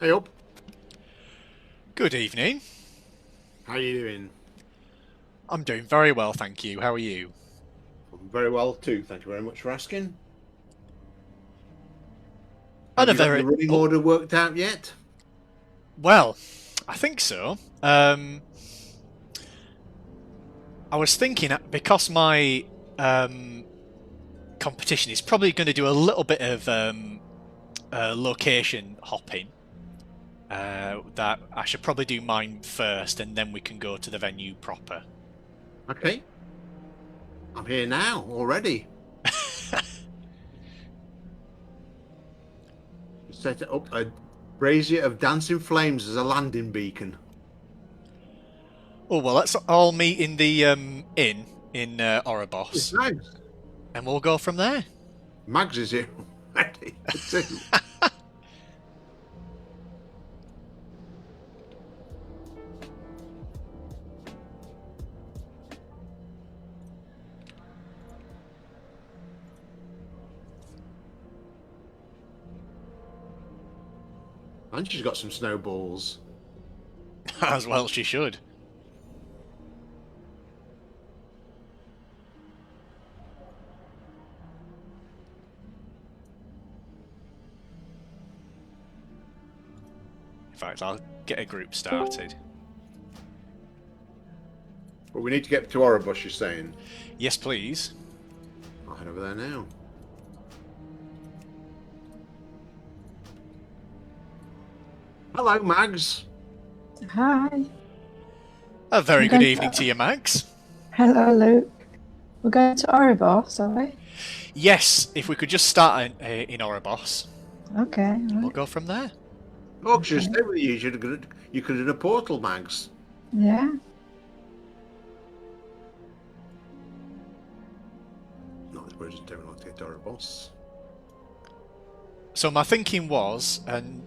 Hey up, Good evening. how you doing? I'm doing very well, thank you. How are you? I'm very well too, thank you very much for asking. And Have a you got very your running oh, order worked out yet? well, I think so. I was thinking because my um, competition is probably going to do a little bit of location hopping. That I should probably do mine first, and then we can go to the venue proper. Okay, I'm here now already. Set up a brazier of dancing flames as a landing beacon. Oh well, let's all meet in the inn in It's Oribos, nice. and we'll go from there. Mags is here already too. And she's got some snowballs. As well, she should. In fact, I'll get a group started. But we need to get to Oribus, you're saying? Yes, please. I'll head over there now. Hello, Mags. Hi. A very We're good going evening to to... you, Mags. Hello, Luke. We're going to Oribos, are we? Yes, if we could just start in Oribos, Okay, and we'll right. go from there. Oh, just Okay. stay with you. You could have done a portal, Mags. Yeah. Not as much as don't want to get to Oribus. So my thinking was, and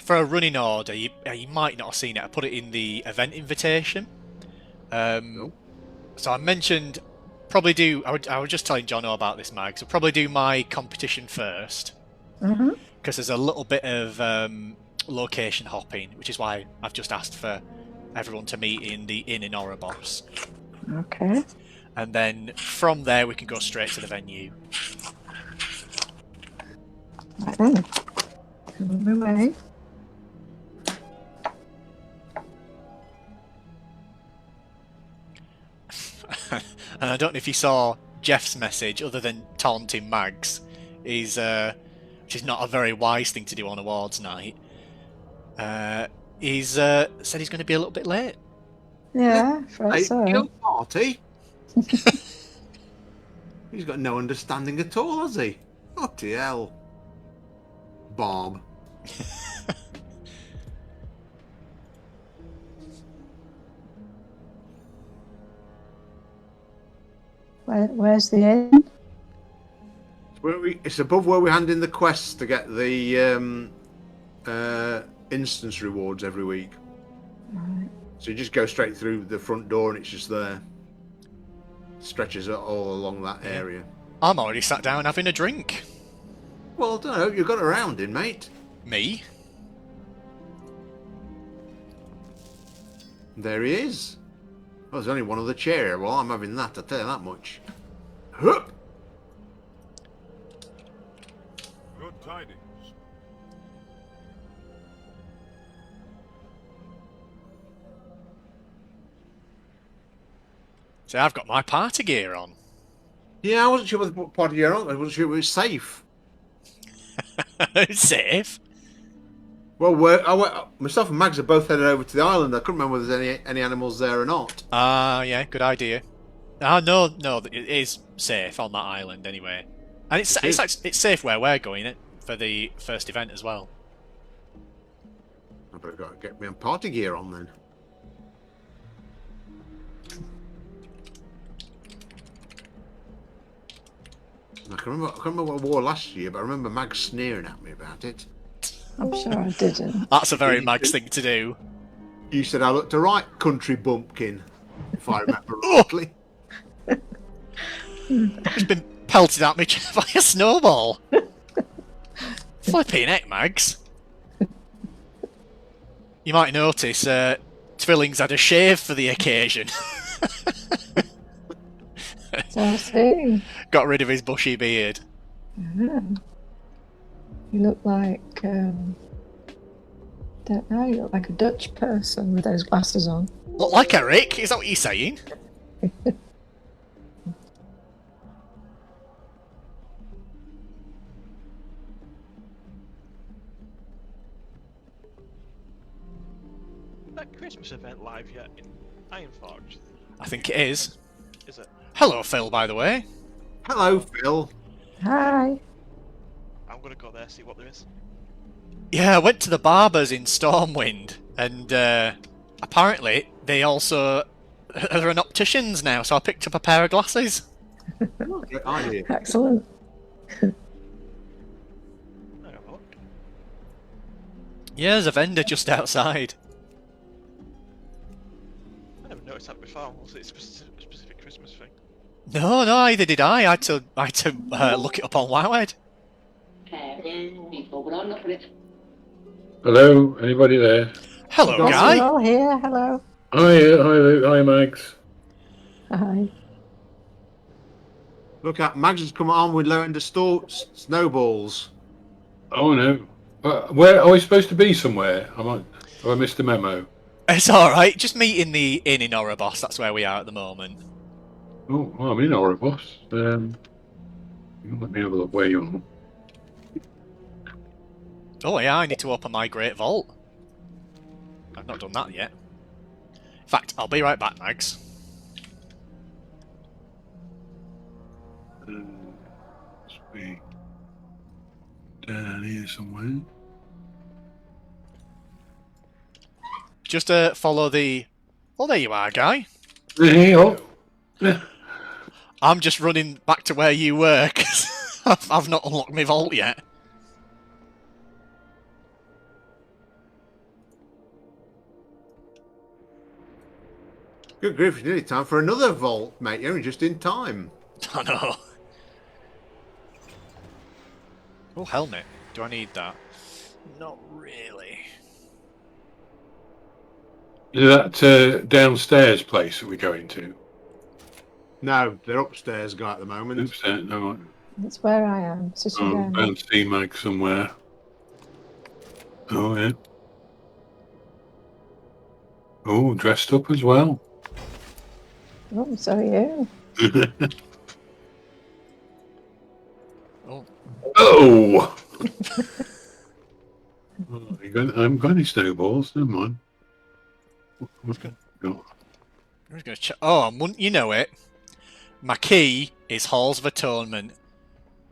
for a running order, you might not have seen it. I put it in the event invitation. No. So I mentioned probably do. I was just telling Jono about this, Mag. So probably do my competition first Mm-hmm. because there's a little bit of location hopping, which is why I've just asked for everyone to meet in the inn in Oribos. Okay. And then from there we can go straight to the venue. Right then. On my way. And I don't know if you saw Jeff's message, other than taunting Mags, is which is not a very wise thing to do on awards night. He's said he's going to be a little bit late. Yeah, right, Hey, your so. party? He's got no understanding at all, has he? What the hell? Bob. Where's the inn? It's above where we hand in the quests to get the instance rewards every week. Right. So you just go straight through the front door and it's just there. Stretches it all along that area. I'm already sat down having a drink. Well, I don't know. You got around in, mate. Me? There he is. Oh, there's only one other chair here. Well, I'm having that, I'll tell you that much. Hup! Good tidings. So I've got my party gear on. Yeah, I wasn't sure what part of you're on. I wasn't sure it was safe. Safe. Well, myself and Mags are both headed over to the island. I couldn't remember whether there's any animals there or not. Ah, yeah, good idea. Ah, no, it is safe on that island anyway, and it's safe where we're going it for the first event as well. I better go get my party gear on then. I can remember what I wore last year, but I remember Mags sneering at me about it. I'm sure I didn't. That's a very Mags thing to do. You said I looked a right country bumpkin, if I remember rightly. Just been pelted at me by a snowball. Flipping heck, Mags. You might notice Tvilling's had a shave for the occasion. So I see. Got rid of his bushy beard. Ah. You look like, don't know, you look like a Dutch person with those glasses on. Look like Eric, is that what you're saying? That Christmas event live yet in Ironforge? I think it is. Is it? Hello, Phil, by the way. Hello, Phil. Hi. I'm gonna go there, see what there is. Yeah, I went to the barbers in Stormwind, and apparently they also are an opticians now, so I picked up a pair of glasses. Great idea. Excellent. I don't know. Yeah, there's a vendor just outside. I never noticed that before. Was it a specific Christmas thing? No, either did I. I had to look it up on Wowhead. Hello, anybody there? Hello, Yes, Yes, guy. we're all here. Hello. Hi, hi, Luke. Hi, Mags. Hi. Look at Mags has come on with low-end snowballs. Oh no, where are we supposed to be? Somewhere? Have I missed the memo? It's alright, just meet in the inn in Oribos, that's where we are at the moment. Oh, well, I'm in Oribos. Let me have a look where you are. Oh yeah, I need to open my Great Vault. I've not done that yet. In fact, I'll be right back, Mags. Must be down here somewhere. Just follow the... Oh, there you are, guy. Hey, oh. I'm just running back to where you were, 'cause I've not unlocked my vault yet. Good grief, it's nearly time for another vault, mate. You're only just in time. I know. Oh, helmet. Do I need that? Not really. Is that downstairs place that we're going to? No, they're upstairs, guy, at the moment. Upstairs? No, That's where I am, sitting I'm down. bound to see Mag somewhere. Oh, yeah. Oh, dressed up as well. Oh, so are you. Oh, Oh! I'm going to snowballs, never mind. What's going on? I'm just gonna check. Oh, and wouldn't you know it? My key is Halls of Atonement.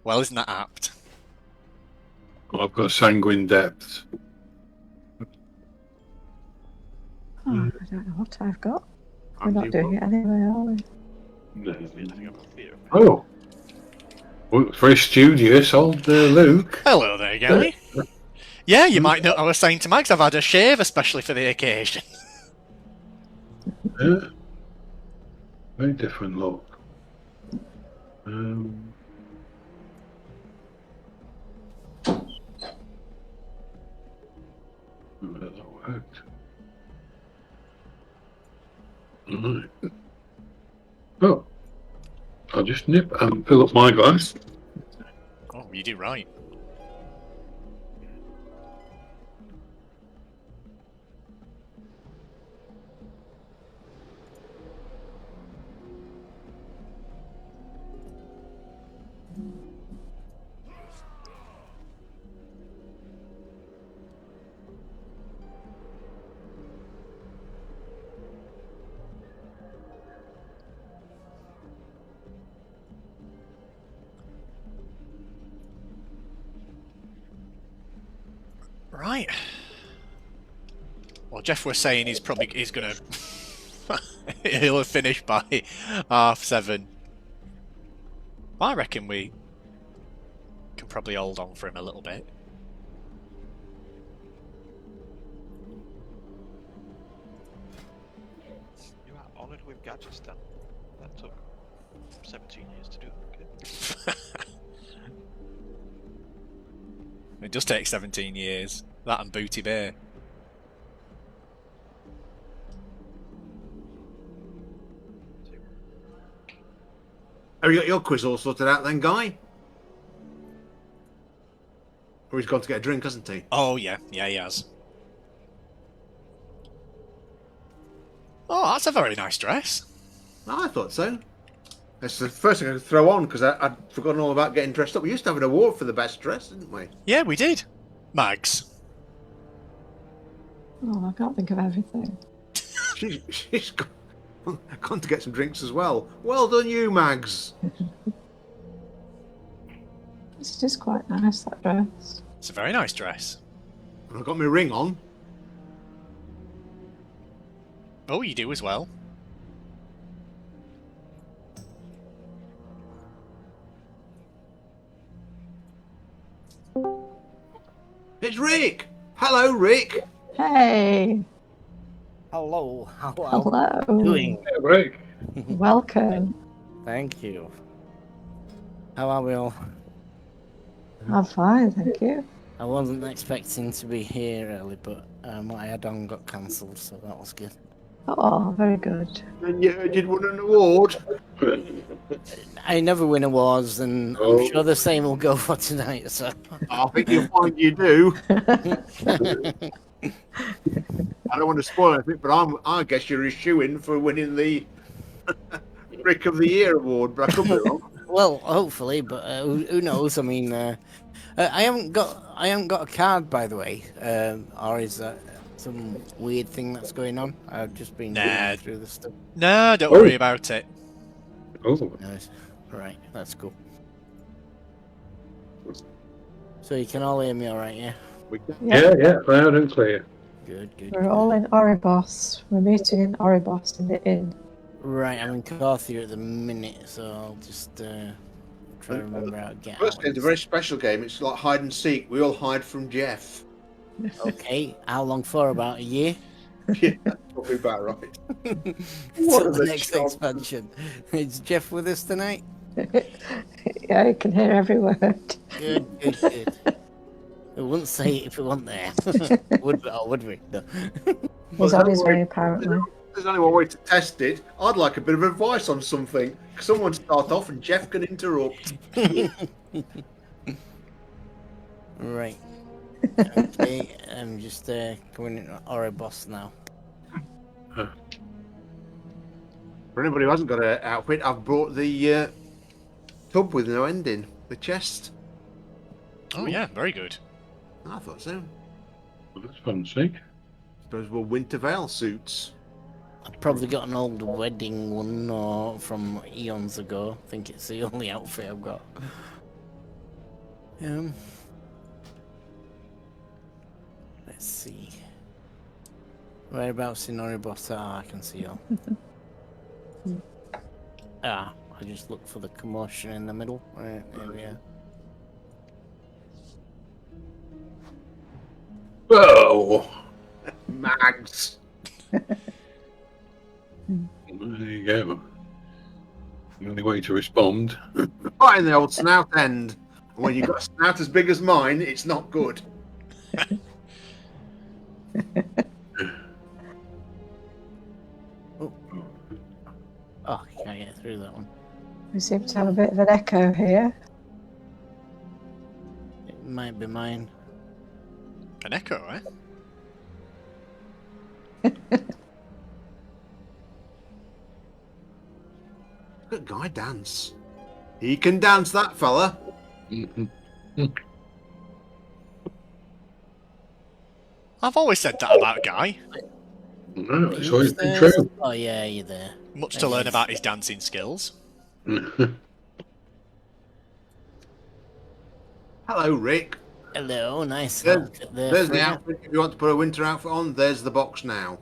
Well, isn't that apt? Oh, I've got sanguine depths. Oh, I don't know what I've got. We're And not you doing it anyway, are we? No. I think I've got a theory. Oh! Well, very studious, old Luke. Hello there, Gary. Yeah, you might know. I was saying to Max, I've had a shave especially for the occasion. Yeah. Very different look. Whether that worked. Right. Oh, I'll just nip and fill up my glass. Oh, you do right. Right. Well, Jeff was saying he's gonna he'll have finished by 7:30. I reckon we can probably hold on for him a little bit. You are honoured with gadgets, Dan. That took 17 years to do. Okay. It does take 17 years. That and Booty Bear. Have you got your quiz all sorted out then, Guy? Or he's gone to get a drink, hasn't he? Oh, yeah. Yeah, he has. Oh, that's a very nice dress. Oh, I thought so. That's the first thing I could throw on because I'd forgotten all about getting dressed up. We used to have an award for the best dress, didn't we? Yeah, we did. Mags. Oh, I can't think of everything. She's gone to get some drinks as well. Well done, you, Mags. It's just quite nice, that dress. It's a very nice dress. And I've got my ring on. Oh, you do as well. It's Rick. Hello, Rick. Hey! Hello, how Hello. doing? Yeah, Rick. Welcome. Thank you. How are we all? I'm fine, thank you. I wasn't expecting to be here early, but my add-on got cancelled, so that was good. Oh, very good. And you heard you'd won an award. I never win awards, and Oh. I'm sure the same will go for tonight, so... I think you'll find you do. I don't want to spoil anything, but I guess you're a shoe-in for winning the Rick of the Year award, but I could be wrong. Well, hopefully, but who knows? I mean, I haven't got a card, by the way, or is that some weird thing that's going on? I've just been Nah. reading through the stuff. Nah, don't Oh. worry about it. Oh, Nice. Right, that's cool. So you can all hear me all right, yeah? We can- yeah, loud and clear. Good. We're all in Oribos. We're meeting in Oribos in the inn. Right, I'm in Carthier at the minute, so I'll just try to remember how to get First out. game's a very special game. It's like hide and seek. We all hide from Jeff. Okay, how long for? About a year? Yeah, probably about right. What a the next job. expansion? Is Jeff with us tonight? Yeah, you can hear every word. Good. We wouldn't say it if we weren't there. would we? No. He's on his way, apparently. There's only one way to test it. I'd like a bit of advice on something. Someone start off and Jeff can interrupt. Right. Okay, I'm just going into Oribos now. For anybody who hasn't got an outfit, I've brought the tub with no ending. The chest. Oh, yeah, very good. I thought so. That's fancy. Suppose we're winter veil suits. I've probably got an old wedding one or from eons ago. I think it's the only outfit I've got. Let's see. Whereabouts in Oribos? Ah, I can see all. I just look for the commotion in the middle. Right, there we are. Oh, Mags. there you go. The only way to respond. Right in the old snout end. And when you've got a snout as big as mine, it's not good. Oh, you can't get through that one. We seem to have a bit of an echo here. It might be mine. An echo, eh? Look at Guy dance. He can dance, that fella. Mhm. I've always said that about Guy. No, it's always been Upstairs? true. Oh, yeah, you're there. Much to learn about his dancing skills. Hello, Rick. Hello, nice There's, outfit there. there's for the you. outfit. If you want to put a winter outfit on, there's the box now.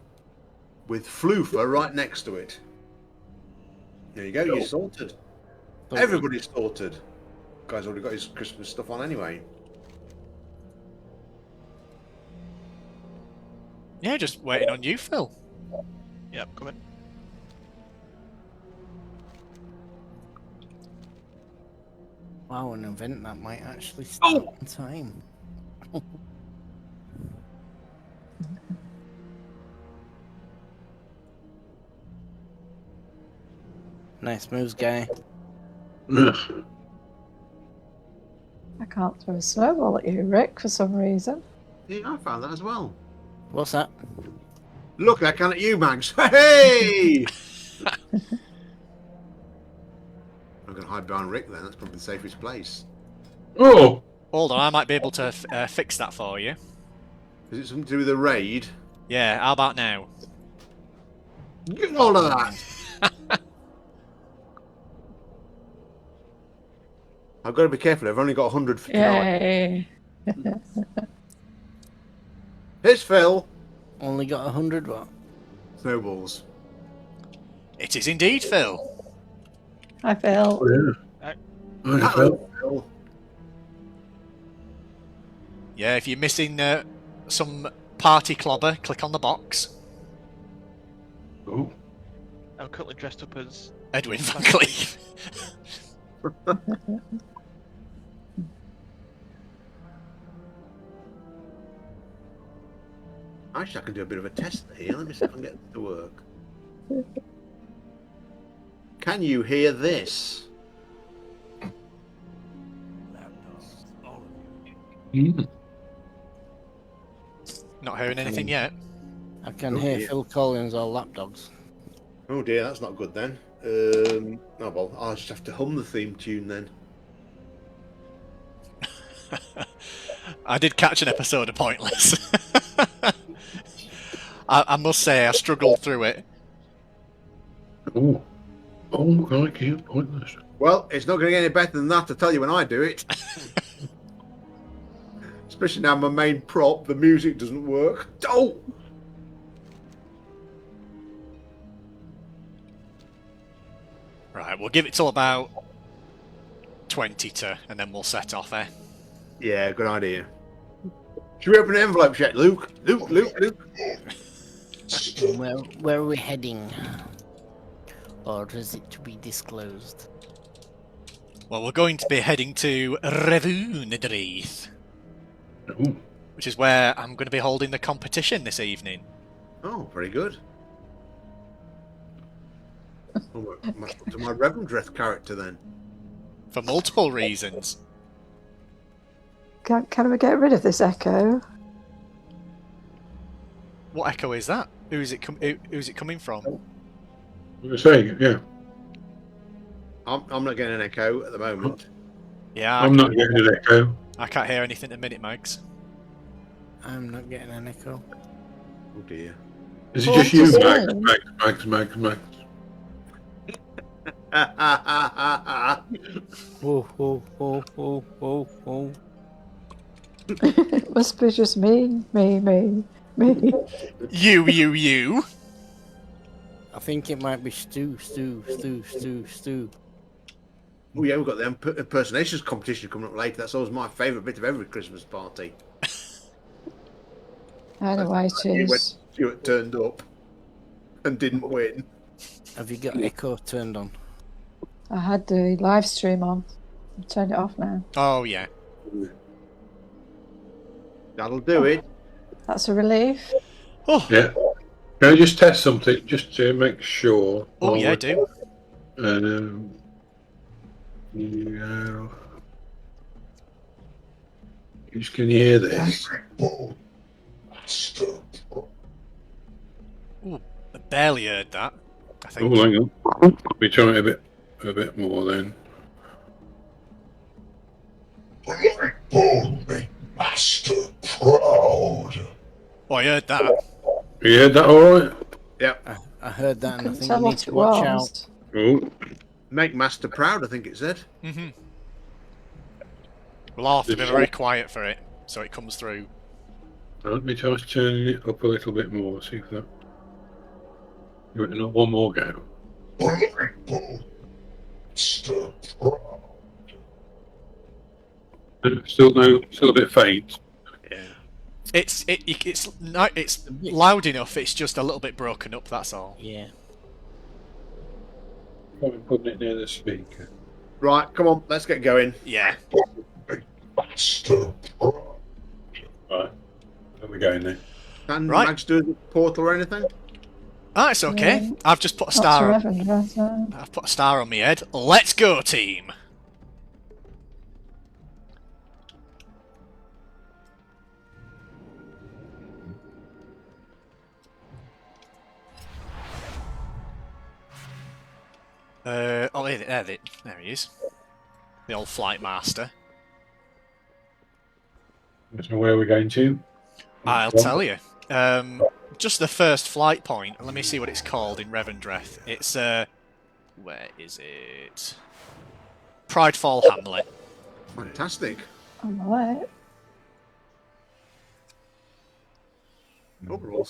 With Floofer right next to it. There you go, you're sorted. Everybody's sorted. Guy's already got his Christmas stuff on anyway. Yeah, just waiting on you, Phil. Yep, come in. Wow, an event that might actually start on time. Nice moves, guy. Ugh. I can't throw a snowball at you, Rick, for some reason. Yeah, I found that as well. What's that? Look, I can at you, Mags. Hey! I'm going to hide behind Rick then. That's probably the safest place. Oh! Hold on, I might be able to fix that for you. Is it something to do with the raid? Yeah, how about now? Get hold of that! I've got to be careful. I've only got 100 for tonight. Yay! Here's Phil. Only got 100 what? Snowballs. It is indeed, Phil. Hi, Phil. Oh, yeah. Hi, Phil. Phil. Yeah, if you're missing some party clobber, click on the box. Oh. I'm currently dressed up as Edwin Van Cleef. Actually, I can do a bit of a test here. Let me see if I can get it to work. Can you hear this? Lapdogs, all of you. Mm. Not hearing anything yet. I can Oh, hear dear. Phil Collins or lapdogs. Oh dear, that's not good then. Oh well, I'll just have to hum the theme tune then. I did catch an episode of Pointless. I must say, I struggled through it. Oh. Oh, crikey, Pointless. Well, it's not going to get any better than that, I tell you when I do it. Especially now my main prop, the music doesn't work. Oh! Right, we'll give it till about 20 to, and then we'll set off, eh? Yeah, good idea. Should we open the envelope yet, Luke? Luke. Where are we heading? Or is it to be disclosed? Well, we're going to be heading to Revunedreith, Oh. which is where I'm going to be holding the competition this evening. Oh, very good. Oh, to my Revendreth character then. For multiple reasons. Can we get rid of this echo? What echo is that? Who's it coming from? You were saying, yeah. I'm not getting an echo at the moment. Yeah, I'm not getting an echo. I can't hear anything at the minute, Mags. I'm not getting an echo. Oh dear. Is it Oh, just you, just Max? me. Max. Oh. It must be just me. You. I think it might be Stu. Oh yeah, we've got the impersonations competition coming up later. That's always my favourite bit of every Christmas party. Anyway, When cheers. Stuart turned up and didn't win. Have you got echo turned on? I had the live stream on. I've turned it off now. Oh, yeah. That'll do it. That's a relief. Oh, Yeah. Can I just test something just to make sure? oh yeah, do. Yeah. Just can you hear this? I barely heard that. I Oh, think. hang on. Let me try it a bit more then. Oh, I heard that. You heard that all right? I heard that and I Couldn't think tell you need what to it watch out. was. Oh, Make Master proud, I think it said. Mm-hmm. We'll have to be very quiet for it, so it comes through. let me try turning it up a little bit more. See if that. Give it one more go. Still a bit faint. Yeah. It's loud enough. It's just a little bit broken up. That's all. Yeah. Probably putting it near the speaker. Right, come on, let's get going. Yeah. Right, where we going then? Can Right. Max do the portal or anything? Ah, it's okay. Yeah. I've just put a Not to star. Reverend, but, I've put a star on my head. Let's go, team. Oh, there he is. The old flight master. So where are we going to? I'll tell you. Just the first flight point. Let me see what it's called in Revendreth. It's where is it? Pridefall Hamlet. Fantastic. On the way. Oh, we're all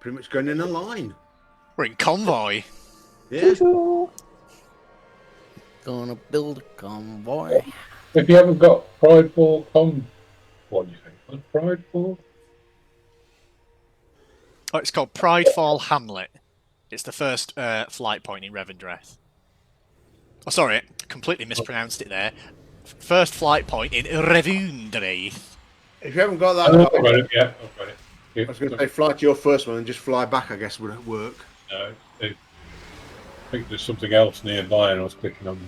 pretty much going in a line. We're in convoy. Yeah. Choo-choo. Gonna build a convoy. If you haven't got Pridefall, what do you think? Pridefall? Oh, it's called Pridefall Hamlet. It's the first flight point in Revendreth. Oh, sorry, completely mispronounced it there. First flight point in Revendreth. If you haven't got that, I've got it. Yeah, I've got it. I was going to say fly to your first one and just fly back, I guess, would work. No, I think there's something else nearby, and I was clicking on.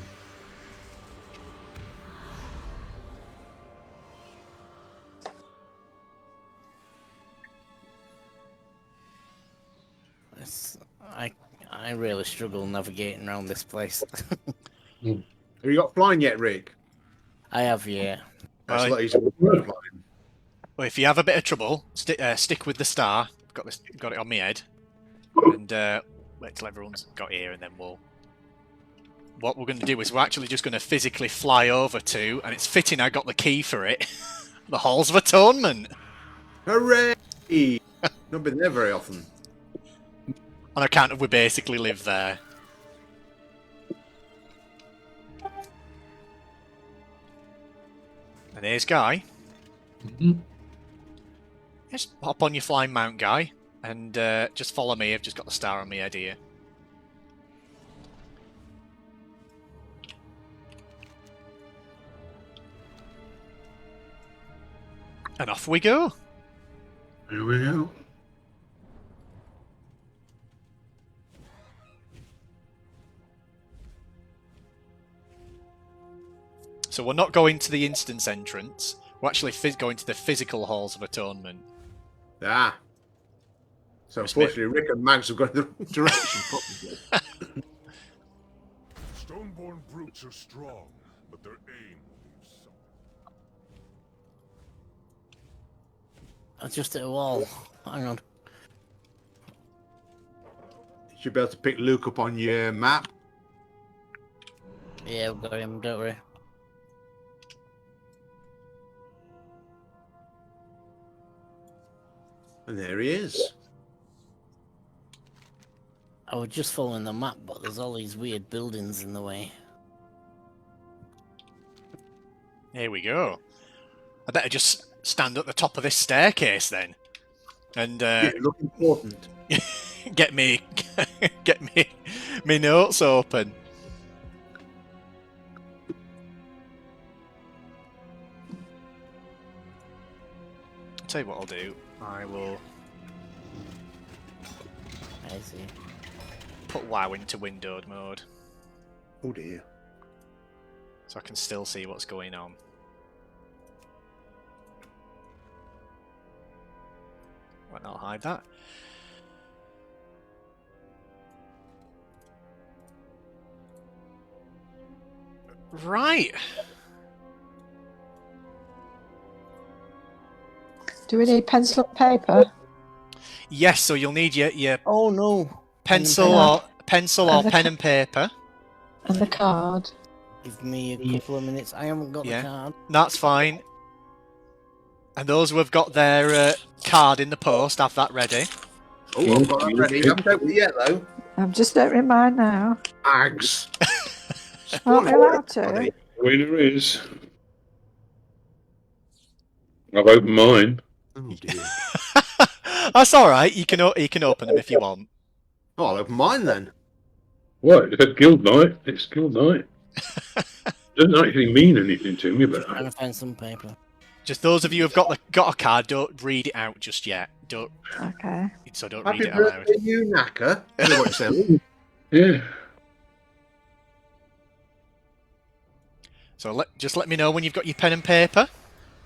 I really struggle navigating around this place. Have you got flying yet, Rick? I have, yeah. That's Right. a lot easier with flying. Well, if you have a bit of trouble, stick with the star. Got it on my head, and wait till everyone's got here, and then we'll. What we're going to do is we're actually just going to physically fly over to, and it's fitting I got the key for it. The Halls of Atonement. Hooray! Not been there very often. On account of we basically live there. And here's Guy. Mm-hmm. Just hop on your flying mount, Guy, and just follow me. I've just got the star on my head here. And off we go. Here we go. So we're not going to the instance entrance. We're actually going to the physical Halls of Atonement. Ah. So unfortunately, Rick and Max have gone in the wrong direction. Probably. Stoneborn brutes are strong, but their aim leaves some. I just hit a wall. Hang on. You should be able to pick Luke up on your map. Yeah, I've got him, don't worry. And there he is. I was just following the map, but there's all these weird buildings in the way. Here we go. I better just stand at the top of this staircase then, and You look important. get me notes open. I'll tell you what I'll do. I will I see. put WoW into windowed mode Oh dear. so I can still see what's going on. Right, I'll hide that. Right. Do we need pencil and paper? Yes, so you'll need your Oh no! pencil or pen and paper. And the card? Give me a couple of minutes. I haven't got Yeah. the card. That's fine. And those who have got their card in the post, have that ready. Oh, I've got that ready. I haven't opened it yet, though. I'm just opening mine now. Ags. Aren't we allowed to? Buddy. Winner is. I've opened mine. Oh dear. That's all right. You can open them if you want. Oh, I'll open mine then. What? It said Guild Night. It's Guild Night. Doesn't actually mean anything to me, but Trying to find some paper. Just those of you who've got a card, don't read it out just yet. Don't Okay. read Happy it out loud. birthday, you knacker. I don't know what it says. yeah. So just let me know when you've got your pen and paper.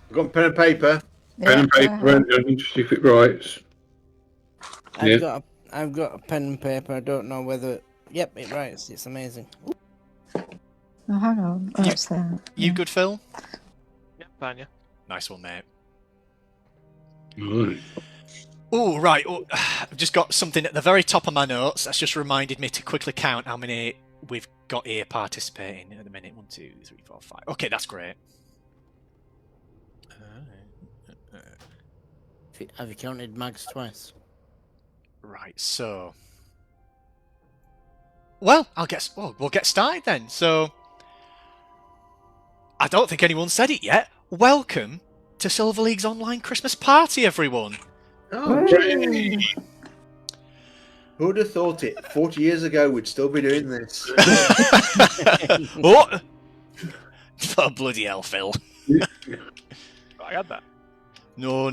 I've got pen and paper. Pen and paper and see if it writes. Yeah. I've got a pen and paper. I don't know whether Yep, it writes. It's amazing. Oh, hang on. Oh, You- it's there. You Yeah. good, Phil? Yeah, fine, yeah. Nice one, mate. Right. Oh, right. Oh, I've just got something at the very top of my notes that's just reminded me to quickly count how many we've got here participating at the minute. 1, 2, 3, 4, 5. Okay, that's great. Have you counted Mags twice? Right, so... Well, we'll get started then. So, I don't think anyone said it yet. Welcome to Silver League's online Christmas party, everyone. Oh, Whee! who'd have thought it? 40 years ago, we'd still be doing this. Oh! Oh, bloody hell, Phil. I had that. No.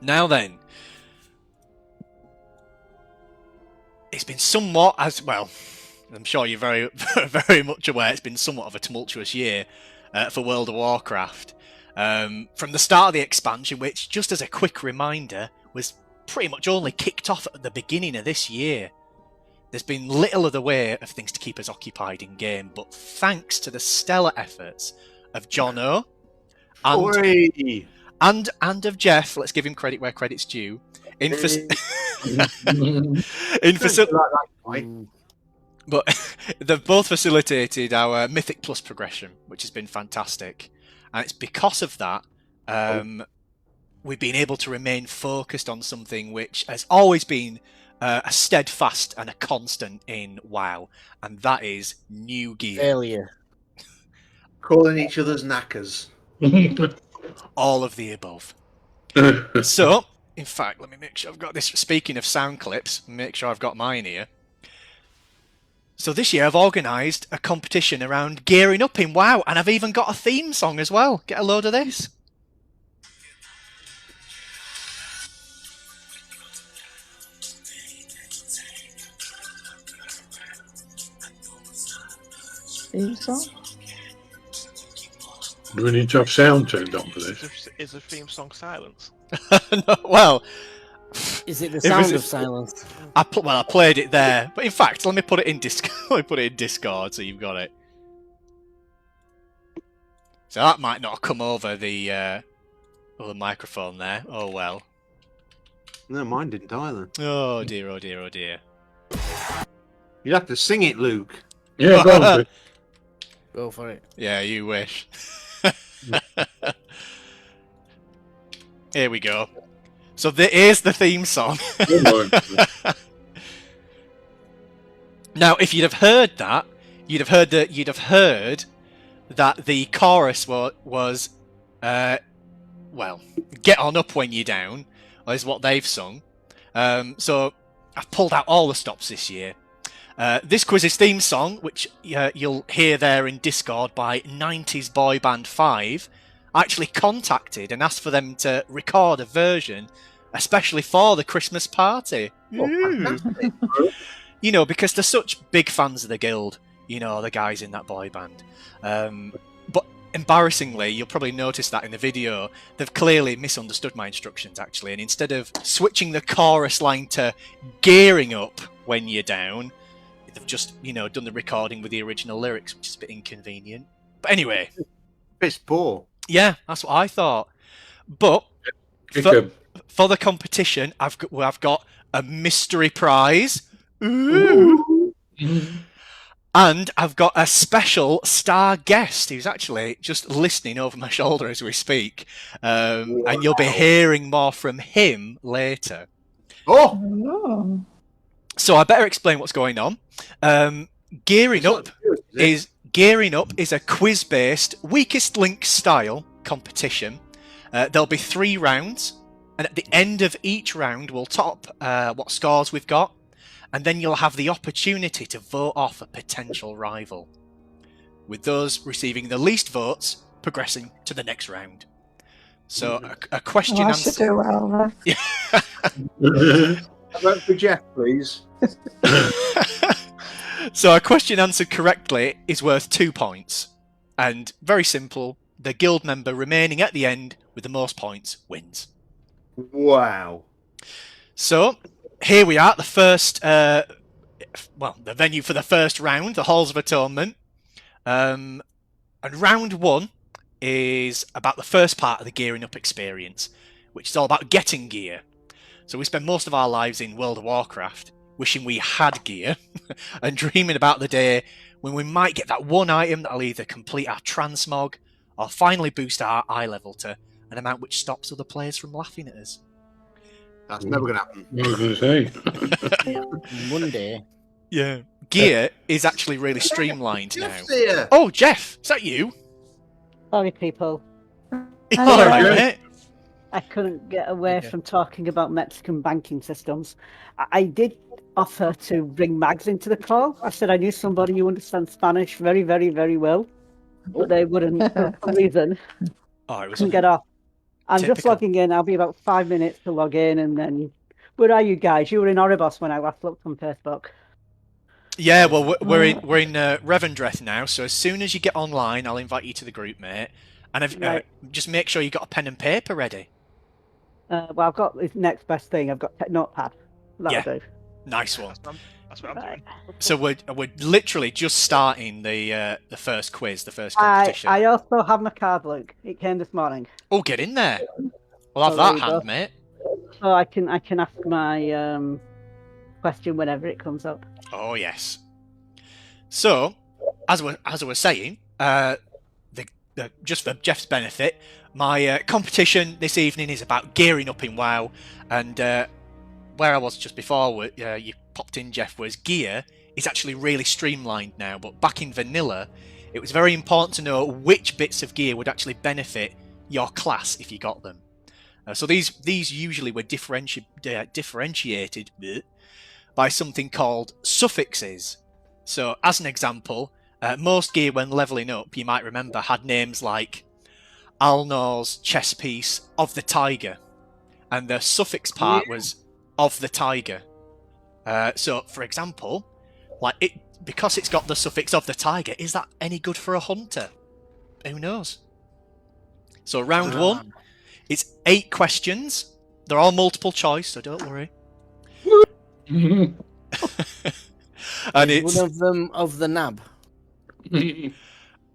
Now then, it's been somewhat, as well, I'm sure you're very, very much aware, it's been somewhat of a tumultuous year for World of Warcraft. From the start of the expansion, which, just as a quick reminder, was pretty much only kicked off at the beginning of this year. There's been little other way of things to keep us occupied in game, but thanks to the stellar efforts of John O, Oi! and of Jeff, let's give him credit where credit's due, in facilitating. But they've both facilitated our Mythic Plus progression, which has been fantastic. And it's because of that we've been able to remain focused on something which has always been a steadfast and a constant in WoW, and that is new gear. Failure. Calling each other's knackers. All of the above. So, in fact, let me make sure I've got this. Speaking of sound clips, make sure I've got mine here. So this year I've organised a competition around gearing up in WoW, and I've even got a theme song as well. Get a load of this. Theme song? Do we need to have sound turned on for this? Is the theme song silence? No, well, Is it the If sound it's- of silence? I played it there, but in fact, let me put it in Discord. Let me put it in Discord so you've got it. So that might not come over the microphone there. Oh well. No, mine didn't either. Oh dear, oh dear, oh dear. You'd have to sing it, Luke. Yeah, go on, Chris. Go for it. Yeah, you wish. Here we go. So here's the theme song. Go on. Now, if you'd have heard that, you'd have heard that the chorus was well, get on up when you're down, is what they've sung. So I've pulled out all the stops this year. This quiz's theme song, which you'll hear there in Discord by 90s Boy Band 5, I actually contacted and asked for them to record a version, especially for the Christmas party. Oh, fantastic. You know, because they're such big fans of the guild, you know, the guys in that boy band. But embarrassingly, you'll probably notice that in the video, they've clearly misunderstood my instructions, actually, and instead of switching the chorus line to gearing up when you're down, they've just, you know, done the recording with the original lyrics, which is a bit inconvenient. But anyway, Piss poor. yeah, that's what I thought. But Kick for, 'em. for the competition, I've got a mystery prize. Ooh. And I've got a special star guest who's actually just listening over my shoulder as we speak. And you'll be hearing more from him later. Oh! Oh. So I better explain what's going on. Gearing Up is a quiz-based weakest link style competition. There'll be 3 rounds, and at the end of each round, we'll top what scores we've got, and then you'll have the opportunity to vote off a potential rival, with those receiving the least votes progressing to the next round. So a question Oh, I answer. should do well then. Vote for Jeff, please. So a question answered correctly is worth 2 points. And very simple, the guild member remaining at the end with the most points wins. Wow. So here we are, the first well, the venue for the first round, the Halls of Atonement. And round 1 is about the first part of the gearing up experience, which is all about getting gear. So we spend most of our lives in World of Warcraft wishing we had gear and dreaming about the day when we might get that one item that'll either complete our transmog or finally boost our eye level to an amount which stops other players from laughing at us. That's never going to happen. I was going to say. One day. Yeah. Gear is actually really streamlined now. Jeff's here. Oh, Jeff, is that you? Sorry, people. All right, mate. I couldn't get away from talking about Mexican banking systems. I did offer to bring Mags into the call. I said I knew somebody who understands Spanish very, very, very well, but they wouldn't for some reason. Oh, it was Couldn't get off. I'm just typical. logging in. I'll be about 5 minutes to log in, and then where are you guys? You were in Oribos when I last looked on Facebook. Yeah, well, we're in Revendreth now, so as soon as you get online, I'll invite you to the group, mate. And Right. just make sure you got a pen and paper ready. Well, I've got this next best thing. I've got Notepad. That'll Yeah. do. Nice one. That's what I'm doing. So we're literally just starting the first quiz, the first I competition. also have my card, Luke. It came this morning, Oh, get in there. We'll have Oh, that there you hand, go. mate. so I can ask my question whenever it comes up. Oh yes. So, as I was saying, just for Jeff's benefit, my competition this evening is about gearing up in WoW, and where I was just before you popped in, Jeff, was gear is actually really streamlined now. But back in vanilla, it was very important to know which bits of gear would actually benefit your class if you got them. So these usually were differentiated by something called suffixes. So, as an example, most gear when leveling up, you might remember, had names like Alnor's chess piece of the tiger, and the suffix part was of the tiger. So, for example, because it's got the suffix of the tiger, is that any good for a hunter? Who knows? So, round 1, it's 8 questions. They're all multiple choice, so don't worry. And it's One of them of the nab. and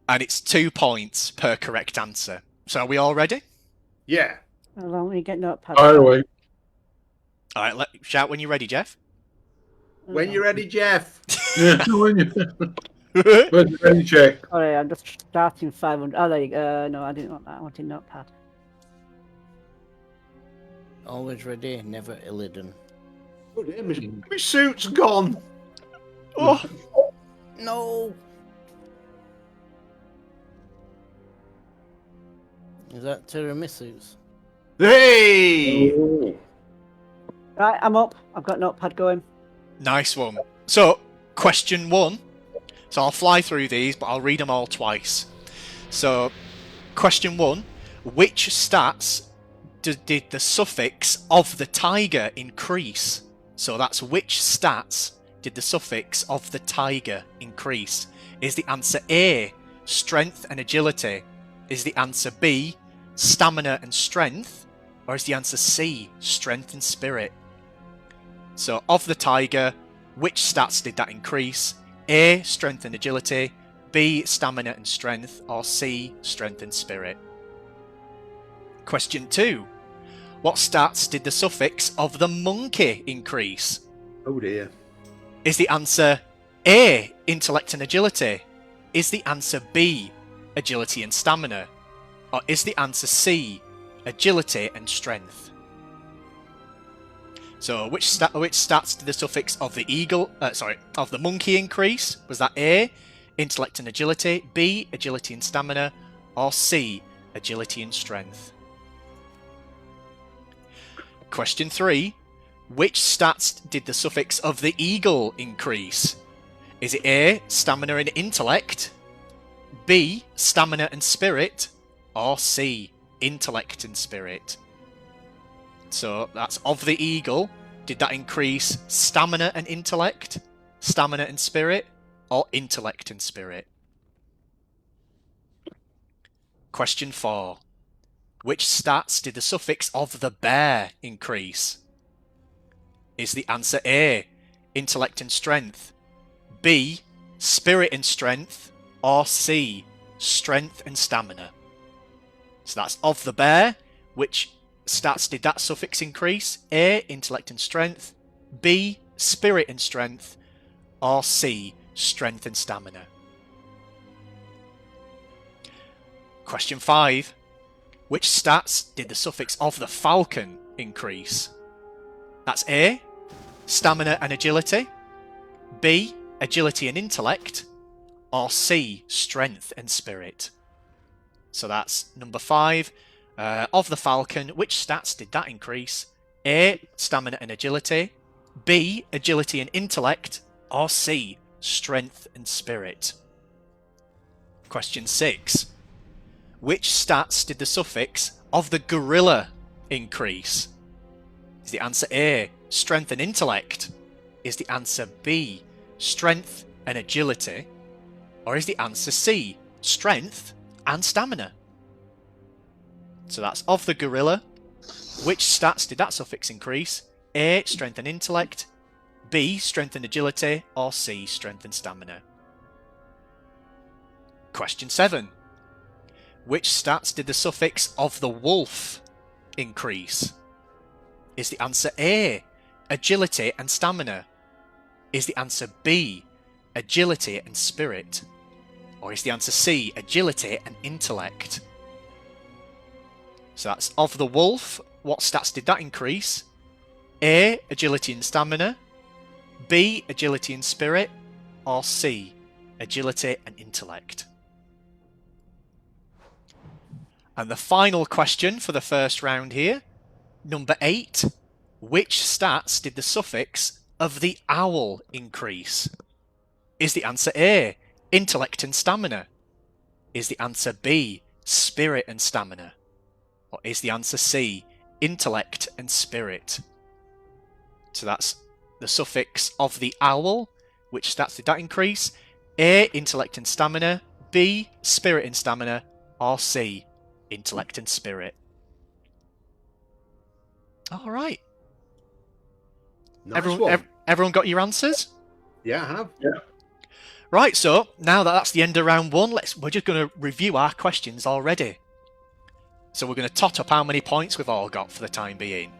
it's 2 points per correct answer. So are we all ready? Yeah. Hold on, let me get Notepad. Fire away. All right, shout when you're ready, Jeff. When you're ready, Jeff. Yeah, when you where's the ready check? Sorry, I'm just starting 500. Oh, there you go. No, I didn't want that. I wanted Notepad. Always ready, never Illidan. Oh, dear, my suit's gone. Oh, No! Is that Tiramisus? Hey! Oh. Right, I'm up. I've got Notepad going. nice one. So, question 1. So I'll fly through these, but I'll read them all twice. So, question 1. Which stats did the suffix of the tiger increase? So that's which stats did the suffix of the tiger increase? Is the answer A, strength and agility? Is the answer B, stamina and strength? Or is the answer C, strength and spirit? So, of the tiger, which stats did that increase? A, strength and agility, B, stamina and strength, or C, strength and spirit? Question 2. What stats did the suffix of the monkey increase? Oh dear. Is the answer A, intellect and agility? Is the answer B, agility and stamina? Or is the answer C, agility and strength? So, which stats did the suffix of the monkey increase? Was that A, intellect and agility, B, agility and stamina, or C, agility and strength? Question 3. Which stats did the suffix of the eagle increase? Is it A, stamina and intellect, B, stamina and spirit, or C, intellect and spirit? So that's of the eagle. Did that increase stamina and intellect, stamina and spirit, or intellect and spirit? Question 4. Which stats did the suffix of the bear increase? Is the answer A, intellect and strength, B, spirit and strength, or C, strength and stamina? So that's of the bear. Which stats did that suffix increase? A, intellect and strength, B, spirit and strength, or C, strength and stamina? Question 5. Which stats did the suffix of the falcon increase? That's A, stamina and agility, B, agility and intellect, or C, strength and spirit? So that's number 5. Of the falcon, which stats did that increase? A, stamina and agility, B, agility and intellect, or C, strength and spirit? Question 6. Which stats did the suffix of the gorilla increase? Is the answer A, strength and intellect? Is the answer B, strength and agility? Or is the answer C, strength and stamina? So that's of the gorilla. Which stats did that suffix increase? A, strength and intellect, B, strength and agility, or C, strength and stamina? Question 7. Which stats did the suffix of the wolf increase? Is the answer A, agility and stamina? Is the answer B, agility and spirit? Or is the answer C, agility and intellect? So that's of the wolf. What stats did that increase? A, agility and stamina, B, agility and spirit, or C, agility and intellect? And the final question for the first round here, number 8. Which stats did the suffix of the owl increase? Is the answer A, intellect and stamina? Is the answer B, spirit and stamina? Or is the answer C, intellect and spirit? So that's the suffix of the owl. Which stats did that increase? A, intellect and stamina, B, spirit and stamina, or C, intellect and spirit? All right. Nice Everyone, one. everyone got your answers? Yeah, I have. Right, so now that that's the end of round 1, we're just going to review our questions already. So we're going to tot up how many points we've all got for the time being.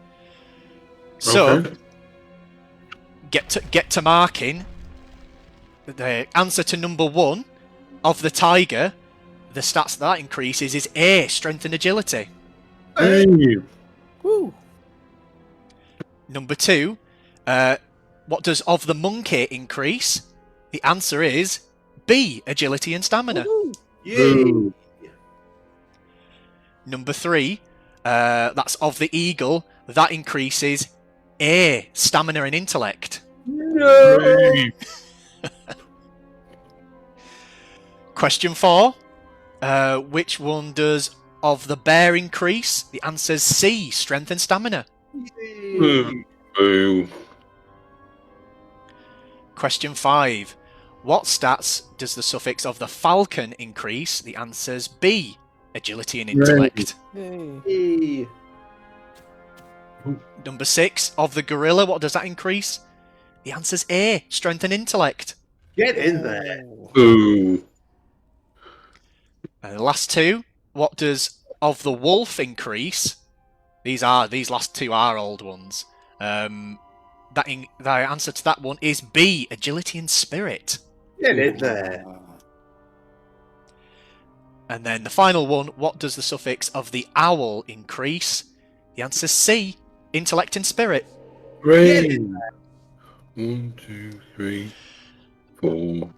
So, Okay. get to marking. The answer to number 1 of the tiger, the stats that increases is A, strength and agility. Hey. Woo. Number 2, what does of the monkey increase? The answer is B, agility and stamina. Yay! Boo. Number 3, that's of the eagle, that increases A, stamina and intellect. Hey. Question 4, which one does of the bear increase? The answer's C, strength and stamina. Boo. Boo. Question 5, what stats does the suffix of the falcon increase? The answer's B, agility and intellect. Hey. Yay. Number 6, of the gorilla, what does that increase? The answer's A, strength and intellect. Get in there. Boo. And the last 2, what does of the wolf increase? These last 2 are old ones. The answer to that one is B, agility and spirit. Get in there. And then the final one, what does the suffix of the owl increase? The answer's C, intellect and spirit. Hooray. 1, 2, 3, 4. 1,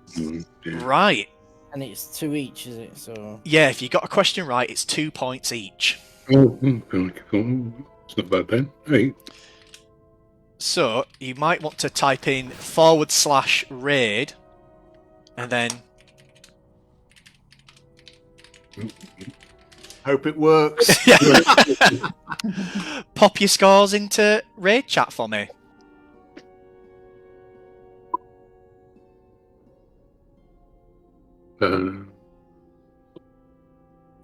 2. Right. And it's 2 each, is it? So Yeah, if you got a question right, it's 2 points each. Oh, it's not bad then. Hey. So you might want to type in /raid and then Hope it works. pop your scores into raid chat for me. Uh,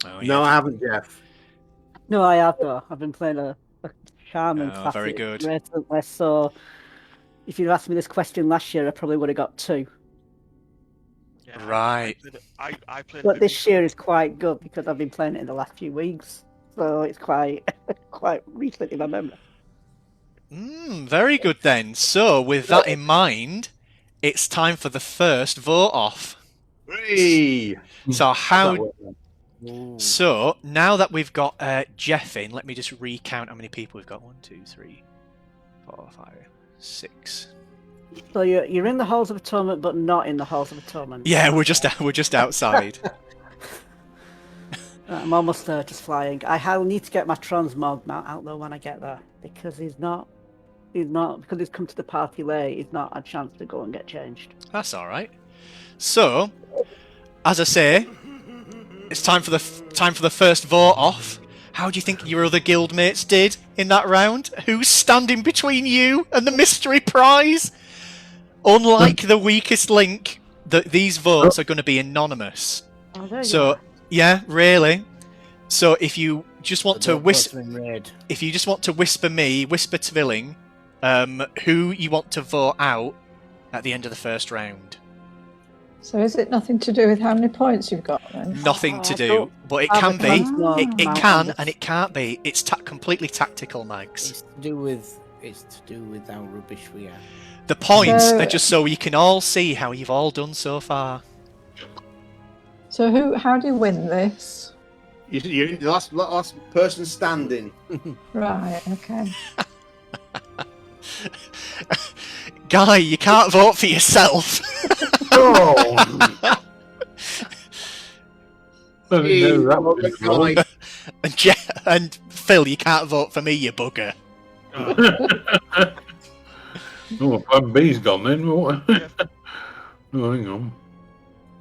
Oh, No, I haven't, Jeff. No, I have though. I've been playing a charming Oh, very classic good. recently, so if you'd asked me this question last year, I probably would have got 2. Yeah, Right. I played. But it this before. year is quite good because I've been playing it in the last few weeks, so it's quite quite recent in my memory. Very good then. So, with that in mind, it's time for the first vote off. Hey! So how? Ooh. So now that we've got Jeff in, let me just recount how many people we've got. 1, 2, 3, 4, 5, 6. So you're in the Halls of Atonement, but not in the Halls of Atonement. Yeah, we're just outside. I'm almost there, just flying. I'll need to get my transmog mount out though when I get there because he's not because he's come to the party late. He's not a chance to go and get changed. That's all right. So, as I say, it's time for the first vote off. How do you think your other guildmates did in that round? Who's standing between you and the mystery prize? Unlike the weakest link, these votes are going to be anonymous. Oh, there you So, are. yeah, really. So if you just want to Don't put them in red. if you just want to whisper to Villing, who you want to vote out at the end of the first round. So is it nothing to do with how many points you've got then? Nothing to I do, thought but it I can would be. transmog It mount can on this. and it can't be. It's completely tactical, Mags. It's to do with how rubbish we are. The points So- are just so you can all see how you've all done so far. So how do you win this? You're the last person standing. Right, okay. Guy, you can't vote for yourself. Oh! I didn't know that was his role. and Phil, you can't vote for me, you bugger. Oh, plan B's gone then. What? Oh, hang on.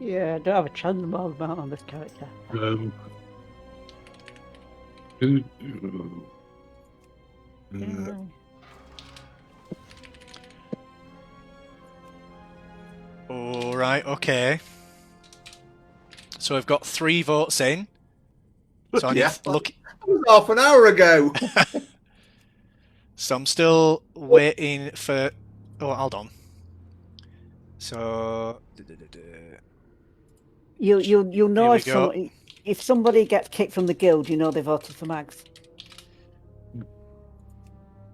Yeah, I don't have a transmog mount on this character. Who- All right, okay. So we've got 3 votes in. So I need Yeah. to look. That was half an hour ago. So I'm still waiting for. Oh, hold on. So. You'll know we if go. if somebody gets kicked from the guild, you know they voted for Mags.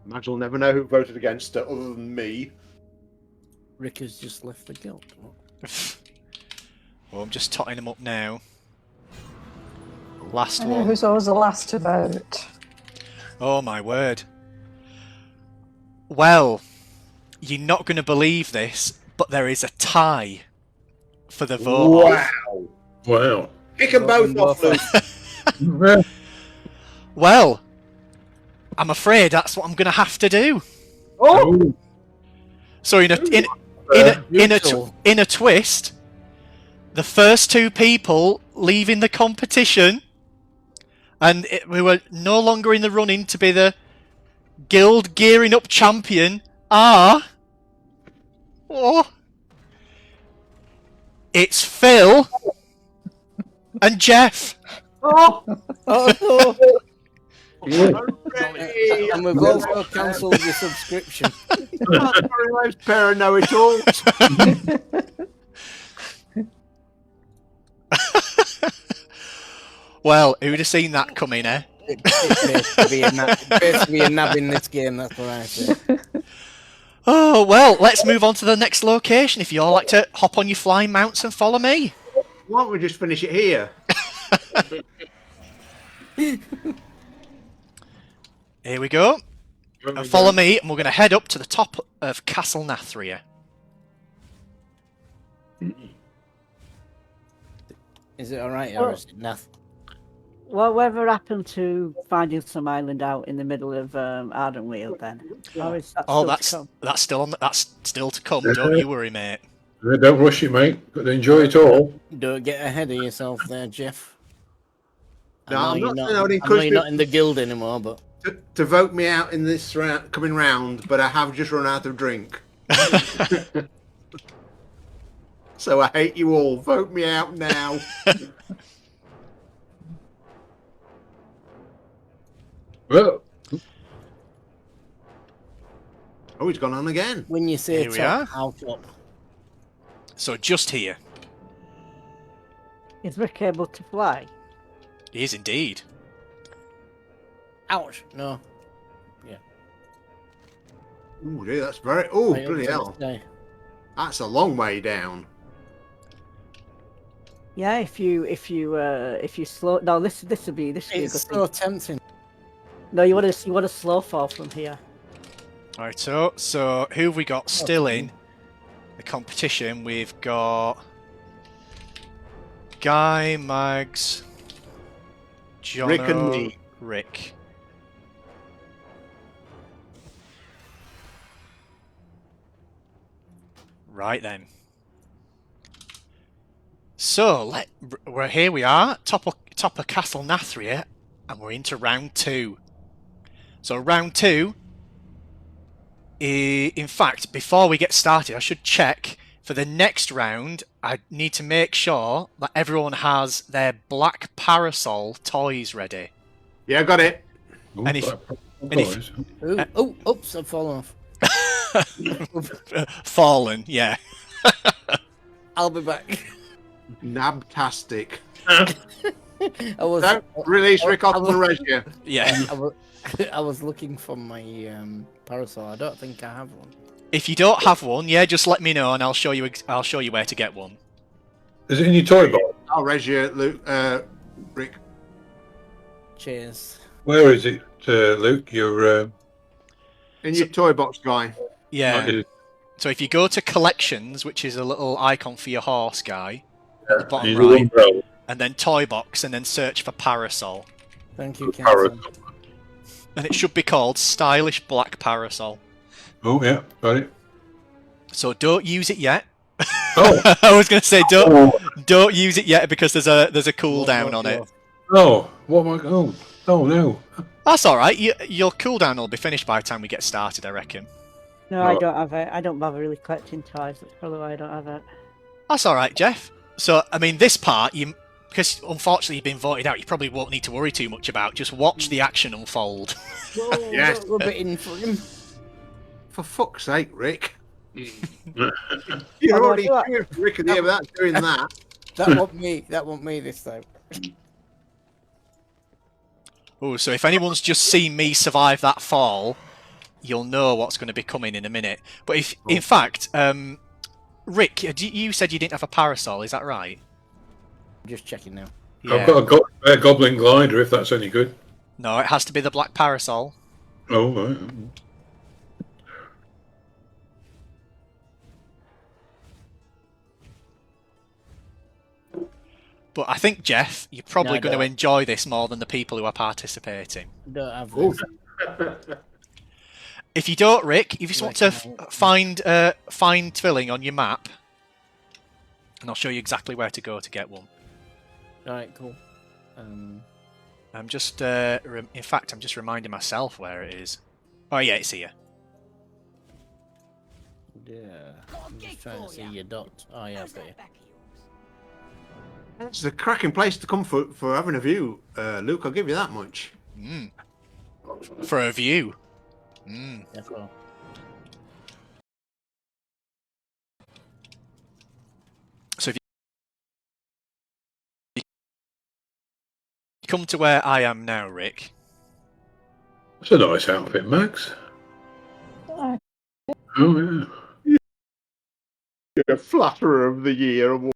Mags will never know who voted against her other than me. Rick has just left the guild. Well, I'm just totting them up now. Last I know one. who's always the last to vote. Oh my word. Well, you're not going to believe this, but there is a tie for the vote. Wow. Wow. Pick them both off, Luke. Yeah. Well, I'm afraid that's what I'm going to have to do. Oh, So in a twist, the first 2 people leaving the competition, and we were no longer in the running to be the guild gearing up champion, are it's Phil and Jeff. Oh, Oh, Hooray! and we've also cancelled your subscription. Nice pair of know-it-alls. Well, who'd have seen that coming, eh? It pays to be a nab in this game, that's what I say. Oh, well, let's move on to the next location if you all like to hop on your flying mounts and follow me. Why don't we just finish it here? Here we go. And follow me, and we're going to head up to the top of Castle Nathria. Is it alright, or is it nath? well, whatever happened to finding some island out in the middle of Ardenweald then? Or is that Oh, still to that's come? that's still to come. Don't you worry, mate. Don't rush it, mate. But enjoy it all. Don't get ahead of yourself there, Jeff. No, I I'm know not you're saying I would I know encourage you're not people in the guild anymore, but to vote me out in this coming round, but I have just run out of drink. So I hate you all. Vote me out now. Well, Oh, he's gone on again. When you say Here we top, are. how top? So just here. Is Rick able to fly? He is indeed. Ouch! No. Ooh, dude, that's very. Oh, Right up bloody to hell! the sky. That's a long way down. Yeah, if you slow. No, this would be a good It's thing. so tempting. No, you want to slow fall from here. Right, so who have we got still in the competition? We've got Guy, Mags, John, Rick and me. Rick. Right then. So we're here. We are top of Castle Nathria, and we're into round 2. So round 2. In fact, before we get started, I should check for the next round. I need to make sure that everyone has their black parasol toys ready. Yeah, I got it. Ooh, And if- boys. Ooh, oops, I've fallen off. Fallen, yeah. I'll be back. Nabtastic. I was. Don't release Rick off the Regia. Yeah. I was looking for my parasol. I don't think I have one. If you don't have one, yeah, just let me know and I'll show you. I'll show you where to get one. Is it in your toy box? I'll Regia, Luke, Rick. Cheers. Where is it, Luke? Your In your toy box, guy. Yeah. So if you go to collections, which is a little icon for your horse guy, at the bottom right, and then toy box, and then search for parasol, Thank you, Captain. and it should be called stylish black parasol. Oh yeah, got it. So don't use it yet. Oh. I was going to say don't use it yet because there's a cooldown on it. Oh, what am I? Oh no. That's all right. Your cooldown will be finished by the time we get started, I reckon. No, I don't have it. I don't bother really collecting toys. That's probably why I don't have it. That's all right, Jeff. So I mean, this part because unfortunately you've been voted out, you probably won't need to worry too much about. Just watch the action unfold. Whoa, Yes. don't rub it in for him. For fuck's sake, Rick. You're Oh, already do I- cheering for Rick in the air without doing that. That won't me. That won't me this time. Oh, so if anyone's just seen me survive that fall, you'll know what's going to be coming in a minute. But if, in fact, Rick, you said you didn't have a parasol, is that right? Just checking now. I've got a goblin glider. If that's any good. No, it has to be the black parasol. Oh right. But I think, Jeff, you're probably No, I going to don't. enjoy this more than the people who are participating. Don't have Oh. this. If you don't, Rick, if you just want to find Tvilling on your map, and I'll show you exactly where to go to get one. Alright, cool. I'm just, in fact, I'm just reminding myself where it is. Oh yeah, it's here. Yeah. I'm just trying to see your dot. Oh yeah, I've got you. It's a cracking place to come for having a view, Luke. I'll give you that much. For a view. Mm. Yeah, cool. So if you come to where I am now, Rick. That's a nice outfit, Max. Oh, Oh yeah. You're a flatterer of the year award.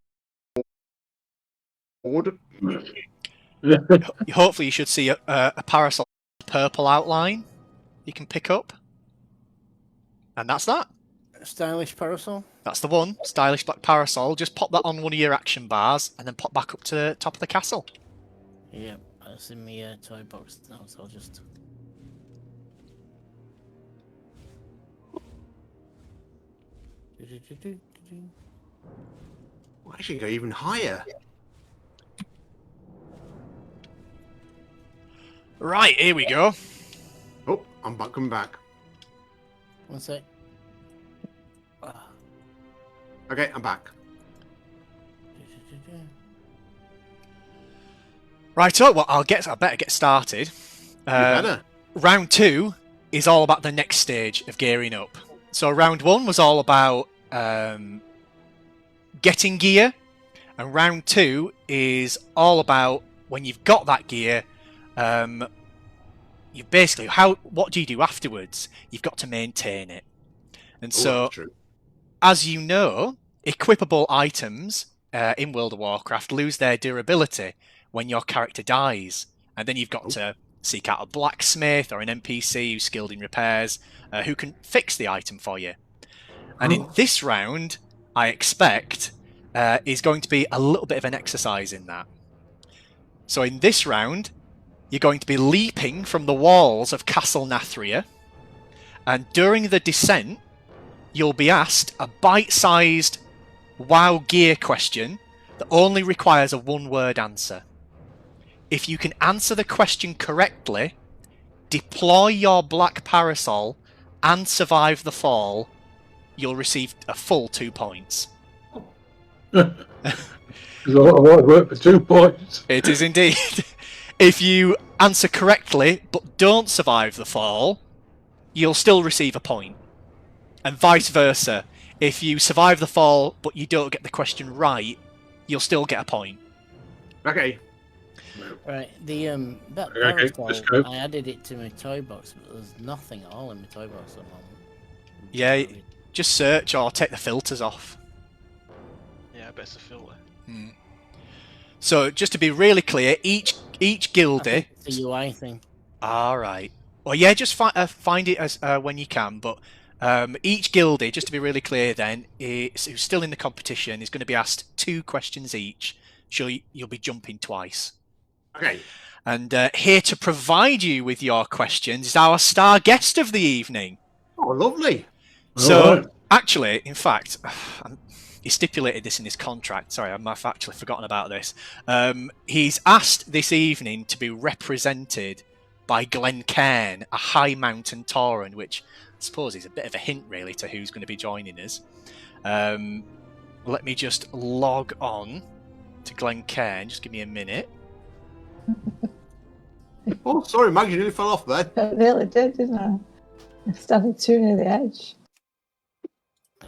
Hopefully you should see a parasol purple outline you can pick up. And that's that. Stylish parasol. That's the one. Stylish black parasol. Just pop that on one of your action bars and then pop back up to the top of the castle. Yeah, that's in my toy box now, so I'll just. Well, actually, go even higher. Right, here we go. Oh, I'm back. Coming back. One sec. Okay, I'm back. Right, well, I better get started. You better. Round 2 is all about the next stage of gearing up. So round 1 was all about getting gear, and round 2 is all about when you've got that gear. You basically what do you do afterwards? You've got to maintain it, and so that's true. as you know, equipable items in World of Warcraft lose their durability when your character dies, and then you've got to seek out a blacksmith or an NPC who's skilled in repairs who can fix the item for you. And in this round, I expect is going to be a little bit of an exercise in that. So in this round, you're going to be leaping from the walls of Castle Nathria, and during the descent, you'll be asked a bite-sized WoW gear question that only requires a one-word answer. If you can answer the question correctly, deploy your black parasol, and survive the fall, you'll receive a full 2 points. There's a lot of hard work for 2 points. It is indeed. If you answer correctly but don't survive the fall, you'll still receive a point. And vice versa. If you survive the fall but you don't get the question right, you'll still get a point. Okay. Right, the that Okay, parasol, let's go. I added it to my toy box, but there's nothing at all in my toy box at the moment. Yeah, just search or take the filters off. Yeah, better filter. So just to be really clear, each I guildie. think it's a UI thing. All right. Well, yeah, just find it as when you can. But each guildie, just to be really clear, then, who's still in the competition, is going to be asked 2 questions each. So you'll be jumping twice. Okay. And here to provide you with your questions is our star guest of the evening. Oh, lovely. So, Alright. actually, in fact, he stipulated this in his contract. Sorry, I've actually forgotten about this. He's asked this evening to be represented by Glen Cairn, a high mountain Tauren, which I suppose is a bit of a hint, really, to who's going to be joining us. Let me just log on to Glen Cairn. Just give me a minute. Oh, sorry, Mag, you nearly fell off there. I really did, didn't I? I'm standing too near the edge.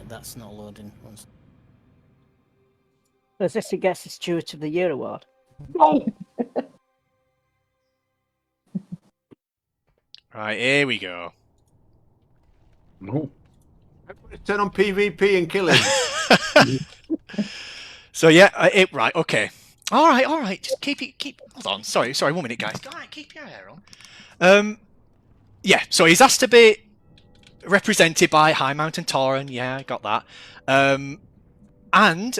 That's not loading. As this, he gets the Steward of the Year award. Right, here we go. No. Turn on PvP and kill him. So yeah, right, okay. All right. Just keep. Hold on. Sorry. 1 minute, guys. All right, keep your hair on. Yeah. So he's asked to be represented by High Mountain Tauren. Yeah, I got that. And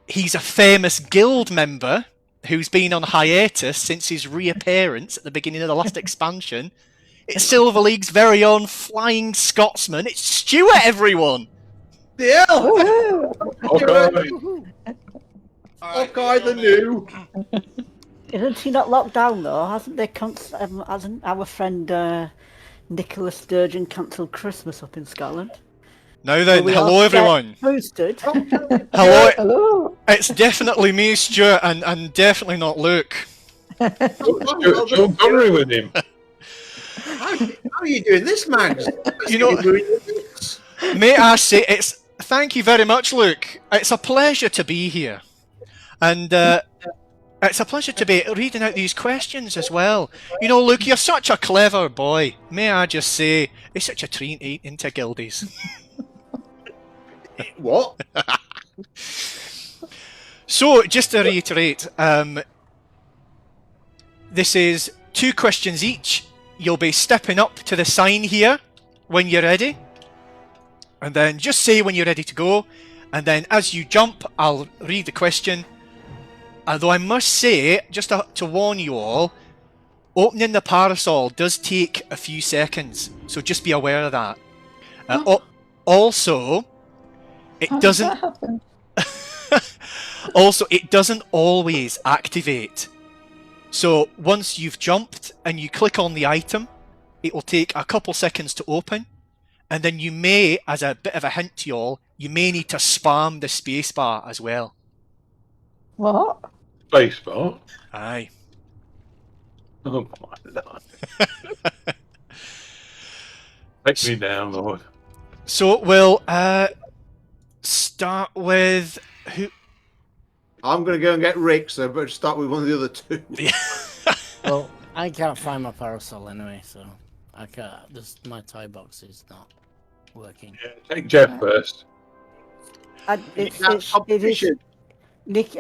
he's a famous guild member who's been on hiatus since his reappearance at the beginning of the last expansion. It's Silver League's very own Flying Scotsman. It's Stuart, everyone. Yeah. Okay. Okay, the new. Isn't he not locked down though? Hasn't our friend Nicola Sturgeon cancelled Christmas up in Scotland? Now then, Will we all hello get everyone. Boosted. Hello. Hello. It's definitely me, Stuart, and definitely not Luke. Sean Connery with him. How are you doing this, Mags? You know- May I say, thank you very much, Luke. It's a pleasure to be here. And it's a pleasure to be reading out these questions as well. You know, Luke, you're such a clever boy. May I just say, it's such a treat into guildies. What? So, just to reiterate, this is 2 questions each. You'll be stepping up to the sign here when you're ready. And then just say when you're ready to go. And then as you jump, I'll read the question. Although I must say, just to warn you all, opening the parasol does take a few seconds. So just be aware of that. Also, it How does doesn't... that happen? Also, it doesn't always activate. So once you've jumped and you click on the item, it will take a couple seconds to open. And then you may, as a bit of a hint to you all, you may need to spam the spacebar as well. What? Spacebar. Aye. Oh my lord. Take me down, Lord. So we'll start with who? I'm going to go and get Rick, so I better start with one of the other two. Well, I can't find my parasol anyway, so I can't. My tie box is not working. Yeah, take Jeff first. And That's it is competition. Nick,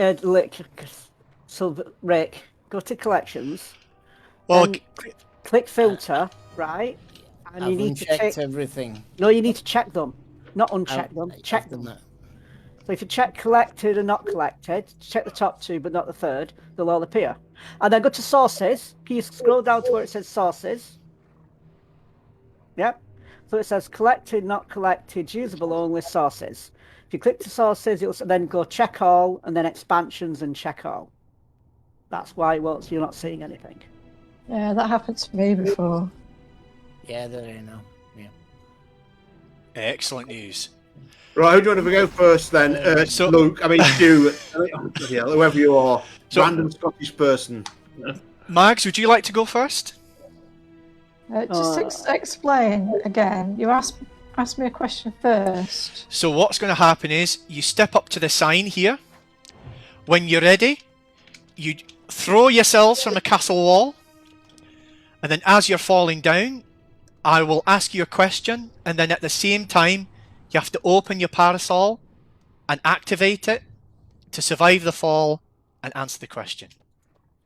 Rick, go to collections, Well, then click filter, right? And I've you need to unchecked check. everything. No, you need to check them, not uncheck I've- them. I've Check done them. that. So if you check collected and not collected, check the top two but not the third, they'll all appear. And then go to sources. Can you scroll down to where it says sources? Yep. So it says collected, not collected, usable only, sources. If you click to sources, it'll then go check all and then expansions and check all. That's why you're not seeing anything. Yeah, that happened to me before. Yeah, there you know. Yeah. excellent news. Right, who do you want to go first then? Luke, I mean, Stu, yeah, whoever you are. So- Random Scottish person. Mags, would you like to go first? Just explain again. You asked me a question first. So what's going to happen is you step up to the sign here. When you're ready, you throw yourselves from a castle wall, and then as you're falling down, I will ask you a question, and then at the same time, you have to open your parasol and activate it to survive the fall and answer the question.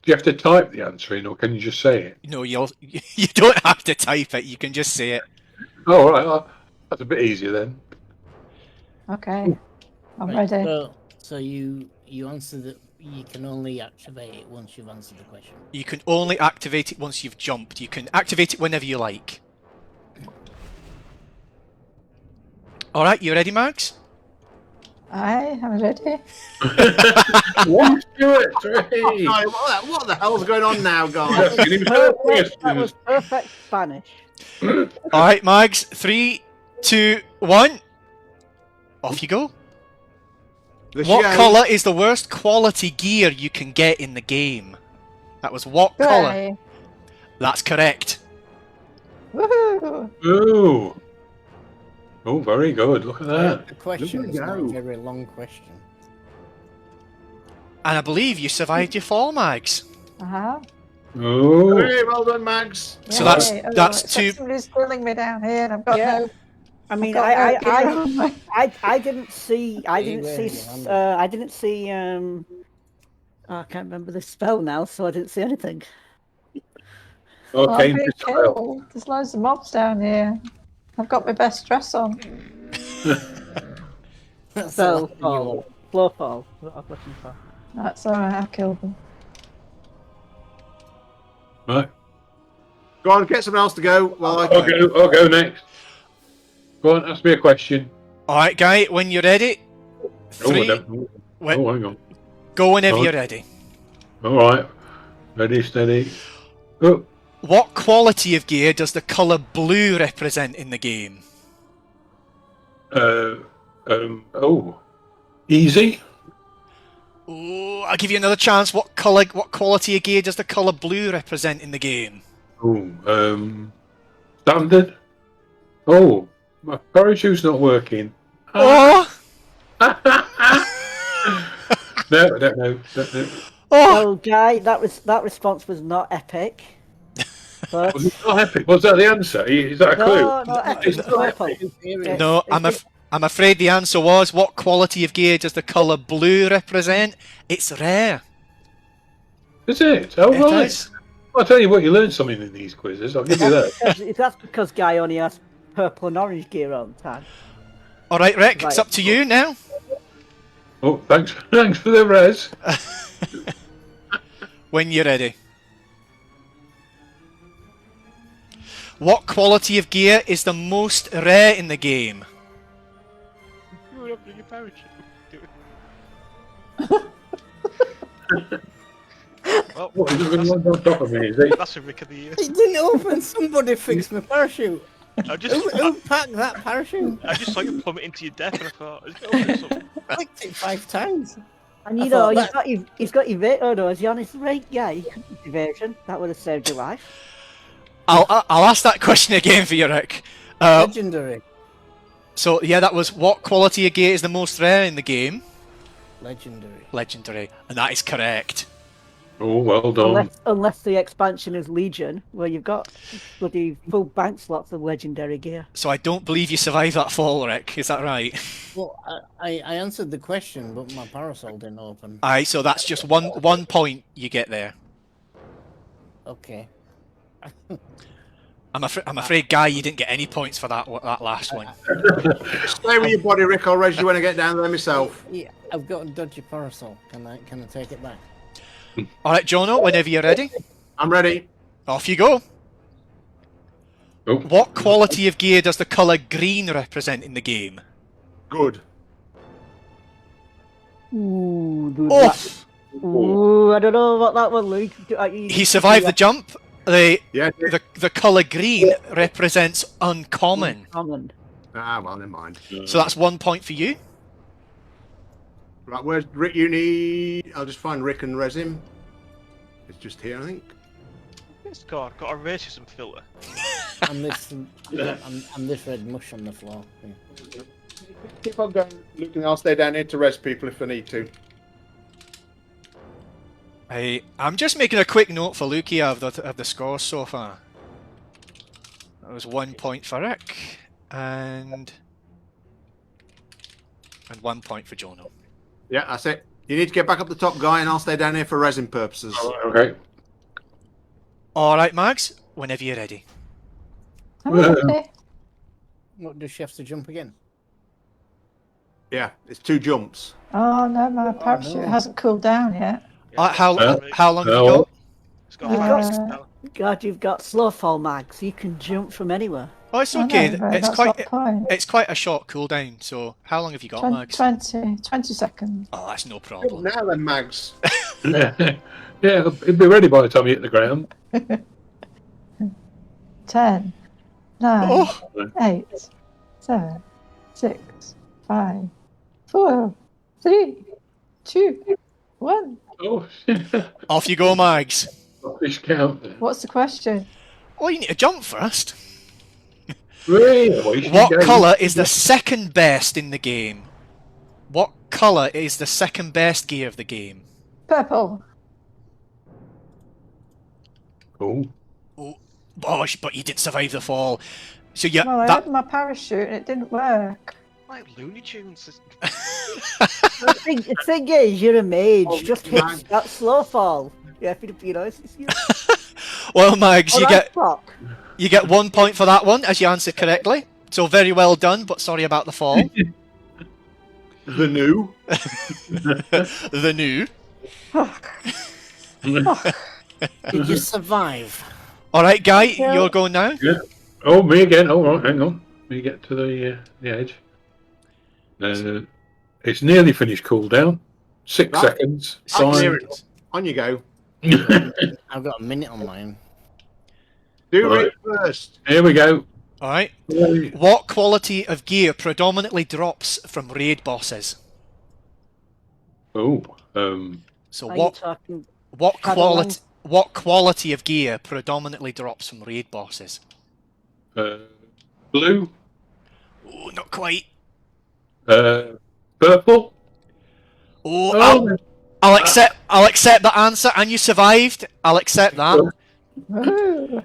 Do you have to type the answer in, or can you just say it? No, you don't have to type it. You can just say it. Oh, all right. That's a bit easier then. Okay, I'm Right, ready. So you answer that. You can only activate it once you've answered the question. You can only activate it once you've jumped. You can activate it whenever you like. All right, you ready, Mags? I'm ready. One, two, three. Right, what the hell's going on now, guys? Asking himself That was questions. perfect Spanish. All right, Mags. 3, 2, 1. Off you go. The What shade- colour is the worst quality gear you can get in the game? That was what colour? Grey. That's correct. Woohoo! Ooh. Oh, very good. Look at that. The question Look is at not a go. very long question. And I believe you survived your fall, Mags. Uh-huh. Oh. Hey, well done, Mags. So that's- Yay. that's it's two- like somebody's pulling me down here, and I've got Yeah. no. I mean, I've got no gear on my- I didn't see Hey, where are I can't remember the spell now, so I didn't see anything. Well, Okay. I'm being killed. There's loads of mobs down here. I've got my best dress on. That's So, the last thing you want. Flowfall. What I'm looking for. That's alright, I've killed them. Right. Go on, get someone else to go. Well, I'll go next. Go on, ask me a question. All right, Guy, when you're ready. Oh, I 3, don't- when- oh, hang on. go whenever Oh. you're ready. All right. Ready, steady. Oh, What quality of gear does the colour blue represent in the game? oh. Easy. Ooh, I'll give you another chance. What quality of gear does the colour blue represent in the game? Oh, standard. Oh, my parachute's not working. Oh! No, I don't know. Oh! Well, Guy, that response was not epic. But Was it not epic? Was that the answer? Is that a clue? no, epic. It's It's not purple. epic. It's- No, it's- I'm afraid the answer was, what quality of gear does the colour blue represent? It's rare. Is it? Oh, It right. is. I'll tell you what, you learn something in these quizzes. I'll give you that. That's because Guy only has purple and orange gear all the time. All right, Rick, it's Right. up to you now. Oh, thanks for the res. When you're ready. What quality of gear is the most rare in the game? You opening your parachute. Well, What, is it really on top of me? Is it? that's a Rick of the Year. It didn't open. Somebody fixed my parachute. I just, Who packed that parachute? I just saw you plummet into your death, and I thought, is it open something? I clicked it 5 times. And I you know, thought he's got evasion. Oh no, is he on his right? Yeah, he could use evasion. That would have saved your life. I'll ask that question again for you, Rick. Legendary. So yeah, that was what quality of gear is the most rare in the game? Legendary. Legendary, and that is correct. Oh, well done. Unless the expansion is Legion, where you've got bloody full bank slots of legendary gear. So I don't believe you survived that fall, Rick. Is that right? Well, I answered the question, but my parasol didn't open. Aye, so that's just one point you get there. Okay. I'm afraid, Guy, you didn't get any points for that last one. Stay with your body, Rick. I'll raise you when I get down there myself. Yeah, I've got a dodgy parasol. Can I take it back? All right, Jono, whenever you're ready, I'm ready. off you go. Oh. What quality of gear does the colour green represent in the game? Good. Ooh, dude, Oof! ooh, I don't know about that one, Luke. He survived the jump. Yeah. The colour green represents uncommon. Common. Ah, well, never mind. So that's 1 point for you. Right, where's Rick? You need. I'll just find Rick and res him. It's just here, I think. This guy got a racism filter. And this red mush on the floor. Yeah. Keep on going, Luke, and I'll stay down here to res people if I need to. I'm just making a quick note for Luke here of the scores so far. That was 1 point for Rick, and 1 point for Jono. Yeah, that's it. You need to get back up the top, Guy, and I'll stay down here for resin purposes. Okay. All right, Mags, whenever you're ready. I'm okay. What, does she have to jump again? Yeah, it's 2 jumps. Oh no, my parachute hasn't cooled down yet. How long have you no. got? It's got a racism now. God, you've got slow fall mag, so you can jump from anywhere. Oh, it's I okay. know, but It's that's not the quite point. it's quite a short cooldown. So how long have you got, 20, Mags? 20 seconds. Oh, that's no Jump problem. now then, Mags. Yeah, it'll be ready by the time you hit the ground. 10, 9, Oh, 8, 7, 6, 5, 4, 3, 2, 1. Oh, off you go, Mags. fish count. What's the question? Oh, you need to jump first. Really? What colour is the second best in the game? What colour is the second best gear of the game? Purple. Oh. Oh, but you didn't survive the fall. So yeah, Well, I that had my parachute and it didn't work. Like Looney Tunes. The thing is, you're a mage. Oh, Just hit man. that slow fall. Yeah, you know, well, Mags, you get fuck. you get 1 point for that one as you answered correctly. So very well done, but sorry about the fall. The new. The new. Did you survive? All right, Guy, Yeah. you're going now. Oh, me again. All right, hang on. Let me get to the edge. It's nearly finished cooldown. 6 Right. seconds. I'll Sign. clear it. On you go. I've got a minute on mine. Do Right. Rick first. Here we go. All right. What quality of gear predominantly drops from raid bosses? Oh, So Are you talking? what Shadowlands? quality what quality of gear predominantly drops from raid bosses? blue, Oh, not quite. purple. Oh, I'll accept that answer, and you survived. I'll accept that. Woohoo.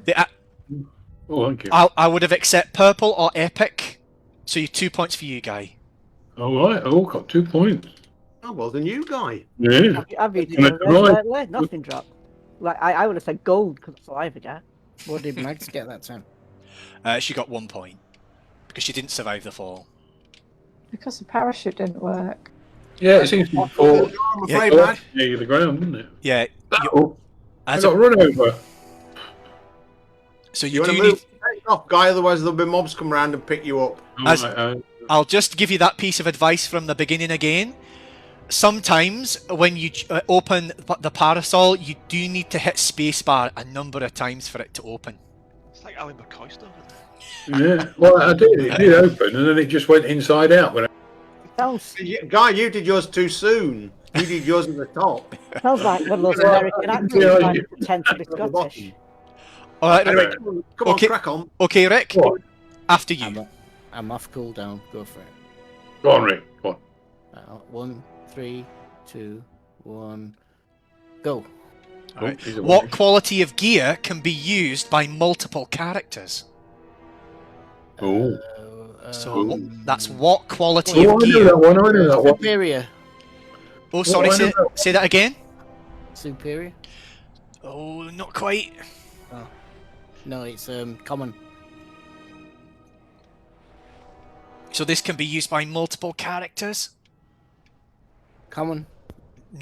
Oh, thank you. I would have accept purple or epic. So you 2 points for you, Guy. All right. Oh, got 2 points. Oh, well done, you, Guy. Yeah. Have you Right. nothing dropped? Like I would have said gold because that's all I ever get. What did Max get that time? She got 1 point because she didn't survive the fall. Because the parachute didn't work. Yeah, it seems to be fall I'm afraid, Mag. near the ground, isn't it? Yeah. Oh, I As got run over. so You you want do to need. move? Take off, Guy, otherwise there'll be mobs come around and pick you up. As- Right, I'll just give you that piece of advice from the beginning again. Sometimes when you open the parasol, you do need to hit spacebar a number of times for it to open. It's like Ali McCoy stuff. Isn't it? yeah. Well, I did. It did open, and then it just went inside out. When Sounds Guy, you did yours too soon. You did yours at the top. sounds like one of those Yeah. American accents Yeah. trying to pretend to be At the Scottish. bottom. All right. Anyway, come on, Okay. crack on. Okay, Rick. What? After you. I'm off cooldown. Go for it. Go on, Rick. Go on. 1, 3, 2, 1, go. Alright. he's away. What quality of gear can be used by multiple characters? Oh. So Um, that's what quality Oh, of I know gear. that one. I know that one. Superior. Oh, sorry, What say, line is that? say that again. Superior. Oh, not quite. No, it's common. So this can be used by multiple characters? Common.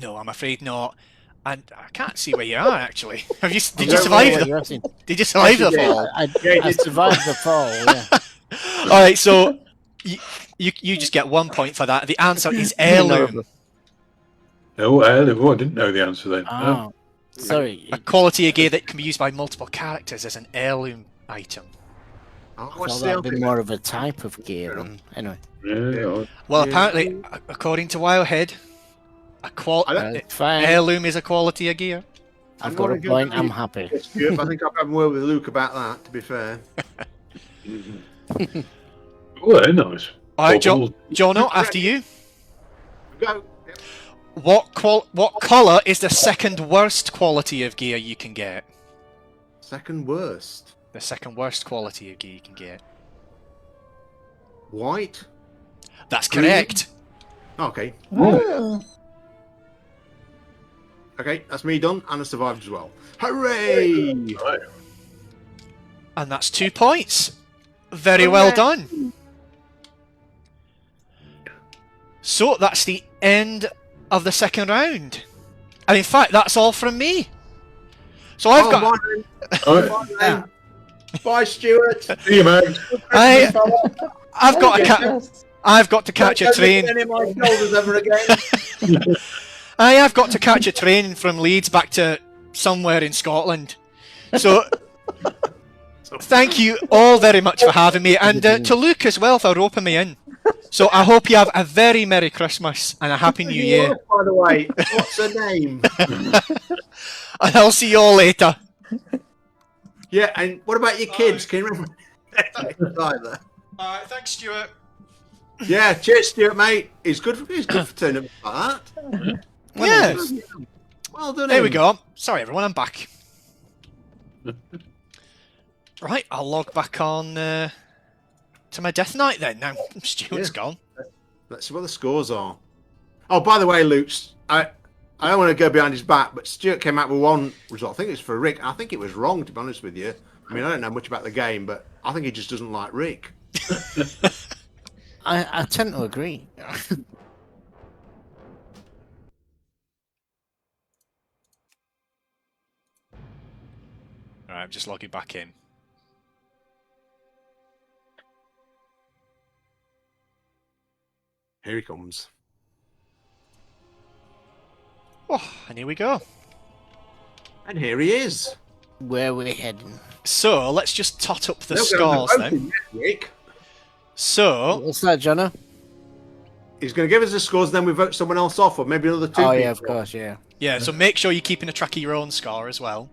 No, I'm afraid not. And I can't see where you are actually. Did you Yeah, survive yeah, the? Did you survive the fall? I survived the fall. Yeah. All right, so you just get 1 point for that. The answer is heirloom, Oh, I didn't know the answer then. Oh, sorry. a quality of gear that can be used by multiple characters as an heirloom item. Oh, I what's thought the that'd be other- more of a type of gear. Anyway, Yeah. Well, Yeah. apparently, according to Wildhead, I don't- it's fine. heirloom is a quality of gear. I've I'm got a gonna go point. with I'm you. happy. Stuart, I think I've had a word with Luke about that, to be fair. Oh, they're nice. All right, Bubbles. Jono, after you. Go. What colour is the second worst quality of gear you can get? Second worst. The second worst quality of gear you can get. White. That's Green. correct. Okay. Oh, Okay, that's me done, and I survived as well. Hooray! Right. And that's 2 points. Very well done. So that's the end of the second round. And in fact, that's all from me. So I've got... All right. Bye, Bye, Stuart. See you, mate. I've got I've got to catch a train. Any of my shoulders ever again. I have got to catch a train from Leeds back to somewhere in Scotland. So, thank you all very much for having me, and to Luke as well for roping me in. So I hope you have a very Merry Christmas and a Happy New Year. By the way, what's her name? And I'll see you all later. Yeah, and what about your kids? Can you remember? Either. Alright, thanks, Stuart. Yeah, cheers, Stuart, mate. He's good for turning up like that. Yeah. Well done. There we him. go. Sorry, everyone, I'm back. Right, I'll log back on to my Death Knight then. Now Stuart's gone. Let's see what the scores are. Oh, by the way, Luke, I don't want to go behind his back, but Stuart came out with one result. I think it's for Rick. I think it was wrong, to be honest with you. I mean, I don't know much about the game, but I think he just doesn't like Rick. I tend to agree. Alright, I'm just logging back in. Here he comes. Oh, and here we go. And here he is. Where we're heading. So let's just tot up the No, scores no, then. Rick. So What's that, Jono? He's going to give us the scores, then we vote someone else off, or maybe another two. Oh people. yeah, of course, yeah. yeah, so make sure you're keeping a track of your own score as well.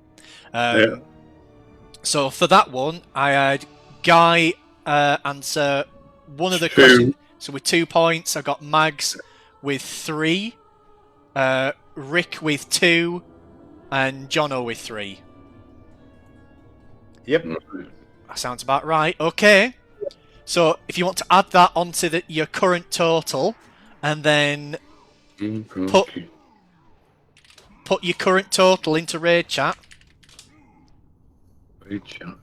Yeah. So for that one, I had Guy answer one of the 2. questions. So with 2 points, I got Mags with 3, Rick with 2, and Jono with 3. Yep. That sounds about right. Okay. So if you want to add that onto your current total, and then put your current total into Raid Chat. Great chat.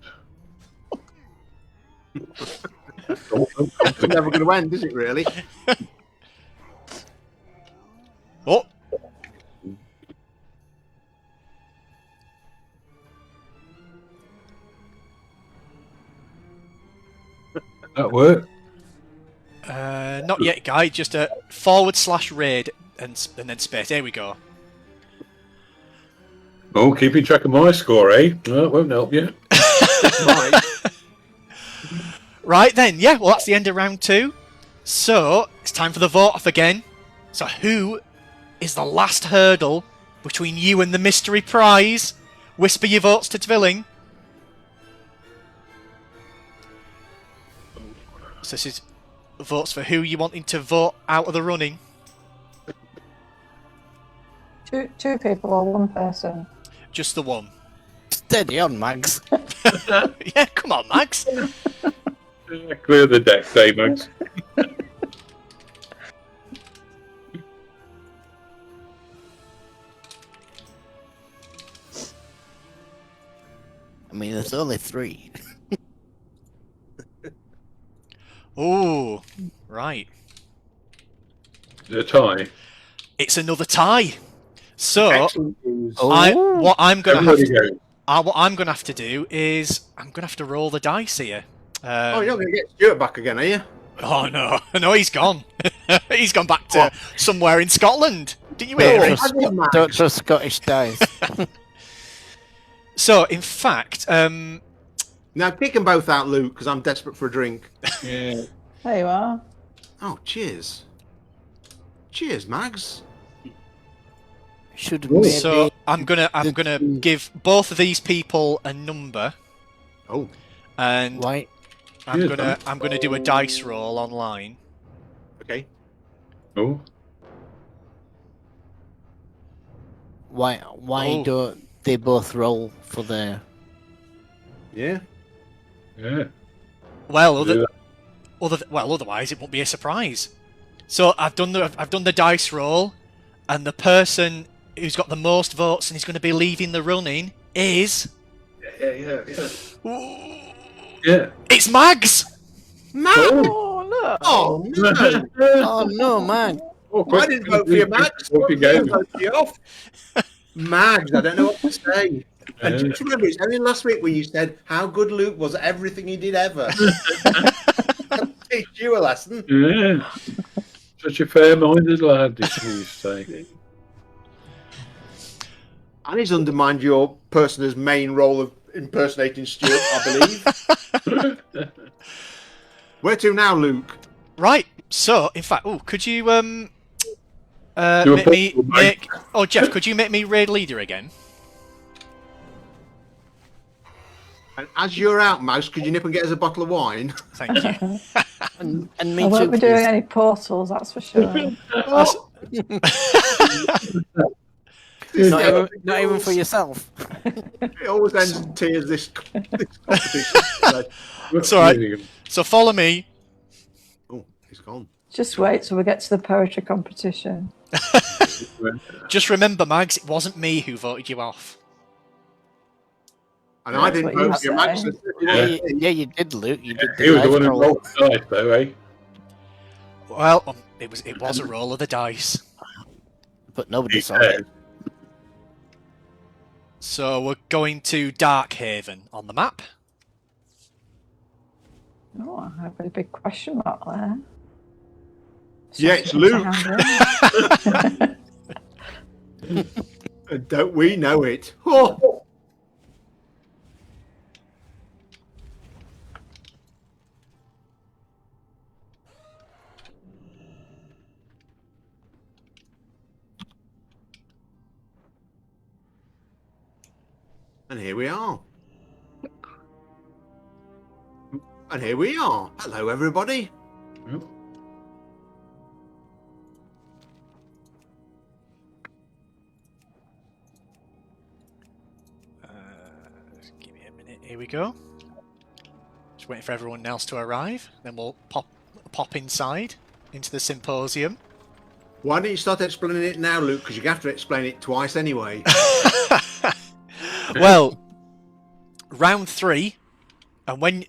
It's never going to end, is it, really? Oh, That work? not yet, Guy. Just a /raid and then space. There we go. Oh, keeping track of my score, eh? No, it won't help you. Right. Right then, yeah. Well, that's the end of round 2. So it's time for the vote off again. So who is the last hurdle between you and the mystery prize? Whisper your votes to Tvilling. So this is votes for who you wanting to vote out of the running. Two people or one person? Just the one. Steady on, Mags. Yeah, come on, Max. Clear the deck, Max. I mean, there's only 3. Oh, right. The tie. It's another tie. So Excellent news. what I'm gonna have Everybody to, go. what I'm gonna have to do is I'm gonna have to roll the dice here. Oh, you're not going to get Stuart back again, are you? Oh no, no, he's gone. He's gone back to somewhere in Scotland. Didn't you hear Don't him? trust- Mags. Don't trust Scottish dice. So, in fact, Now kick them both out, Luke, because I'm desperate for a drink. Yeah. There you are. Oh, cheers. Cheers, Mags. Should Ooh. maybe... so I'm gonna the- give both of these people a number, Oh, and Why? I'm Cheers, gonna do a dice roll online. okay. Oh. Why Oh. don't they both roll for their... Yeah. Yeah. Well, Yeah. otherwise it won't be a surprise. So I've done the dice roll, and the person who's got the most votes and is going to be leaving the running is Yeah. Yeah. it's Mags. Mags! Oh, look. Oh, no! Oh, no, man. Oh, I didn't vote for you, Mags. Hope you I go. voted you off. Mags, I don't know what to say. And Yeah. just remember, it's only last week where you said how good Luke was at everything he did ever. I'll teach you a lesson. Yeah. Such a fair-minded lad, you used to say. And he's undermined your person's main role of impersonating Stuart, I believe. Where to now, Luke? Right. So, in fact, could you Do a make me bottle, mate. make? Oh, Jeff, could you make me raid leader again? And as you're out, Mouse, could you nip and get us a bottle of wine? Thank you. And me I too, won't be doing please. any portals, that's for sure. Not even for yourself. It always ends in tears, this competition. It's all right. So follow me. Oh, he's gone. Just wait till we get to the poetry competition. Just remember, Mags, it wasn't me who voted you off. And I That's didn't what you vote for you, Max. say. Yeah, you did, Luke. You did the He was the dice one who roll. rolled the dice, though, eh? Well, it was a roll of the dice. But nobody He saw it. said. So we're going to Darkhaven on the map. Oh, I have a big question mark there. Yeah, it's Something Luke. to handle. And don't we know it? Oh. And here we are. And here we are. Hello, everybody. Yep. Just give me a minute. Here we go. Just waiting for everyone else to arrive. Then we'll pop inside into the symposium. Why don't you start explaining it now, Luke? Because you have to explain it twice anyway. Well, round 3, and when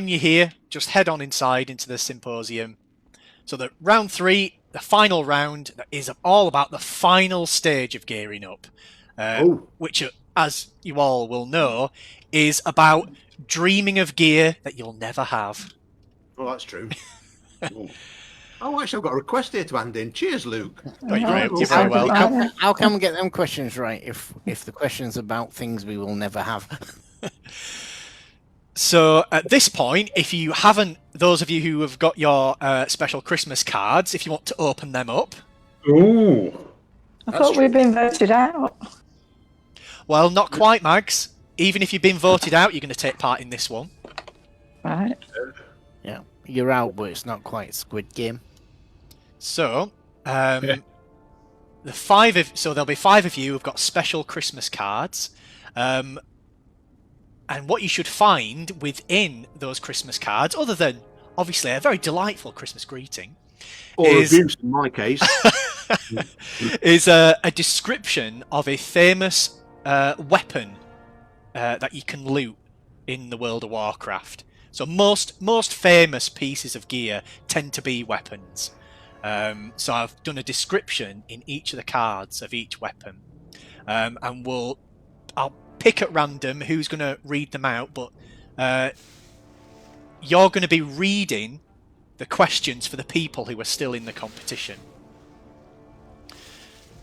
you're here, just head on inside into the symposium. So the round 3, the final round, that is all about the final stage of gearing up, which, as you all will know, is about dreaming of gear that you'll never have. Oh, that's true. Oh, actually, I've got a request here to hand in. Cheers, Luke. Oh, you're very Sounds welcome. like it. How can we get them questions right if the question's about things we will never have? So at this point, if you haven't, those of you who have got your special Christmas cards, if you want to open them up, Ooh. I thought we'd been voted out. well, not quite, Mags. Even if you've been voted out, you're going to take part in this one. Right. you're out, but it's not quite Squid Game. So, Yeah. so there'll be 5 of you who've got special Christmas cards. And what you should find within those Christmas cards, other than obviously a very delightful Christmas greeting, Or is- abuse in my case. is a description of a famous weapon that you can loot in the World of Warcraft. So most famous pieces of gear tend to be weapons. So I've done a description in each of the cards of each weapon, and I'll pick at random who's going to read them out, but you're going to be reading the questions for the people who are still in the competition.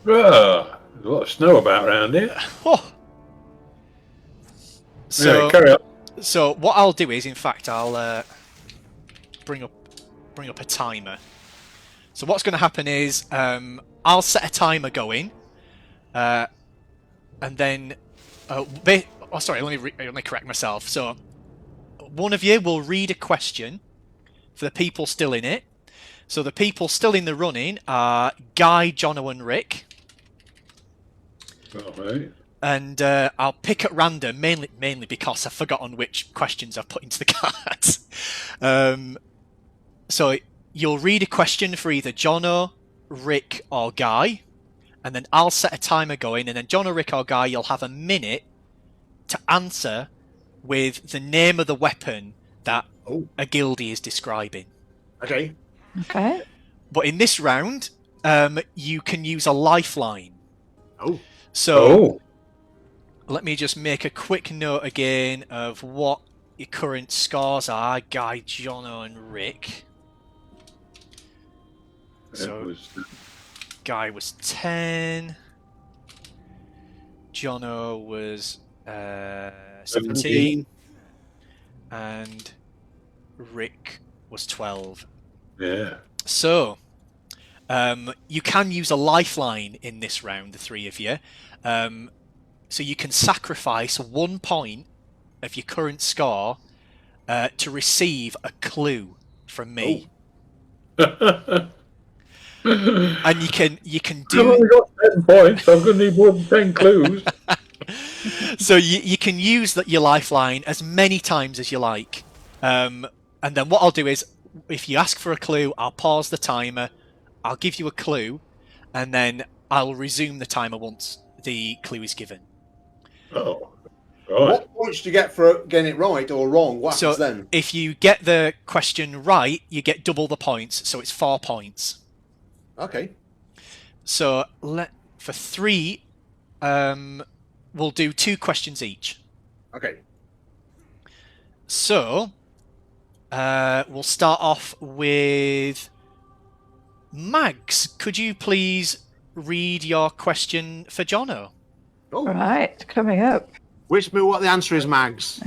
There's a lot of snow about around here. Oh. So, Anyway, carry on. so what I'll do is, in fact, I'll bring up a timer. So what's going to happen is I'll set a timer going, and then sorry, let me correct myself. So one of you will read a question for the people still in it. So the people still in the running are Guy, Jono, and Rick. All right. And I'll pick at random, mainly because I've forgotten which questions I've put into the cards. So you'll read a question for either Jono, Rick, or Guy, and then I'll set a timer going, and then Jono, Rick, or Guy, you'll have a minute to answer with the name of the weapon that a guildie is describing. Okay. Okay. But in this round, you can use a lifeline. Oh. So let me just make a quick note again of what your current scores are, Guy, Jono, and Rick. So Guy was 10. Jono was 17. And Rick was 12. Yeah. So, you can use a lifeline in this round, the 3 of you. So you can sacrifice 1 point of your current score to receive a clue from me. And you can I've do only got 10 points. I'm going to need more than 10 clues. so you can use your lifeline as many times as you like. And then what I'll do is, if you ask for a clue, I'll pause the timer, I'll give you a clue, and then I'll resume the timer once the clue is given. Oh, right. What points do you get for getting it right or wrong? What So happens then? if you get the question right, you get double the points, so it's 4 points. Okay. So for 3, we'll do 2 questions each. Okay. So we'll start off with Mags. Could you please read your question for Jono? Oh, Right, coming up. Wish me what the answer is, Mags.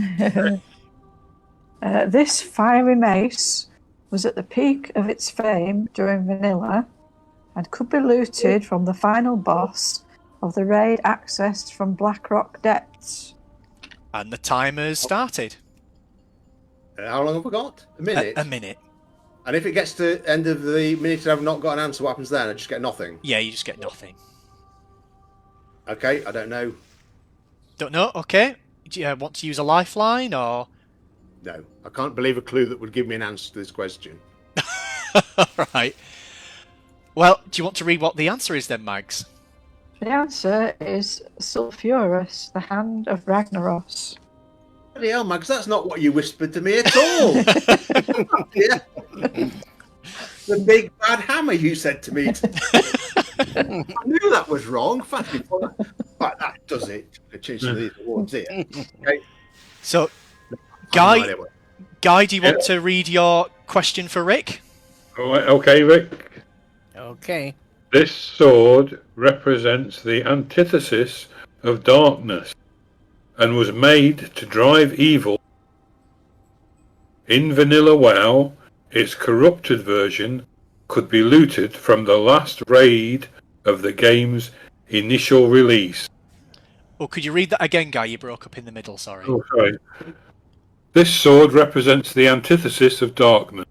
This fiery mace was at the peak of its fame during Vanilla and could be looted from the final boss of the raid accessed from Blackrock Depths. And the timer's started. How long have we got? A minute? A minute. And if it gets to the end of the minute and I've not got an answer, what happens then? I just get nothing. Yeah, you just get nothing. Okay, I don't know. Don't know? Okay. Do you want to use a lifeline or? No. I can't believe a clue that would give me an answer to this question. Right. Well, do you want to read what the answer is then, Mags? The answer is Sulfurus, the Hand of Ragnaros. Bloody hell, Mags, that's not what you whispered to me at all. Yeah. The big bad hammer you said to me. I knew that was wrong. But that does it. I changed some of these awards here. Okay. So, No Guy, idea what- Guy, do you want to read your question for Rick? All right, okay, Rick. Okay. This sword represents the antithesis of darkness and was made to drive evil. In Vanilla WoW, its corrupted version could be looted from the last raid of the game's initial release. Or could you read that again, Guy? You broke up in the middle, sorry. Oh, sorry. This sword represents the antithesis of darkness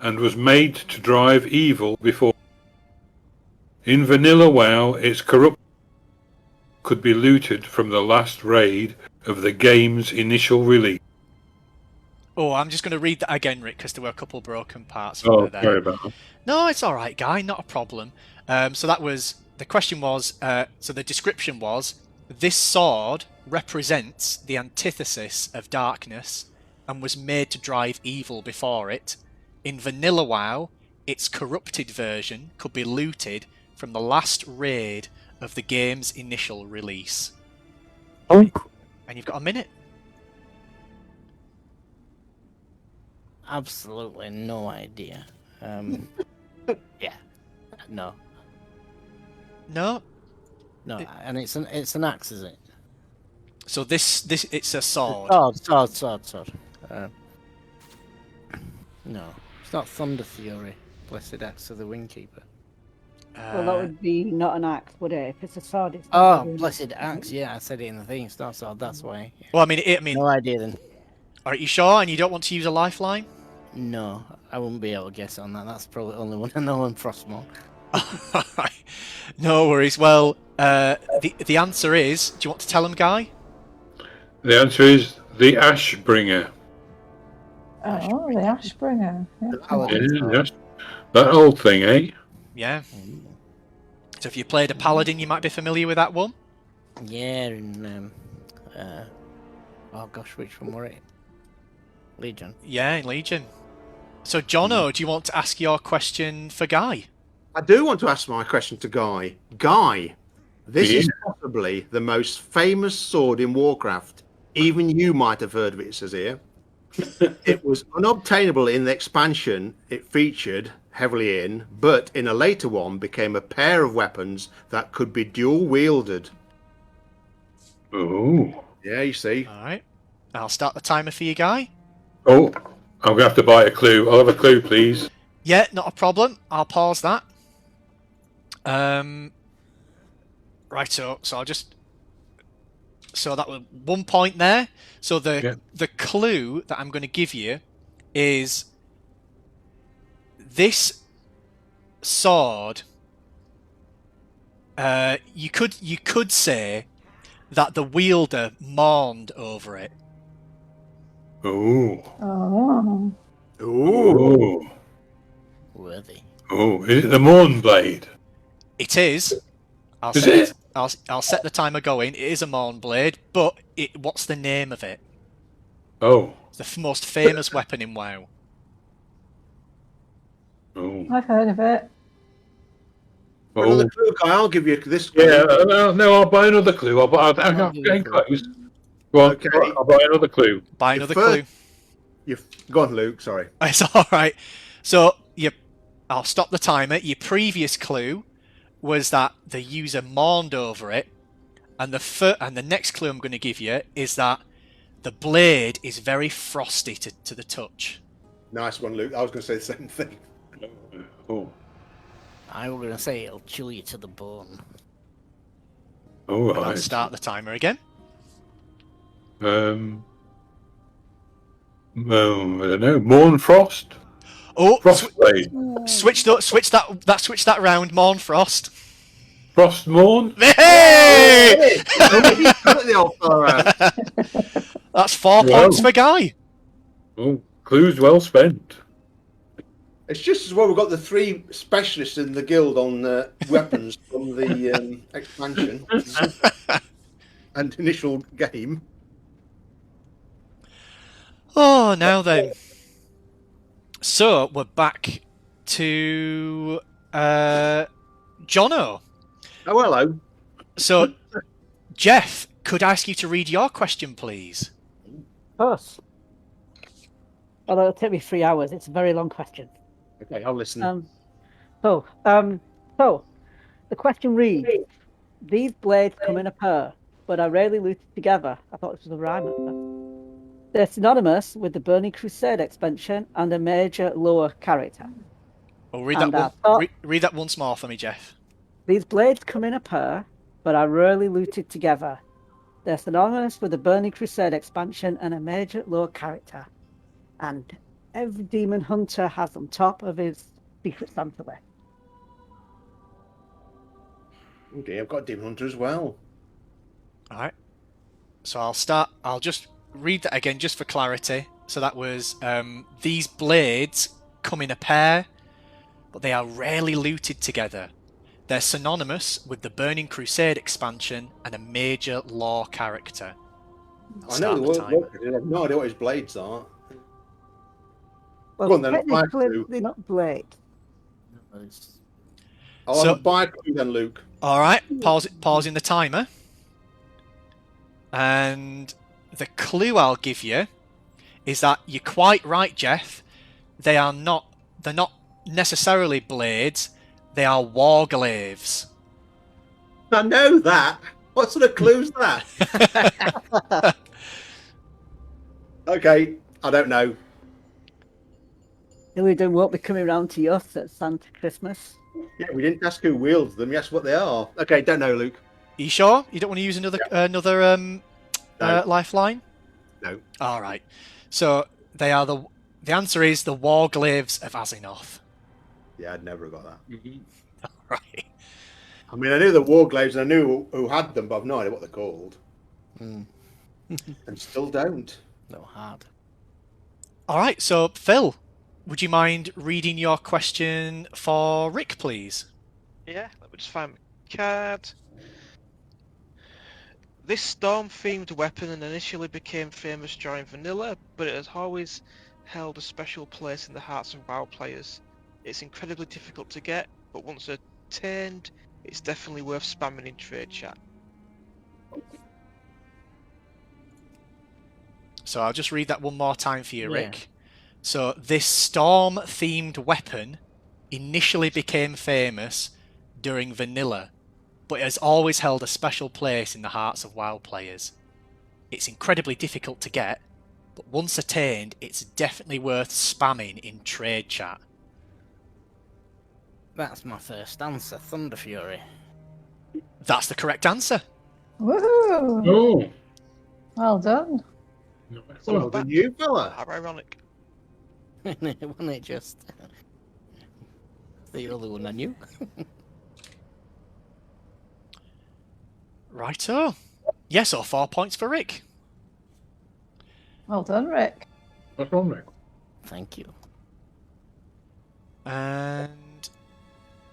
and was made to drive evil before. In Vanilla WoW, its corrupt could be looted from the last raid of the game's initial release. Oh, I'm just going to read that again, Rick, because there were a couple broken parts. Oh, there. sorry about that. No, it's all right, Guy. Not a problem. So that was the question. Was so the description was: this sword represents the antithesis of darkness and was made to drive evil before it. In Vanilla WoW, its corrupted version could be looted from the last raid of the game's initial release. Oh. And you've got a minute. Absolutely no idea. Yeah, no, No. and it's an axe, is it? So this it's a sword. Sword. No, it's not Thunder Fury. Blessed Axe of the Windkeeper. Well, that would be not an axe, would it? If it's a sword, it's Oh, not really- Blessed Axe. Yeah, I said it in the thing. It's not sword. That's why. Well, I mean, No idea then. are you sure? And you don't want to use a lifeline? No, I wouldn't be able to guess on that. That's probably the only one I know in Frostmourne. No worries. Well, the answer is. Do you want to tell him, Guy? The answer is the Ashbringer. Oh, the Ashbringer. Yeah. Yeah, that old thing, eh? Yeah. So if you played a paladin, you might be familiar with that one. Yeah, and oh gosh, which one were it? Legion. Yeah, in Legion. So, Jono, do you want to ask your question for Guy? I do want to ask my question to Guy. Guy, this is possibly the most famous sword in Warcraft. Even you might have heard of it, it says here. It was unobtainable in the expansion it featured heavily in, but in a later one became a pair of weapons that could be dual wielded. Oh. Yeah, you see. All right. I'll start the timer for you, Guy. Oh, I'm going to have to buy a clue. I'll have a clue, please. Yeah, not a problem. I'll pause that. Right, so I'll just... So that was 1 point there. So the clue that I'm going to give you is this sword. You could say that the wielder mourned over it. Oh. Oh. Ooh. Oh. Worthy. Oh, is it the Mornblade? It is. I'll set the timer going. It is a Mournblade, but what's the name of it? Oh. It's the most famous weapon in WoW. Oh. I've heard of it. Another Oh. clue, Guy. I'll give you this clue. Yeah, no, I'll buy another clue. I'm getting close. Go on, Okay. I'll buy another clue. Buy Your another first- clue. Go on, Luke. Sorry. It's all right. So I'll stop the timer. Your previous clue was that the user mourned over it, and the next clue I'm going to give you is that the blade is very frosty to the touch. Nice one, Luke. I was going to say the same thing. Oh. I was gonna say it'll chill you to the bone. Oh, I'll right. start the timer again. Well, I don't know. Mournfrost? Oh, Frostblade? switch that round. Mournfrost. Frostmourne? Hey! The old fella out. That's 4 Wow. points for Guy. Oh, clues well spent. It's just as well we've got the 3 specialists in the guild on weapons from the expansion and initial game. Oh, now then. So we're back to Jono. Oh, hello. So, Jeff, could I ask you to read your question, please? Of course. Although it'll take me 3 hours. It's a very long question. Okay, I'll listen. So the question reads: these blades come in a pair, but are rarely looted together. I thought this was a rhyme. They're synonymous with the Burning Crusade expansion and a major lower character. Oh, read And that I one. thought- Read that once more for me, Jeff. These blades come in a pair, but are rarely looted together. They're synonymous with the Burning Crusade expansion and a major lower character. And every demon hunter has on top of his secret Santa list. Oh dear, I've got Demon Hunter as well. Alright. So I'll just read that again just for clarity. So that was, these blades come in a pair, but they are rarely looted together. They're synonymous with the Burning Crusade expansion and a major lore character. I know the word. I have no idea what his blades are. Well, Go on then, buy a technically, clue. they're not blades. I'll buy a clue then, Luke. Alright, pausing the timer. And the clue I'll give you is that you're quite right, Jeff. They're not necessarily blades, they are warglaives. I know that. What sort of clue's that? Okay, I don't know. Illidan won't be coming round to us at Santa Christmas. Yeah, we didn't ask who wields them. You asked what they are. Okay, don't know, Luke. Are you sure? You don't want to use another lifeline? No. All right. So they are the answer is the warglaives of Azinoth. Yeah, I'd never have got that. All right. I mean, I knew the Warglaives and I knew who had them, but I've no idea what they're called. And still don't. No hard. All right. So Phil, would you mind reading your question for Rick, please? Yeah, let me just find my card. This storm-themed weapon initially became famous during vanilla, but it has always held a special place in the hearts of WoW players. It's incredibly difficult to get, but once attained, it's definitely worth spamming in trade chat. So I'll just read that one more time for you, Yeah. Rick. So this storm-themed weapon initially became famous during vanilla, but it has always held a special place in the hearts of WoW players. It's incredibly difficult to get, but once attained, it's definitely worth spamming in trade chat. That's my first answer, Thunder Fury. That's the correct answer. Woohoo! Oh, Well done. Well done, you fella. How ironic. Wasn't it just the only one I knew? Righto. Yes, or 4 points for Rick. Well done, Rick. what's wrong, Rick? Thank you. And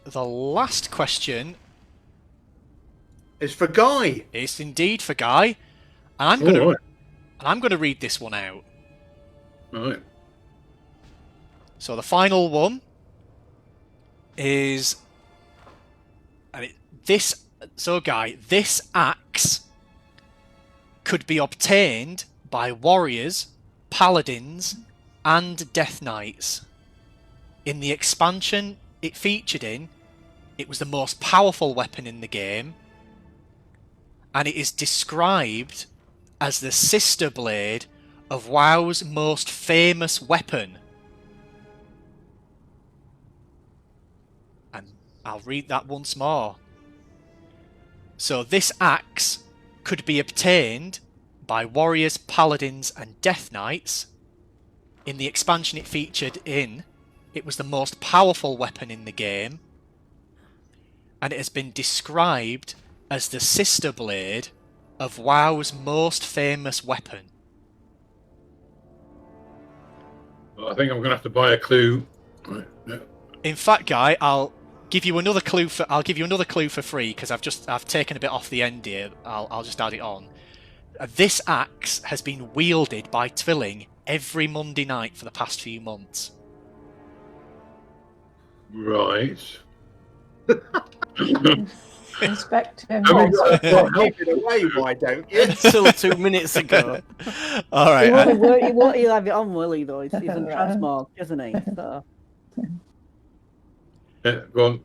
the last question It's for Guy. is indeed for Guy. And I'm gonna read this one out. Right. So the final one is, Guy, this axe could be obtained by warriors, paladins, and death knights. In the expansion it featured in, it was the most powerful weapon in the game, and it is described as the sister blade of WoW's most famous weapon. And I'll read that once more. So this axe could be obtained by warriors, paladins, and death knights. In the expansion it featured in, it was the most powerful weapon in the game, and it has been described as the sister blade of WoW's most famous weapon. Well, I think I'm going to have to buy a clue. Right. Yeah. In fact, Guy, I'll give you another clue for free because I've taken a bit off the end here. I'll just add it on. This axe has been wielded by Twiling every Monday night for the past few months. Right. Inspect him. I mean, Keep it away, why don't you? Until 2 minutes ago. All right. He won't he'll have it on, will he, though? He's in transmog, isn't he? So. yeah, go on.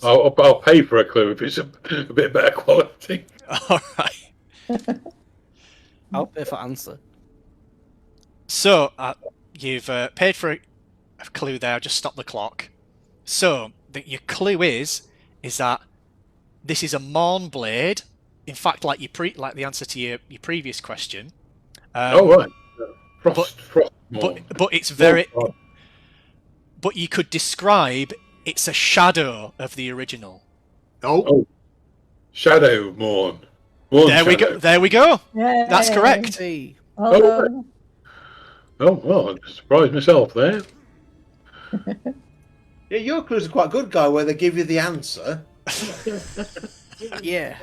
I'll pay for a clue if it's a bit better quality. All right. I'll pay for answer. So you've paid for a clue there. I'll just stop the clock. So your clue is that this is a Morn blade. In fact, like the answer to your previous question. Oh right. Frost but it's very. Oh, God. But you could describe it's a shadow of the original. Oh, Shadow Morn. Morn There we Shadow. go. There we go. Yeah. That's correct. Hey. Well done. Oh, well, I surprised myself there. yeah, your clues are quite good, Guy, where they give you the answer. Yeah.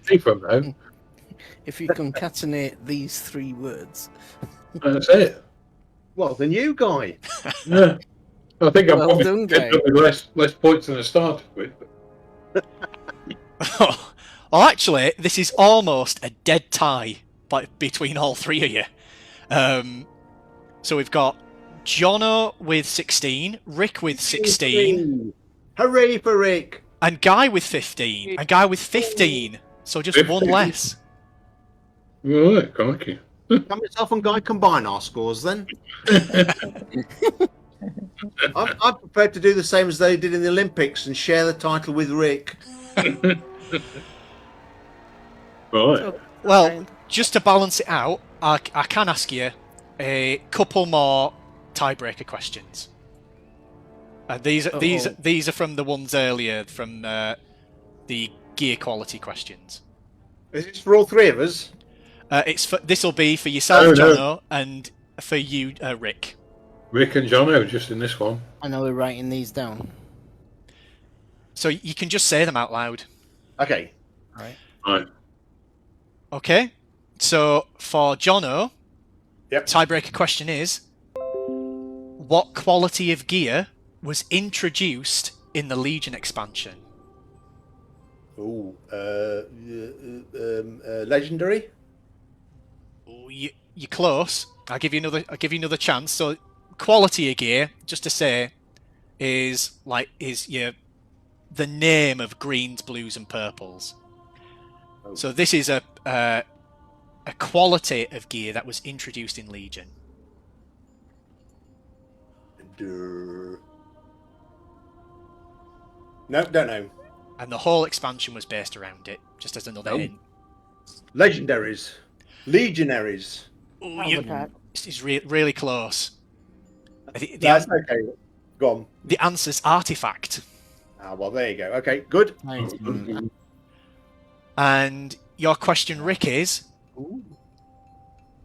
See from them. If you concatenate these 3 words. That's it. Well, then you, Guy. Yeah. I think I'm Well probably done, ended Guy. up with less points than I started with. Oh, actually, this is almost a dead tie between all 3 of you. So we've got Jono with 16, Rick with 16, Hooray for Rick. and Guy with 15. And Guy with 15. So just 1 15. less. Right, crikey. Can myself and Guy combine our scores then? I'm prepared to do the same as they did in the Olympics and share the title with Rick. Right. Well, just to balance it out, I can ask you a couple more tiebreaker questions. And these are from the ones earlier, from the gear quality questions. Is this for all 3 of us? This will be for yourself, Oh, no. Jono, and for you, Rick. Rick and Jono just in this one. I know we're writing these down. So you can just say them out loud. Okay. Right. Okay? So for Jono, Yep. tiebreaker question is, what quality of gear was introduced in the Legion expansion? Ooh, legendary. Ooh, you're close. I'll give you another chance. So quality of gear, just to say, is the name of greens, blues, and purples. Oh. So this is a quality of gear that was introduced in Legion. No, don't know. And the whole expansion was based around it, just as another Oh. hint. Legendaries. Legionaries. Ooh, Oh, God. this is really close. That's okay. Go on. The answer's artifact. Ah, well, there you go. Okay, good. Nice. And your question, Rick, is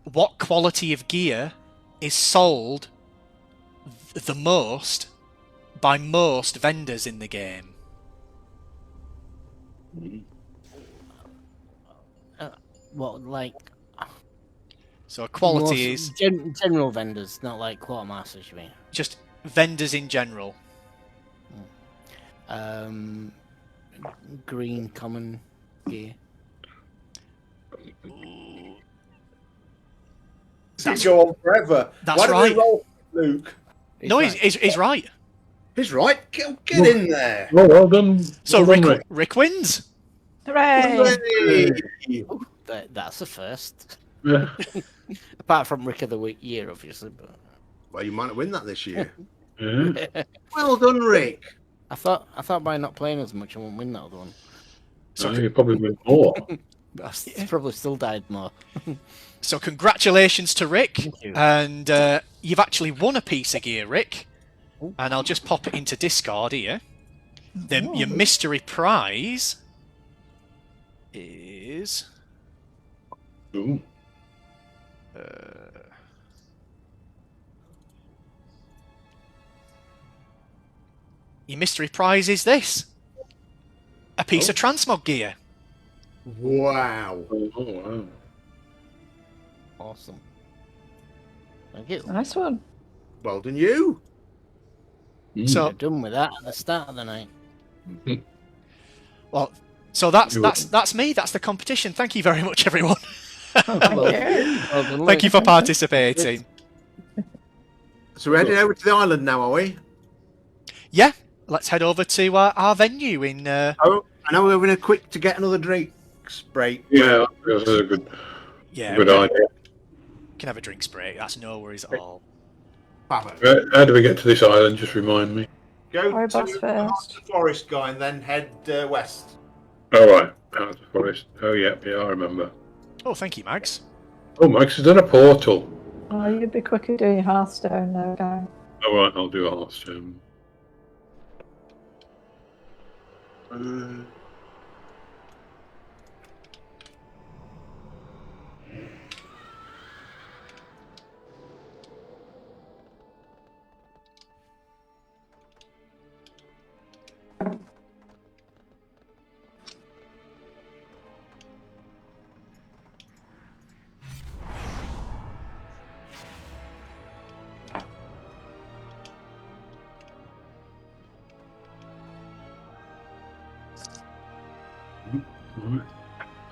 what quality of gear is sold the most by most vendors in the game? What, like... So quality most is general vendors, not like quartermasters, you mean? just vendors in general. Green, common gear. That's go on forever. That's Why don't right. we roll, Luke? No, he's right. He's right. Get in there. Oh, well done. So Well done, Rick wins. Hooray! Hey. That's a first. Yeah. Apart from Rick of the Year, obviously. But Well, you might win that this year. Yeah. Well done, Rick. I thought by not playing as much, I won't win that other one. So you probably win more. But I probably still died more. So congratulations to Rick, Thank you. and you've actually won a piece of gear, Rick. And I'll just pop it into Discord here. Your mystery prize is Ooh. your mystery prize is this: a piece of transmog gear. Wow. Oh, wow. Awesome. Thank you. Nice one. Well done, you. So We're done with that at the start of the night. well, so that's me. That's the competition. Thank you very much, everyone. Well done, Thank you Luke. for participating. So we're heading over to the island now, are we? Yeah, let's head over to our venue in. Oh, I know we're having a quick to get another drinks break. Yeah, that's a good Yeah, good we idea. can have a drinks break. That's no worries at all. How do we get to this island? Just remind me. Go Our boss to first. the forest guy and then head west. All right. Out of the forest. Oh, yeah, I remember. Oh, thank you, Mags. Oh, Max has done a portal. Oh, you'd be quicker doing your Hearthstone though, guy. All right, I'll do a Hearthstone. Right.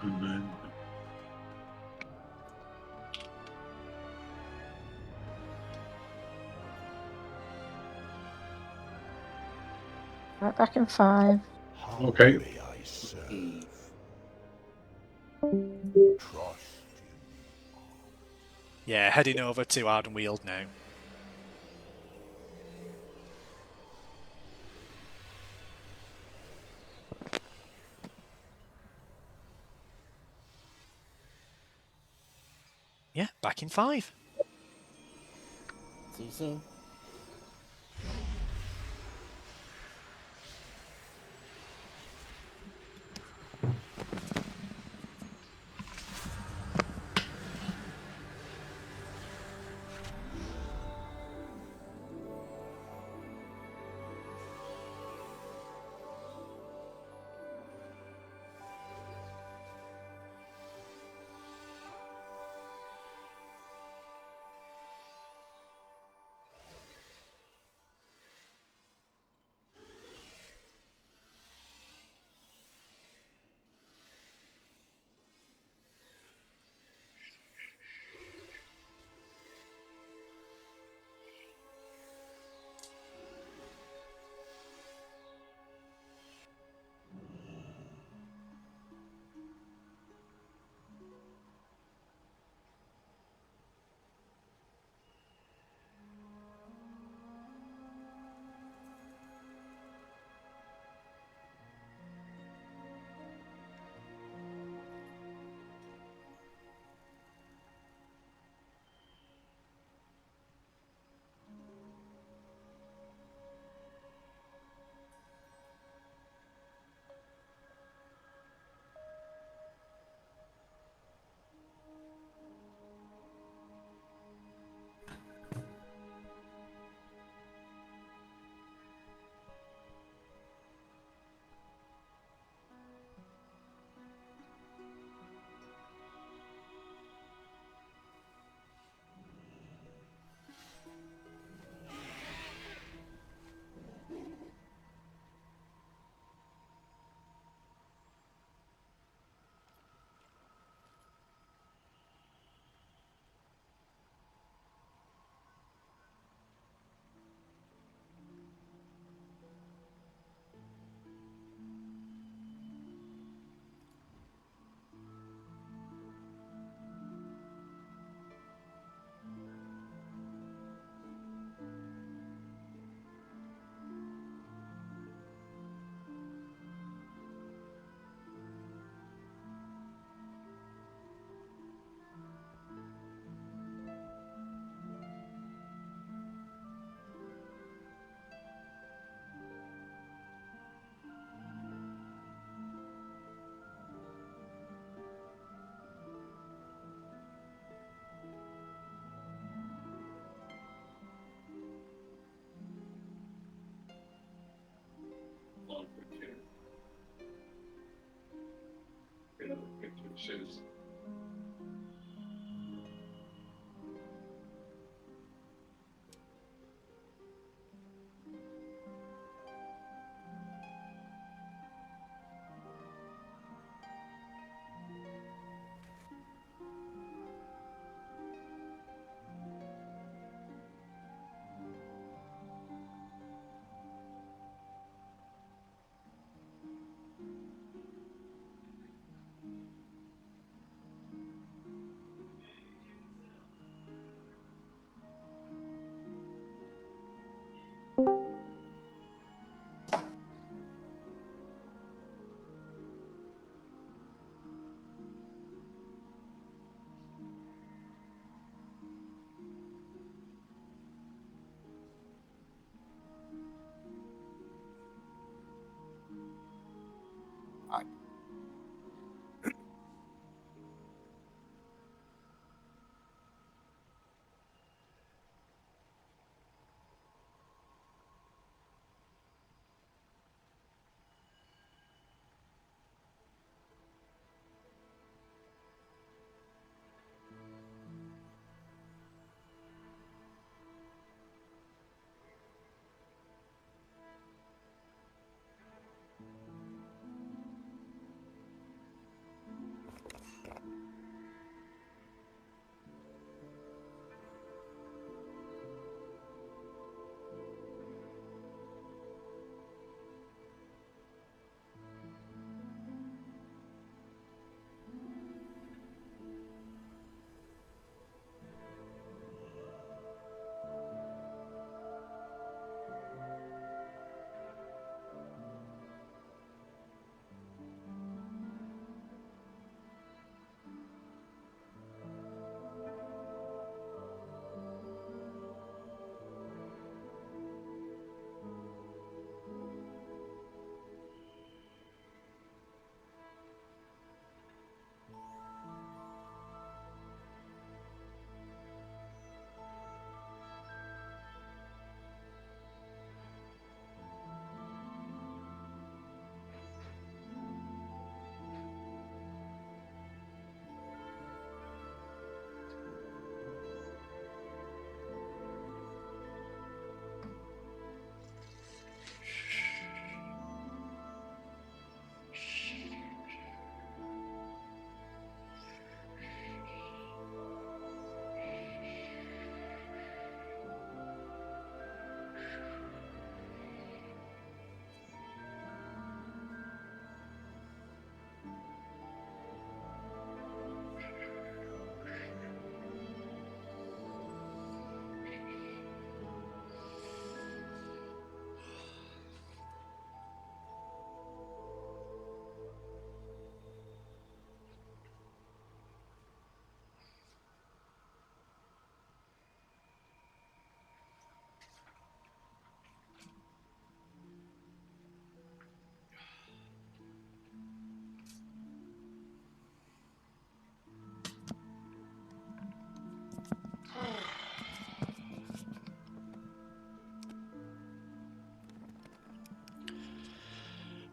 And then Right back in 5. How Okay. may I serve? Trust Yeah, heading over to Ardenweald now. Yeah, back in 5. See you soon.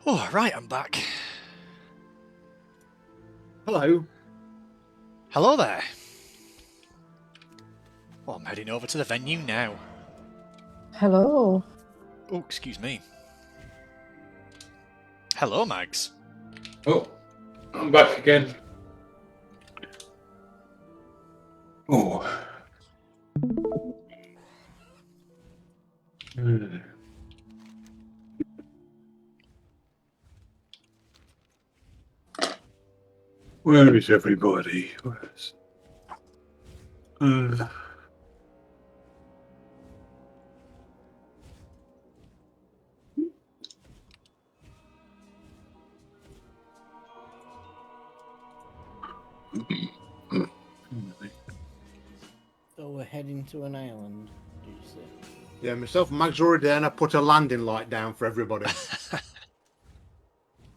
Oh, right, I'm back. Hello. Hello there. Oh, I'm heading over to the venue now. Hello. Oh, excuse me. Hello, Mags. Oh, I'm back again. Oh. Where is everybody? Where's... So we're heading to an island, did you say? Yeah, myself and Max are already there, and I put a landing light down for everybody.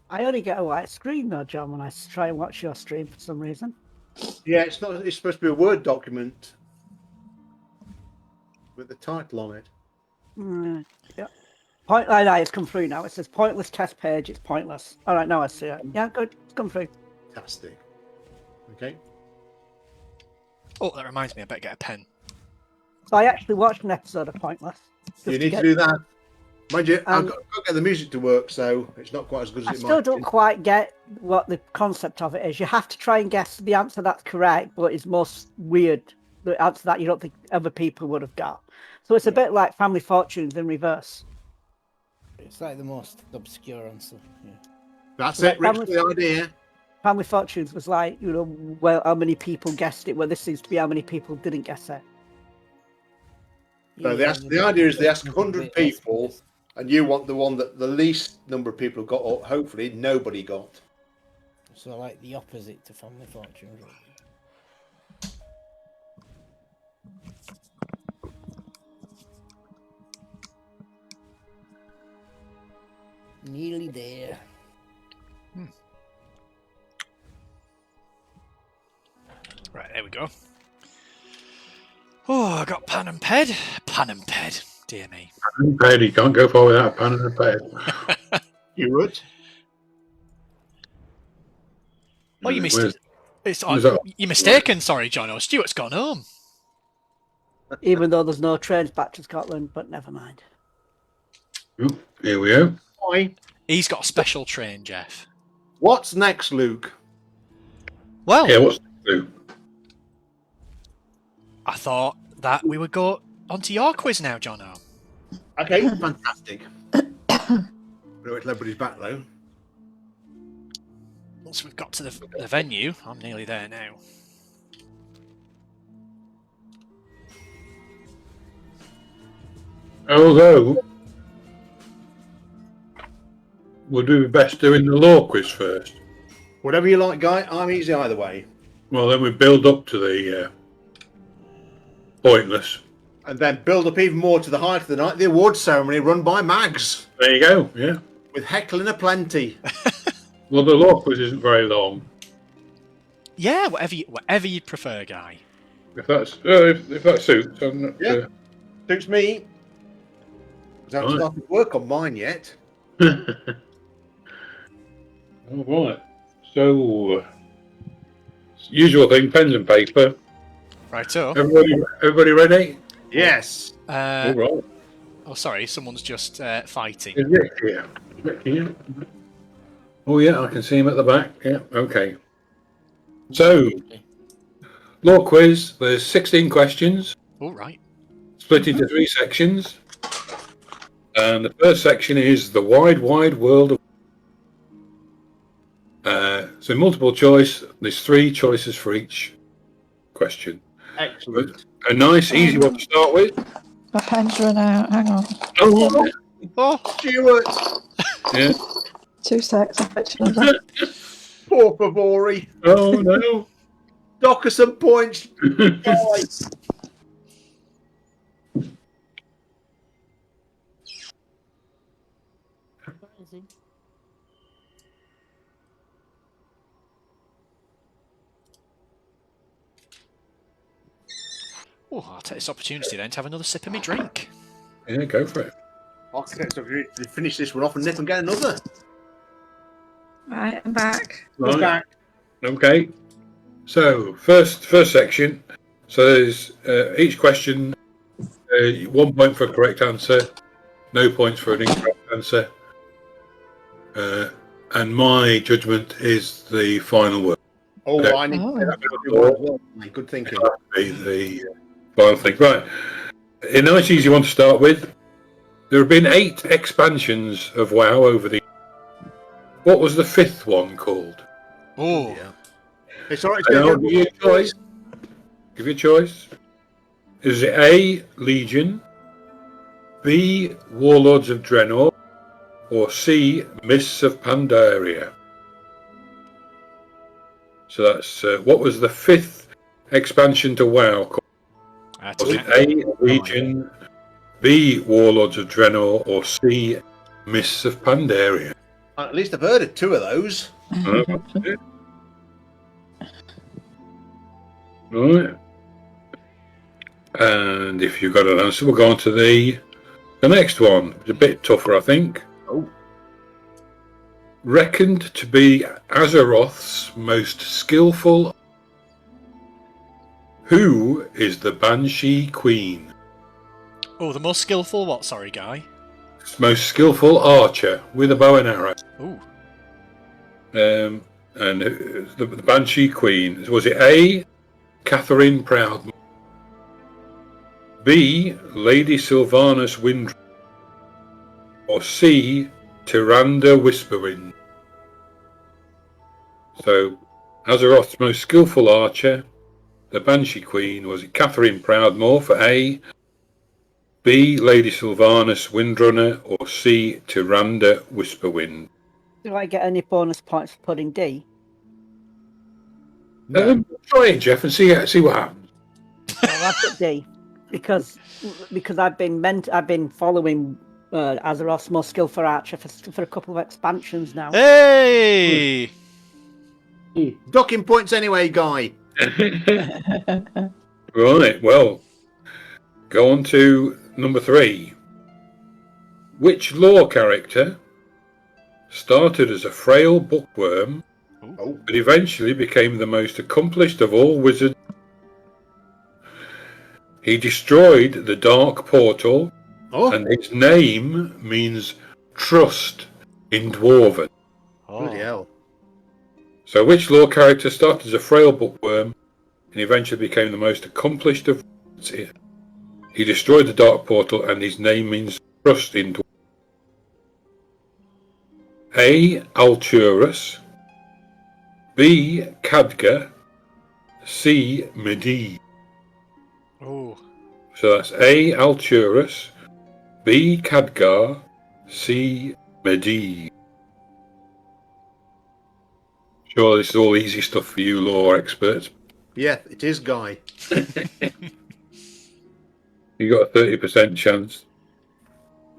I only get a white screen though, John, when I try and watch your stream for some reason. Yeah, it's not. It's supposed to be a Word document with the title on it. Yeah. Point like that, it's come through now. It says pointless test page, it's pointless. All right, now I see it. Yeah, good. It's come through. Fantastic. Okay. Oh, that reminds me, I better get a pen. So I actually watched an episode of Pointless. You just need to get- do that. Mind you, I've Um, got to get the music to work, so it's not quite as good as I it still might don't be. quite get what the concept of it is. You have to try and guess the answer that's correct, but it's most weird. The answer that you don't think other people would have got. So it's a bit like Family Fortunes in reverse. It's like the most obscure answer. Yeah. That's Like it, Rick's family- the idea. Family Fortunes was like, well, how many people guessed it? Well, this seems to be how many people didn't guess it. So Yeah, the idea is they ask there's 100 a bit less people, space. and you want the one that the least number of people got, or hopefully nobody got. So like the opposite to Family Fortune. Really. Nearly there. Right, there we go. Oh, I got pan and ped. Pan and ped. Dear me. Ped, you can't go far without a pan and a ped. You would? Oh, you missed Where's- it. It's, where's that? you're mistaken, sorry, John. Oh, Stuart's gone home. Even though there's no trains back to Scotland, but never mind. Oh, here we go. Hi. He's got a special train, Jeff. What's next, Luke? Well, Yeah, what's the I thought that we would go onto your quiz now, Jono. Okay, fantastic. Wait till everybody's back, though. Once we've got to the venue, I'm nearly there now. Although, would we be best doing the law quiz first? Whatever you like, Guy. I'm easy either way. Well, then we build up to the pointless. And then build up even more to the height of the night, the award ceremony run by Mags, There you go. Yeah. with heckling aplenty. Well, the law quiz isn't very long. Yeah, whatever you prefer, Guy. If that's if that suits, I'm not. Yeah. Suits me. I haven't Right. started work on mine yet. All right. So, usual thing: pens and paper. Righto. Everybody ready? Yes. All right. Oh, sorry, someone's just fighting. Is Rick here? Rick here? Oh yeah, I can see him at the back. Yeah. Okay. So, law quiz. There's 16 questions, All right. split into 3 sections. And the first section is the wide world of. So multiple choice. There's 3 choices for each question. Excellent. A nice, easy one to start with. My pen's run out. Hang on. Oh, Oh, Stuart. yeah. 2 secs. I'll fetch another. Poor Favori. Oh no. Dock us some points. Guy. oh, I'll take this opportunity then to have another sip of my drink. Yeah, go for it. Okay, so we finish this one off and nip and get another. Right, I'm back. Right. Okay. So first section. So there's each question, 1 point for a correct answer, no points for an incorrect answer, and my judgment is the final word. Oh, Okay. I need to say that good thinking. The final thing. Right. A nice easy one to start with. There have been 8 expansions of WoW over the. What was the 5th one called? Oh, Yeah. It's all right. I'll give you a choice. Give you a choice. Is it A, Legion, B, Warlords of Draenor, or C, Mists of Pandaria? So that's what was the 5th expansion to WoW called? Was it A, Legion, B, Warlords of Draenor, or C, Mists of Pandaria? At least I've heard of 2 of those. Right. And if you've got an answer, we'll go on to the next one. It's a bit tougher, I think. Oh. Reckoned to be Azeroth's most skillful. Who is the Banshee Queen? oh, the most skillful what? Sorry, Guy. Most skillful archer with a bow and arrow. Ooh. And the Banshee Queen, was it A, Catherine Proudmoore, B, Lady Sylvanas Windrunner, or C, Tyrande Whisperwind? So, Azeroth's most skillful archer, the Banshee Queen, was it Catherine Proudmoore for A, B, Lady Sylvanas Windrunner, or C, Tyrande Whisperwind? Do I get any bonus points for putting D? Try it, Jeff, and see what happens. Well, I put D because I've been following Azeroth's most skillful archer for a couple of expansions now. Hey! Docking points anyway, Guy. Right, well, go on to number 3. Which lore character started as a frail bookworm, but eventually became the most accomplished of all wizards? He destroyed the Dark Portal, and his name means trust in Dwarven. Bloody hell. So which lore character started as a frail bookworm and eventually became the most accomplished of wizards? He destroyed the Dark Portal and his name means trust in Dwarven. A, Alturus, B, Khadgar, C, Medivh. Oh. So that's A, Alturus, B, Khadgar, C, Medivh. Sure, this is all easy stuff for you lore experts. Yeah, it is, Guy. You got a 30% chance.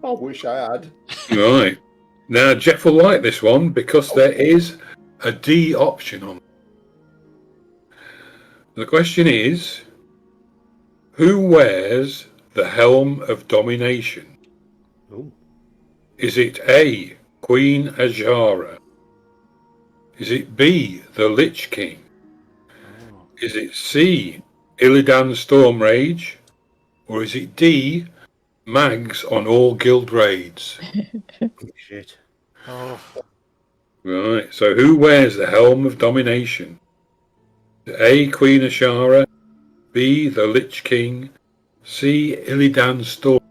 I wish I had. Right. Now, Jeff will like this one because there is a D option on it. The question is, who wears the Helm of Domination? Ooh. Is it A, Queen Azshara? Is it B, the Lich King? Is it C, Illidan Stormrage? Or is it D, Mags on all guild raids? Shit. Oh. Right, so who wears the Helm of Domination? A, Queen Azshara, B, the Lich King, C, Illidan Storm,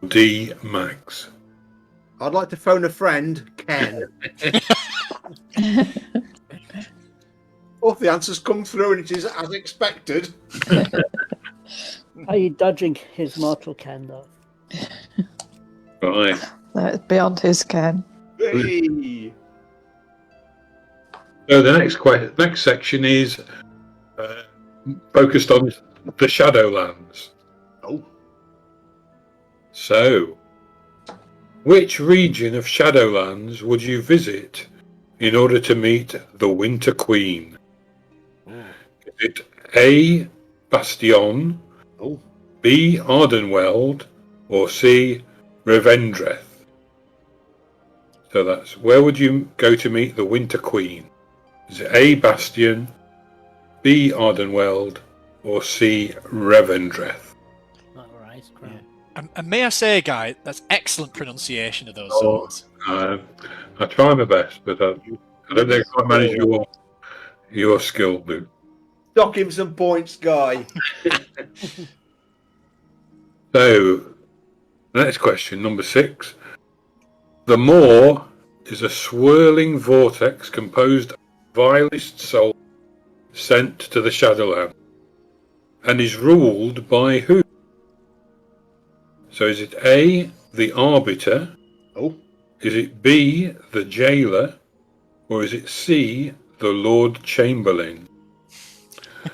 D, Mags. I'd like to phone a friend, Ken. Oh, the answers come through and it is as expected. Are you dodging his mortal Ken, though? Right. That's beyond his ken. Hey. So the next section is focused on the Shadowlands. Oh. So, which region of Shadowlands would you visit in order to meet the Winter Queen? Is it A, Bastion, Oh. B, Ardenweld, or C, Revendreth? So that's where would you go to meet the Winter Queen? Is it A. Bastion, B. Ardenweld, or C. Revendreth? All right, crap. And may I say, Guy, that's excellent pronunciation of those Oh. zones. I try my best, but I don't think I manage your skill, Luke. Dock him some points, Guy. So, next question, number 6. The Maw is a swirling vortex composed of vilest soul sent to the Shadowland, and is ruled by who? So is it A, the Arbiter? Oh. Is it B, the Jailer? Or is it C, the Lord Chamberlain?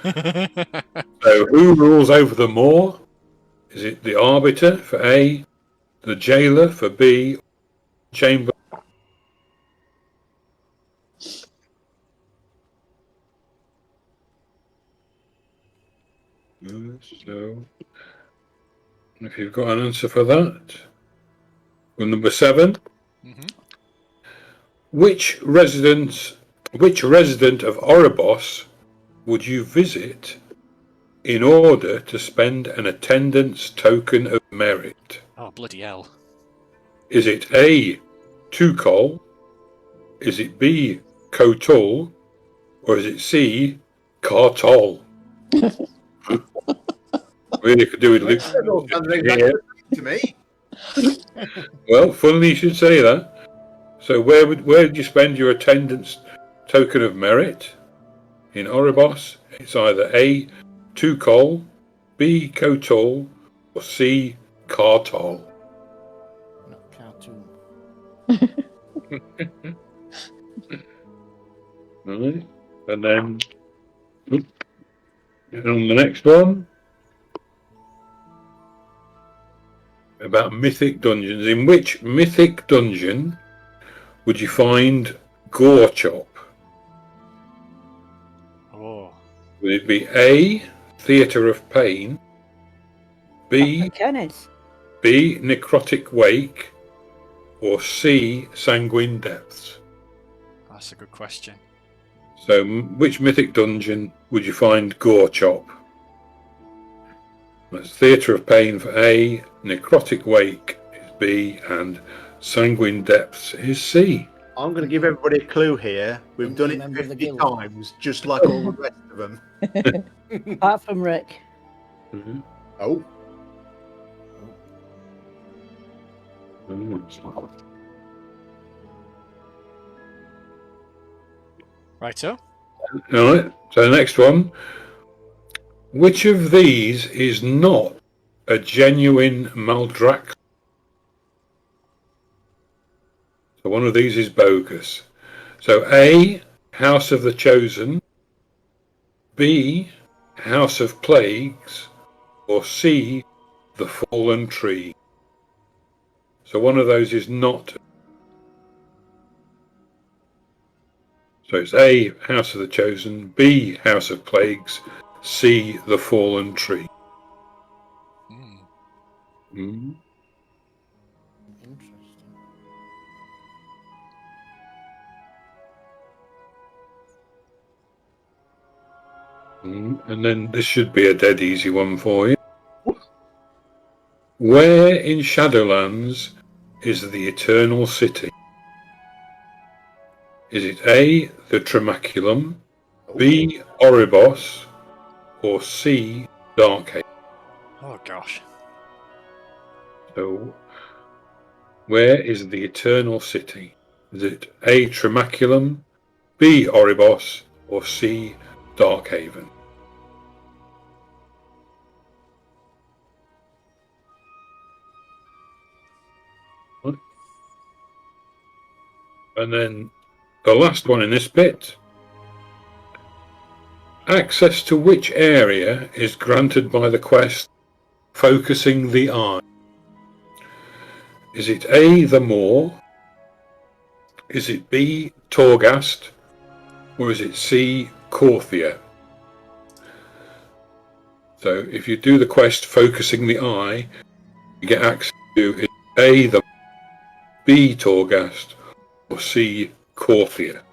So who rules over the Maw? Is it the Arbiter for A, the Jailer for B, Chamberlain? So, if you've got an answer for that. Well, number 7. Mhm. Which resident of Oribos would you visit in order to spend an attendance token of merit? Oh, bloody hell. Is it A, Tukol? Is it B, Kotul? Or is it C, Kartol? Really could do with Luke. Yeah. To me. Well, funnily you should say that. So where did you spend your attendance token of merit? In Oribos, it's either A, Tukol, B, Kotal, or C, Kartol. Not cartoon. Right. And then on the next one, about mythic dungeons. In which mythic dungeon would you find Gorechop? Oh. Would it be A, Theatre of Pain, B, Kenneth. Necrotic Wake, or C, Sanguine Depths? That's a good question. So, which mythic dungeon would you find Gorechop? That's Theatre of Pain for A, Necrotic Wake is B, and Sanguine Depths is C. I'm going to give everybody a clue here. We've done it Member of the 50 guild. times, just like all the rest of them. Apart from Rick. Mm-hmm. Oh. Righto. All right, so the next one. Which of these is not a genuine Maldrax? So one of these is bogus. So A, House of the Chosen, B, House of Plagues, or C, the Fallen Tree. So one of those is not. So it's A, House of the Chosen, B, House of Plagues, C, the Fallen Tree. Mm. Mm. Interesting. And then this should be a dead easy one for you. Where in Shadowlands is the Eternal City? Is it A, the Tremaculum, B, Oribos, or C, Darkhaven? Oh, gosh. So, where is the Eternal City? Is it A, Tremaculum, B, Oribos, or C, Darkhaven? And then the last one in this bit. Access to which area is granted by the quest Focusing the Eye? Is it A, the Maw? Is it B, Torghast? Or is it C, Korthia? So if you do the quest Focusing the Eye, you get access to A, the B, Torghast, or C. Corphia?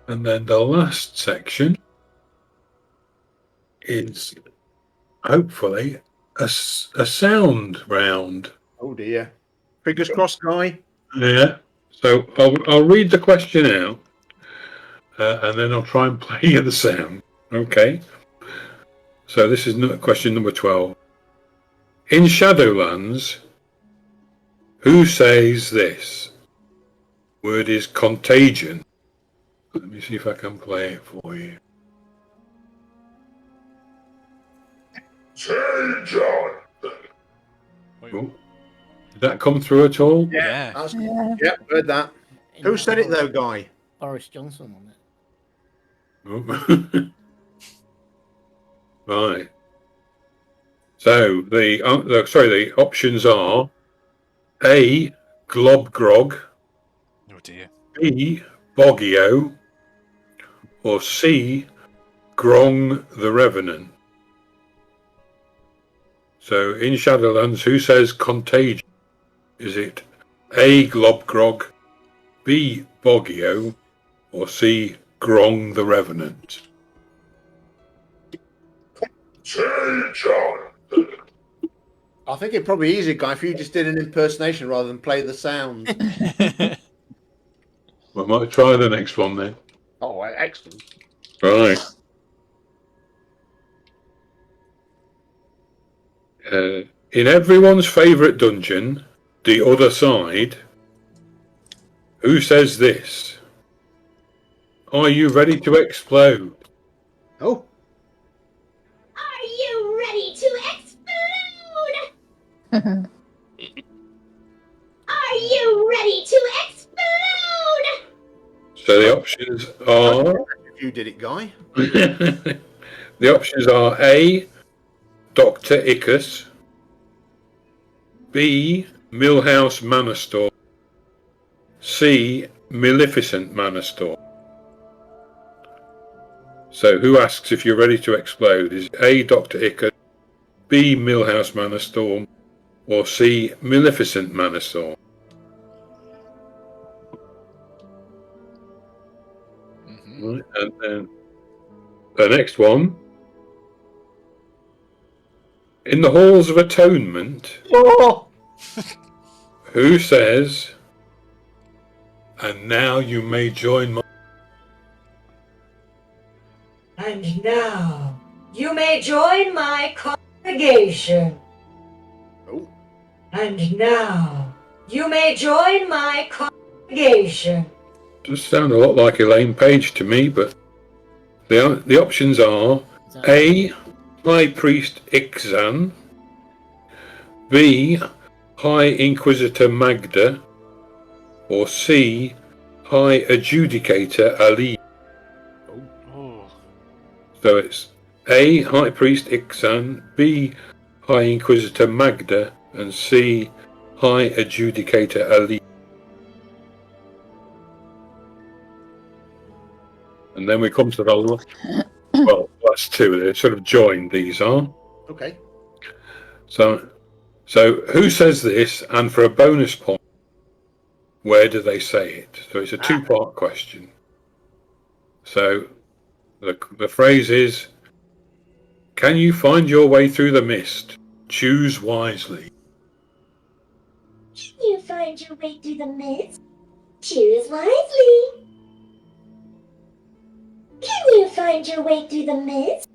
And then the last section is hopefully a sound round. Oh dear. Fingers crossed, Guy. Yeah. So I'll read the question out, and then I'll try and play you the sound. Okay. So this is question number 12. In Shadowlands, who says this? Word is contagion. Let me see if I can play it for you. Oh, did that come through at all? Yeah. That's, Yeah. yeah, heard that. Who said it though, Guy? Boris Johnson on it. Oh. Right. So the options are A. Globgrog, Oh dear. B. Boggio, or C. Grong the Revenant. So in Shadowlands, who says contagion? Is it A. Globgrog, B. Boggio, or C. Grong the Revenant? I think it'd probably be easier, Guy, if you just did an impersonation rather than play the sound. I might try the next one then. Oh, excellent. Right. In everyone's favourite dungeon, The Other Side, who says this? Are you ready to explode? Oh, Are you ready to explode? Are you ready to explode? So the options are if you did it, Guy. the options are A. Dr. Iccus, B. Millhouse Manastor, C. Maleficent Manastor. So who asks if you're ready to explode? Is it A. Dr. Iccus, B. Millhouse Manastorm, or C. Maleficent Manastor? Right, and then the next one. In the Halls of Atonement, Oh, who says, and now you may join my... And now you may join my congregation. oh. And now you may join my congregation. Does sound a lot like Elaine Page to me, but the options are A. High Priest Ixan, B. High Inquisitor Magda, or C. High Adjudicator Ali. Oh. So it's A. High Priest Ixan, B. High Inquisitor Magda, and C. High Adjudicator Ali. And then we come to the last two. They sort of joined. These are Okay. so. Who says this? And for a bonus point, where do they say it? So it's a two-part question. So the phrase is, "Can you find your way through the mist? Choose wisely." Can you find your way through the mist? Choose wisely. Can you find your way through the mist?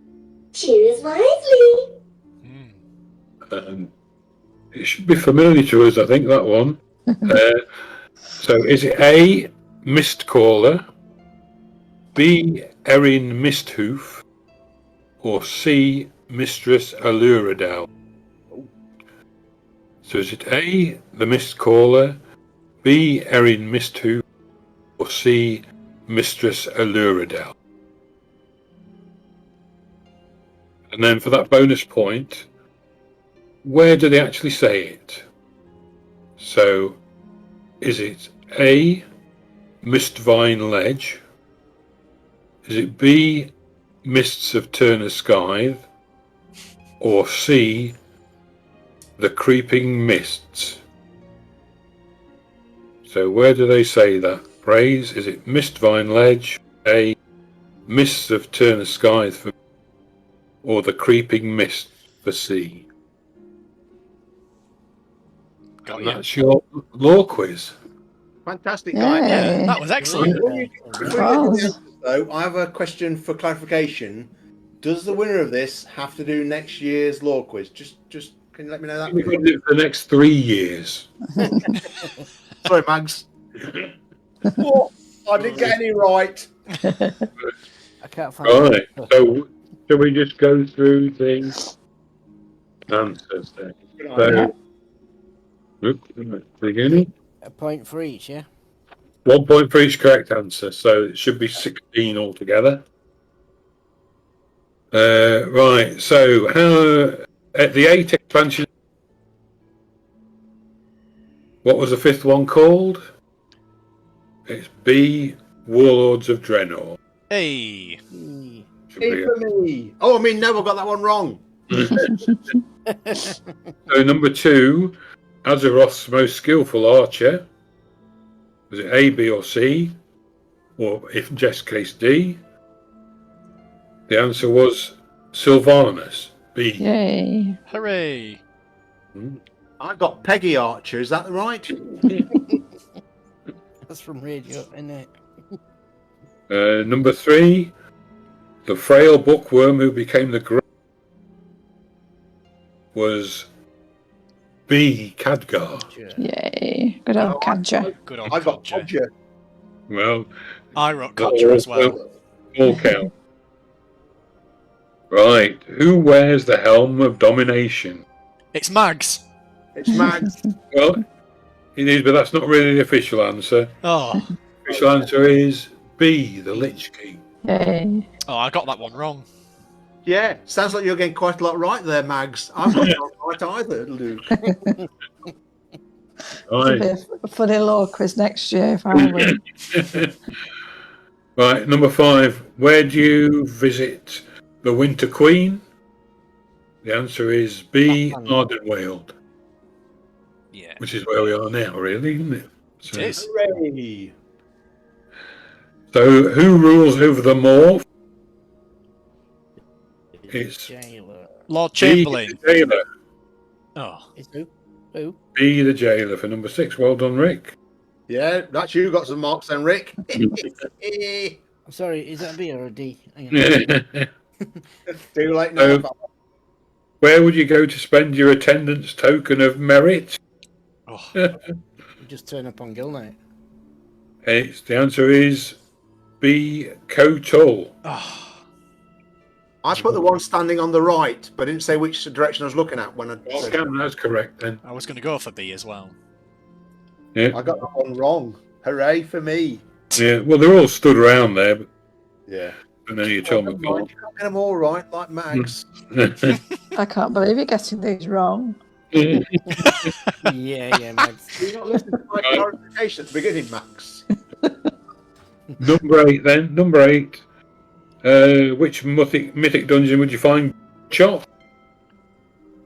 Choose wisely. It should be familiar to us, I think, that one. So is it A. Mistcaller, B. Erin Misthoof, or C. Mistress Aluradal? So is it A. The Mistcaller, B. Erin Misthoof, or C. Mistress Aluradal? And then for that bonus point, where do they actually say it? So, is it A. Mistvine Ledge? Is it B. Mists of Turner Scythe? or C, the creeping mists? So where do they say that phrase? Is it Mistvine Ledge, A, mists of Turner Skies, for, or the creeping mist for C? Got And you. that's your law quiz. Fantastic, Yay. guys. Yeah, that was excellent. Before you get the answers, though, I have a question for clarification. Does the winner of this have to do next year's law quiz? Just can you let me know that? We've please? got to do it for the next 3 years. Sorry, Mags. What? I didn't get any right. I can't find Right. So shall we just go through the answers then? So, beginning. a point for each, yeah? 1 point for each correct answer, so it should be 16 altogether. Right, so how at the 8 expansion, what was the 5th one called? It's B, Warlords of Draenor. Hey. Should be For me. Oh, I mean, no, I got that one wrong. So number 2, Azeroth's most skillful archer. Was it A, B, or C? Or if in Jeff's case, D? The answer was Sylvanas, B. Yay. Hooray. I got Peggy Archer. Is that right? That's from Radio, isn't it? Number 3, the frail bookworm who became the Grey was B, Khadgar. Yay. Good old Kadja. Good old I got Codger. Podger. Well, I wrote Codger as well. all count. Right, who wears the helm of domination? It's Mags. It's Mags. Well, it is, but that's not really the official answer. Oh. The official answer is B, the Lich King. Yay. Oh, I got that one wrong. Yeah, sounds like you're getting quite a lot right there, Mags. I'm not right either, Luke. It'll be Right. a funny law quiz next year if I win. Right, number 5, where do you visit the Winter Queen? The answer is B, Ardenweald, Yeah. which is where we are now, really, isn't it? So, It is. Hooray. so who rules over the Morph? It's Jailer. Lord B, Chamberlain. the Jailer. Oh. Is who? Who? B, the Jailer for number 6. Well done, Rick. Yeah, that's you got some marks then, Rick. I'm sorry, is that a B or a D? Hang on. Too late now. So, where would you go to spend your attendance token of merit? Oh. Just turn up on Gill Night. The answer is B, Kotal. Oh. I put the one standing on the right, but I didn't say which direction I was looking at when I said That's correct then. I was going to go for B as well. Yeah. I got that one wrong. Hooray for me. Yeah, well, they're all stood around there, but Yeah. and then you tell me You can't get them all right, like Mags. I can't believe you're getting these wrong. Yeah, Max. Did you not listen to my clarification at the beginning, Max? Number 8 then. Number 8. Which mythic dungeon would you find Chop?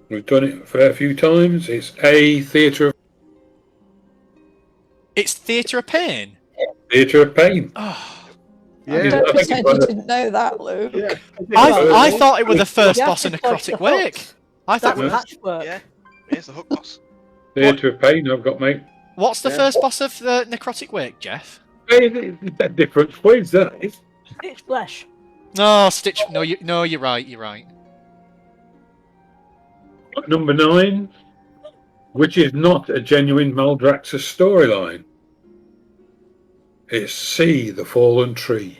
We've done it a fair few times. It's A, Theatre It's Theatre of Pain. of Pain. Oh. Yeah. Don't I think pretend it's you one didn't know that, Luke. Yeah. I thought it was the first You have boss to in push Necrotic the Wake. hooks. I thought. That's patchwork. Yeah, it's the hook boss. Theatre of Pain I've got, mate. What's the Yeah. first boss of the Necrotic Wake, Jeff? It's a different quiz, that is. It's flesh. No, Stitch. No, you're right. You're right. Number 9. Which is not a genuine Maldraxxus storyline. It's C, the Fallen Tree.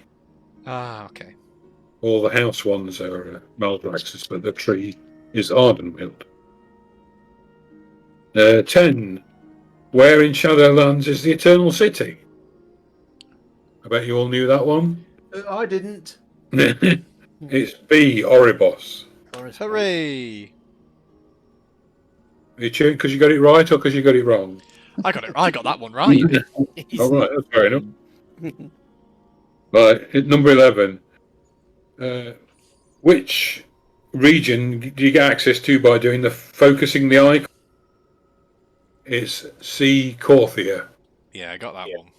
Ah, okay. All the house ones are Maldraxxus, but the tree is Ardenweald. 10. Where in Shadowlands is the Eternal City? I bet you all knew that one. I didn't. It's B, Oribos. Hooray! Are you cheering because you got it right or because you got it wrong? I got that one right. All right, that's fair enough. Right, at number 11. Which region do you get access to by doing the focusing the icon? It's C. Corthia. Yeah, I got that one.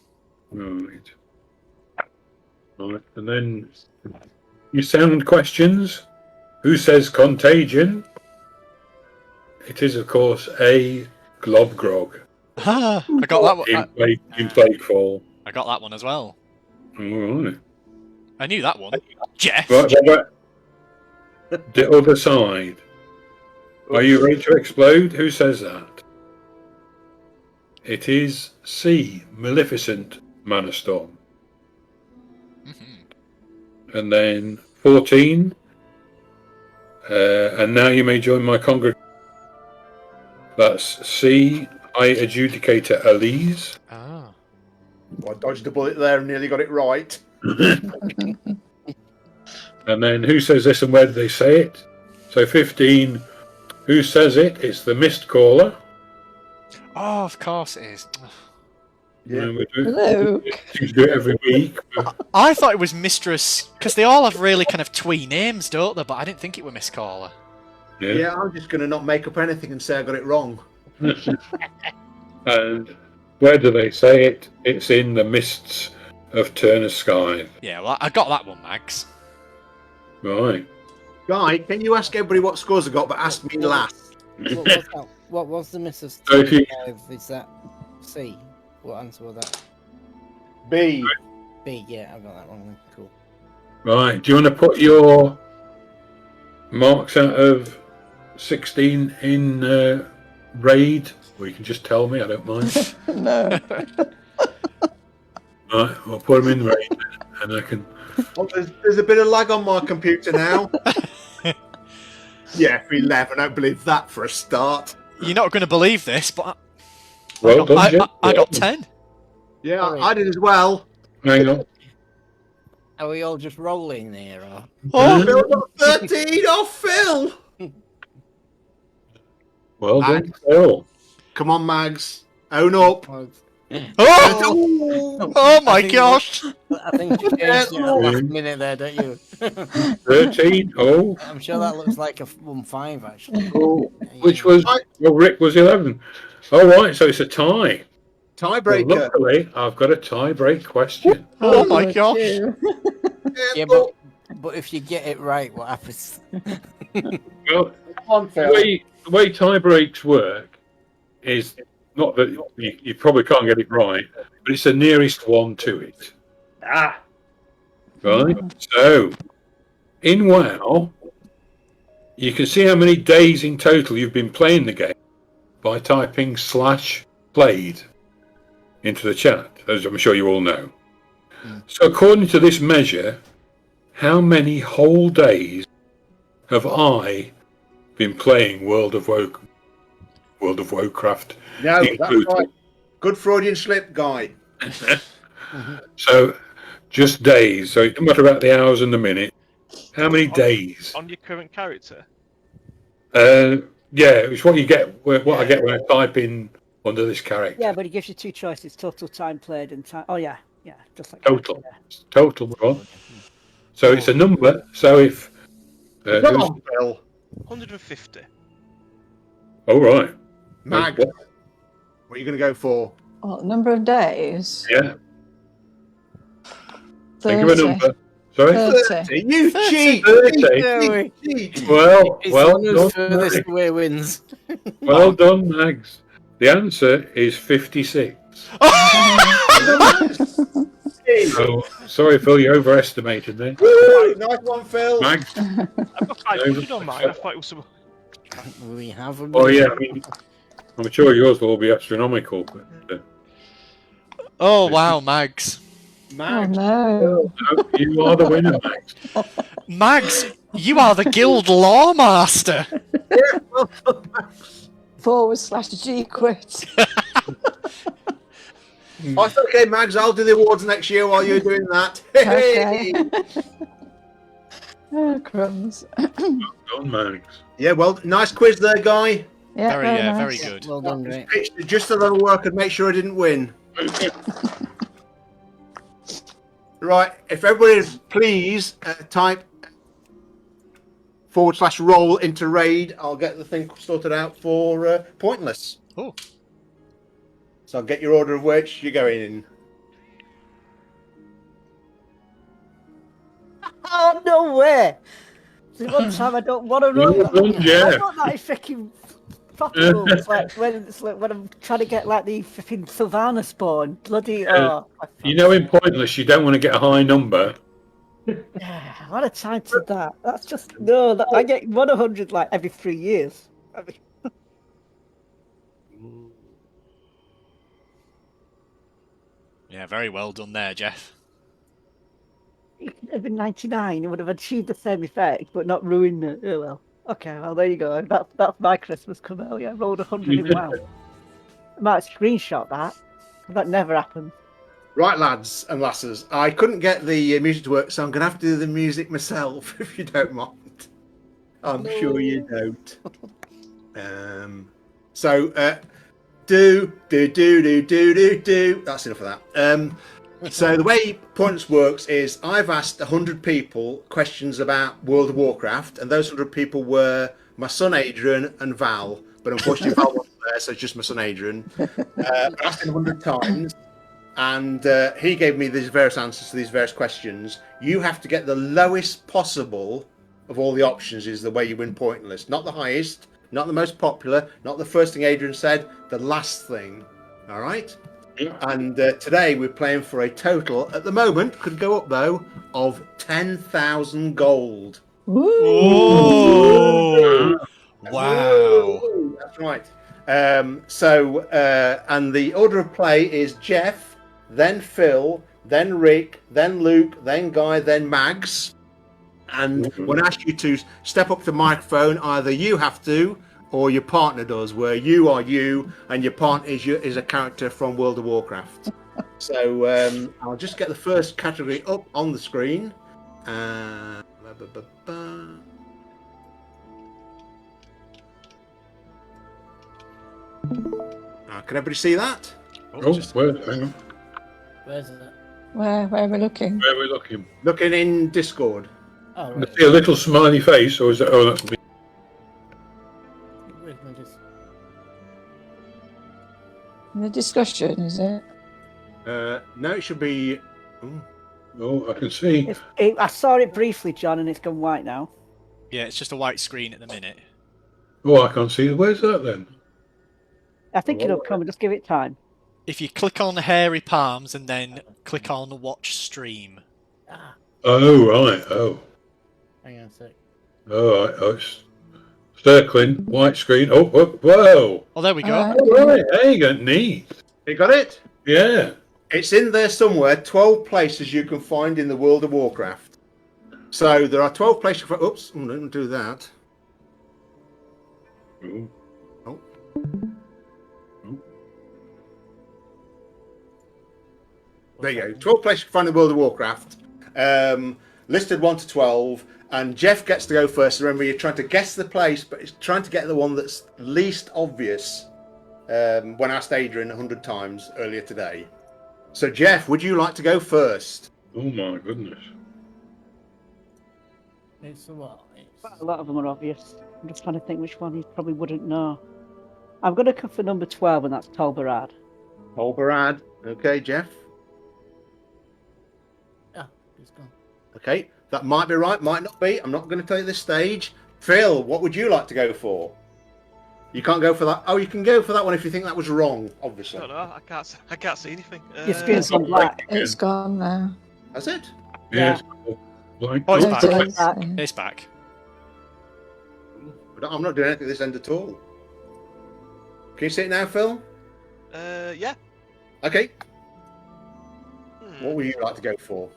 Right. Right. And then you sound questions. Who says contagion? It is, of course, A. Globgrog. I got that one. In Plaguefall. I got that one as well. All right. I knew that one. Jeff. Right, the other side. Are you ready to explode? Who says that? It is C. Maleficent Manastorm. And then 14. And now you may join my congregation. That's C. High Adjudicator Elise. Ah. Well, I dodged a bullet there and nearly got it right. And then who says this and where do they say it? So 15. Who says it? It's the Mist Caller. Oh, of course it is. Yeah. We do Luke. it every week. I thought it was Mistress, because they all have really kind of twee names, don't they? But I didn't think it were Miss Caller. Yeah, I'm just going to not make up anything and say I got it wrong. And where do they say it? It's in the mists of Turner Sky. Yeah, well, I got that one, Mags. Right. Guy, can you ask everybody what scores I got, but ask me last? What was the Mrs. So if you- Is that C? What answer was that? B. B, yeah, I got that one. Cool. Right. Do you want to put your marks out of 16 in raid? Or you can just tell me, I don't mind. No. Right, I'll put them in raid and I can... Oh, there's a bit of lag on my computer now. Yeah, 11. I don't believe that for a start. You're not going to believe this, but Well done, Jeff. I got 10. Yeah, I did as well. Hang on. Are we all just rolling there? Or? Oh, Phil got 13 off Phil. Well done, Phil. Come on, Mags. Own up. oh my gosh! I think you changed it at the last minute there, don't you? 13. Oh. I'm sure that looks like a 1-5 actually. Oh. Which was... Well, Rick was 11. All right, so it's a tie. Tiebreaker. Well, luckily, I've got a tie-break question. Oh my gosh! Yeah, but if you get it right, what happens? Well, on, the way tie-breaks work is not that you probably can't get it right, but it's the nearest one to it. Ah. Right? So, in WoW, you can see how many days in total you've been playing the game by typing /played into the chat, as I'm sure you all know. So according to this measure, how many whole days have I been playing World of Warcraft? No, that's included? right. Good Freudian slip, Guy. So just days. So it doesn't matter about the hours and the minute. How many days? On your current character? Yeah, it's what you get. What I get when I type in under this character. Yeah, but it gives you two choices: total time played and time. Oh yeah, just like Total. Total. Right. So it's a number. So if Come on, Phil. 150. all right. Mag. What are you going to go for? What number of days? Yeah. 30. Think of a number. Sorry. 30. You cheat! 30. Cheat! Well It's done, one who's furthest Mags. away wins. Well done, Mags. The answer is 56. Oh, sorry, Phil, you overestimated there. Right, nice one, Phil. Mags. I've got 500 on mine. I thought it was some. We have a Oh yeah, I mean, I'm sure yours will all be astronomical, but Oh wow, Mags! Oh Mag. no. no, you are the winner, Mags. Mags, you are the guild law master. /G quit. Oh, it's okay, Mags. I'll do the awards next year while you're doing that. Okay. Oh, crumbs. Done, Mags. Yeah, well, nice quiz there, Guy. Yeah, Very, very very nice. good. well done, great. Pitched it just so that'll work and make sure I didn't win. Right, if everybody is, please type /roll into raid, I'll get the thing sorted out for Pointless. Oh. So I'll get your order of which you're going in. Oh, no way! See, one time I don't want to run. Well done, I Jeff. got that in freaking proper rules, like when I'm trying to get like the freaking Sylvana spawn. Bloody You know, in Pointless, you don't want to get a high number. yeah, what a time to that. That's just no. I get 100 like every 3 years. I mean, Yeah, very well done there, Jeff. it could have been 99. It would have achieved the same effect, but not ruined it. Oh well. Okay, well there you go. That's my Christmas come out. Yeah, I rolled 100 in WoW. I might screenshot that. That never happened. Right, lads and lasses, I couldn't get the music to work, so I'm going to have to do the music myself, if you don't mind. I'm sure you don't. Do. That's enough of that. So the way Points works is I've asked 100 people questions about World of Warcraft, and those 100 people were my son Adrian and Val, but unfortunately Val wasn't there, so it's just my son Adrian. I asked him 100 times, and he gave me these various answers to these various questions. You have to get the lowest possible of all the options is the way you win Pointless. Not the highest, not the most popular, not the first thing Adrian said, the last thing. All right? Yeah. And today we're playing for a total, at the moment, could go up though, of 10,000 gold. Oh! Wow. That's right. And the order of play is Jeff, then Phil, then Rick, then Luke, then Guy, then Mags. And when I ask you to step up to the microphone, either you have to or your partner does, where you are you and your partner is a character from World of Warcraft. So I'll just get the first category up on the screen. Can everybody see that? Oh, hang on. Where's it? Where are we looking? Where are we looking? Looking in Discord. Oh, I right. see a little smiley face, or is that? Oh, that's me. Where's my dis- In the discussion, is it? No, it should be. Ooh. Oh, I can see. I saw it briefly, John, and it's gone white now. Yeah, it's just a white screen at the minute. Oh, I can't see. Where's that then? I think it'll come. Just give it time. If you click on the hairy palms and then click on watch stream. Ah, Oh, right. Oh. hang on a sec. Oh, right. Oh, it's circling. White screen. Oh, whoa. Oh, there we go. Alright. Oh, right. There you go. Neat. You got it? Yeah. It's in there somewhere. 12 places you can find in the World of Warcraft. So there are 12 places. Oops, I didn't do that. Ooh. Oh. There you go. 12 places you can find in the World of Warcraft. Listed 1 to 12. And Jeff gets to go first. Remember, you're trying to guess the place, but it's trying to get the one that's least obvious. When I asked Adrian 100 times earlier today. So, Jeff, would you like to go first? Oh, my goodness. It's a what? A lot of them are obvious. I'm just trying to think which one you probably wouldn't know. I'm going to go for number 12, and that's Tol Barad. Holberad. Okay, Jeff. Ah, it's gone. Okay, that might be right, might not be. I'm not going to tell you this stage. Phil, what would you like to go for? You can't go for that. Oh, you can go for that one if you think that was wrong, I obviously. don't know. I can't see anything. Your screen's gone black. It's gone now. That's it. Yes. Like, Oh, it's There back. it is. back. It's back. I'm not doing anything at this end at all. Can you see it now, Phil? Yeah. Okay. Hmm. What would you like to go for?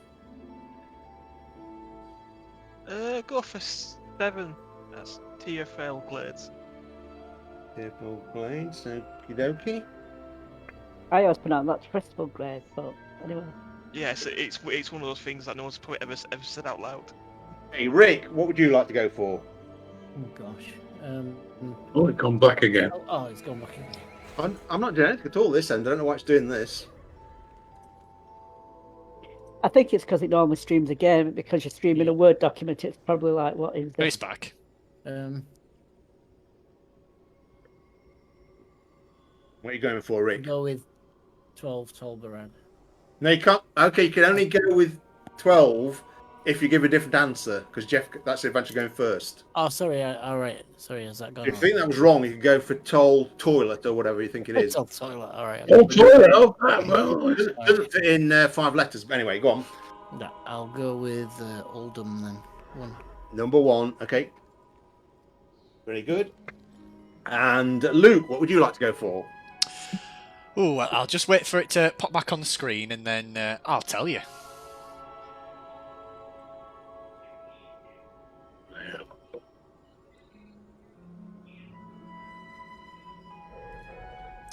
Go for 7. That's TFL Glades. Purple blades, okie dokie. I always pronounce that's Festival Grade, but anyway. Yes, it's one of those things that no one's probably ever said out loud. Hey, Rick, what would you like to go for? Oh gosh. oh, it's gone black again. Oh, it's gone back again. I'm not doing anything at all this end. I don't know why it's doing this. I think it's because it normally streams a game. Because you're streaming a Word document, it's probably like, what is It's this? back. What are you going for, Rick? Go with 12 Tolbaran. No, you can't. Okay, you can only go with 12 if you give a different answer, because Jeff, that's the adventure going first. Oh, sorry. All right. Sorry, has that gone? If you think that was wrong, you can go for toll toilet or whatever you think it is. Toll toilet. All right. Oh, toilet. Oh, well. It doesn't fit in 5 letters. But anyway, go on. No, I'll go with Oldham then. 1. Number 1. Okay. Very good. And Luke, what would you like to go for? Oh, I'll just wait for it to pop back on the screen and then I'll tell you.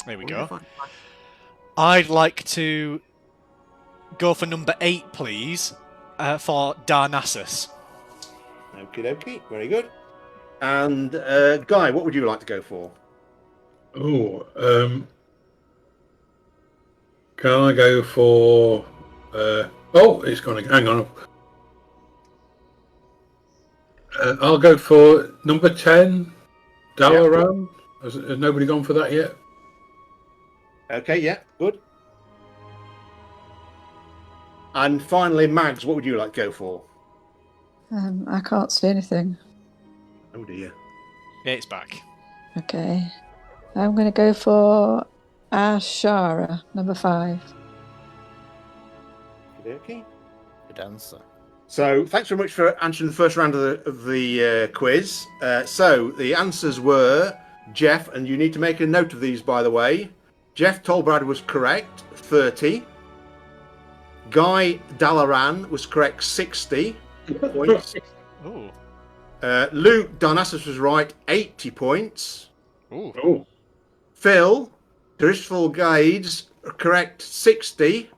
There we go. I'd like to go for number 8, please, for Darnassus. Okie dokie. Very good. And Guy, what would you like to go for? Oh, can I go for? It's gone. Hang on. I'll go for number 10, Dalaran. Has nobody gone for that yet? Okay, yeah, good. And finally, Mags, what would you like to go for? I can't see anything. Oh dear. Yeah, it's back. Okay. I'm going to go for Ashara, number 5. Okay. Good answer. So, thanks very much for answering the first round of the quiz. So, the answers were Jeff, and you need to make a note of these, by the way. Jeff Tolbrad was correct, 30. Guy Dalaran was correct, 60 points. Ooh. Luke Darnassus was right, 80 points. Ooh. Oh, Phil, Truthful Guides, correct, 60.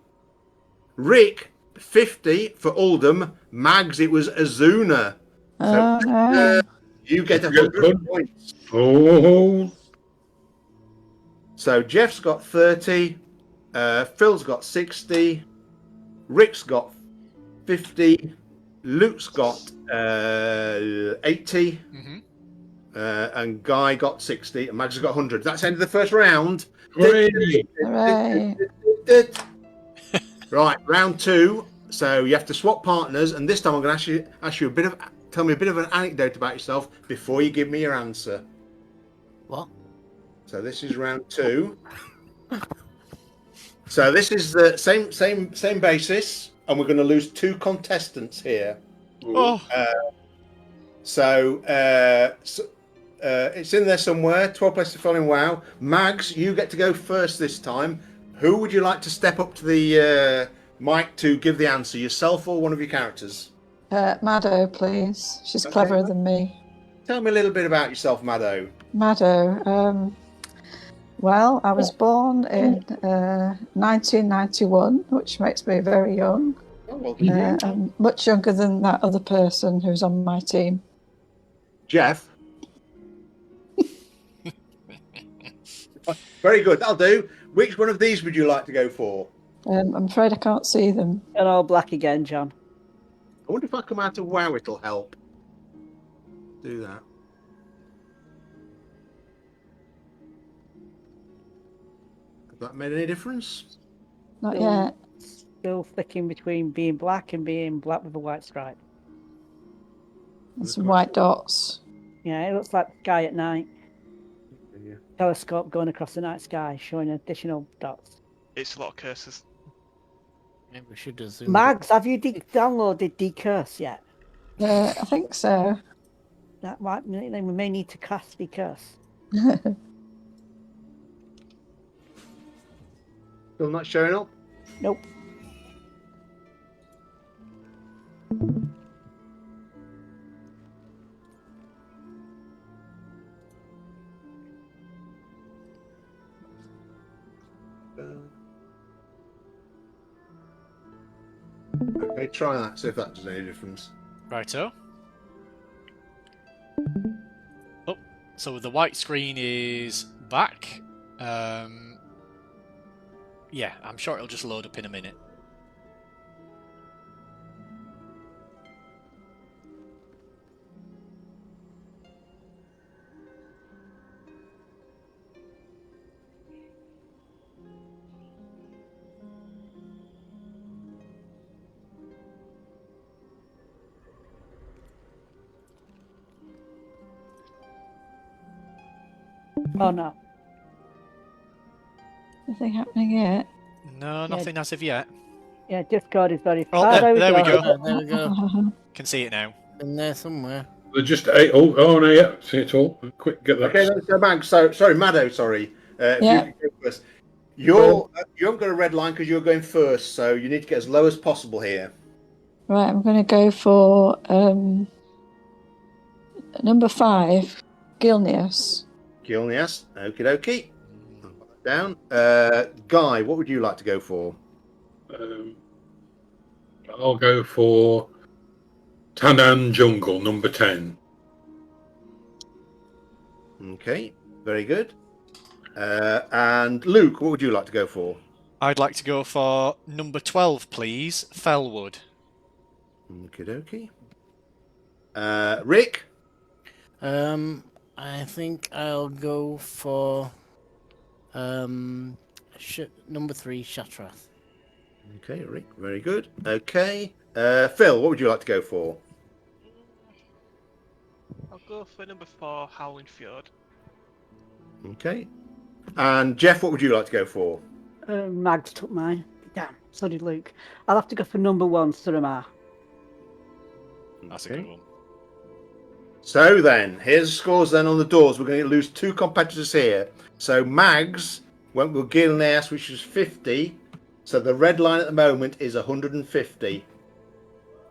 Rick, 50 for Oldham. Mags, it was Azuna. Oh, So, no. you get That's 100 good. points. oh, So Jeff's got 30, Phil's got 60, Rick's got 50, Luke's got 80, and Guy got 60, and Mags has got 100. That's the end of the first round. hooray. Hooray. Right, round 2. So you have to swap partners, and this time I'm going to ask you tell me a bit of an anecdote about yourself before you give me your answer. What? So this is round 2. So this is the same basis, and we're going to lose 2 contestants here. Oh. It's in there somewhere. 12 places to fill in WoW. Mags, you get to go first this time. Who would you like to step up to the mic to give the answer? Yourself or one of your characters? Maddo, please. She's Okay. cleverer than me. Tell me a little bit about yourself, Maddo. Maddo. Well, I was born in 1991, which makes me very young. Oh, well, I'm much younger than that other person who's on my team. Jeff. Very good. That'll do. Which one of these would you like to go for? I'm afraid I can't see them. They're all black again, John. I wonder if I come out of WoW, it'll help. Do that. Has that made any difference? Not Still- yet. Still flicking between being black and being black with a white stripe. There's some white dots. Yeah, it looks like the sky at night. Yeah. Telescope going across the night sky, showing additional dots. It's a lot of curses. Maybe we should assume. Mags, have you downloaded Decurse yet? I think so. That might mean we may need to cast Decurse. Still not showing up? Nope. Okay, try that, see if that does any difference. Righto. Oh, so the white screen is back. Yeah, I'm sure it'll just load up in a minute. Oh no. Nothing happening yet. No, nothing as of yet. Yeah, Discord is very Oh, far. there we go. There we go. Can see it now. In there somewhere. They're just eight. Oh no, yeah, see it all. Quick, get that. Okay, so Mag, sorry, Maddo, sorry. If Yeah. you could go first. You haven't got a red line because you're going first, so you need to get as low as possible here. Right, I'm going to go for number 5, Gilneas. Gilneas, okie dokie. I'll put that down. Guy, what would you like to go for? I'll go for Tanan Jungle, number 10. Okay, very good. And Luke, what would you like to go for? I'd like to go for number 12, please. Fellwood. Okie dokie. Rick? I think I'll go for number 3, Shatrath. Okay, Rick, very good. Okay. Phil, what would you like to go for? I'll go for number 4, Howling Fjord. Okay. And Jeff, what would you like to go for? Mags took mine. Damn, so did Luke. I'll have to go for number 1, Suramar. That's a good one. So then, here's the scores then on the doors. We're going to lose 2 competitors here. So Mags went with Gilneas, which is 50. So the red line at the moment is 150.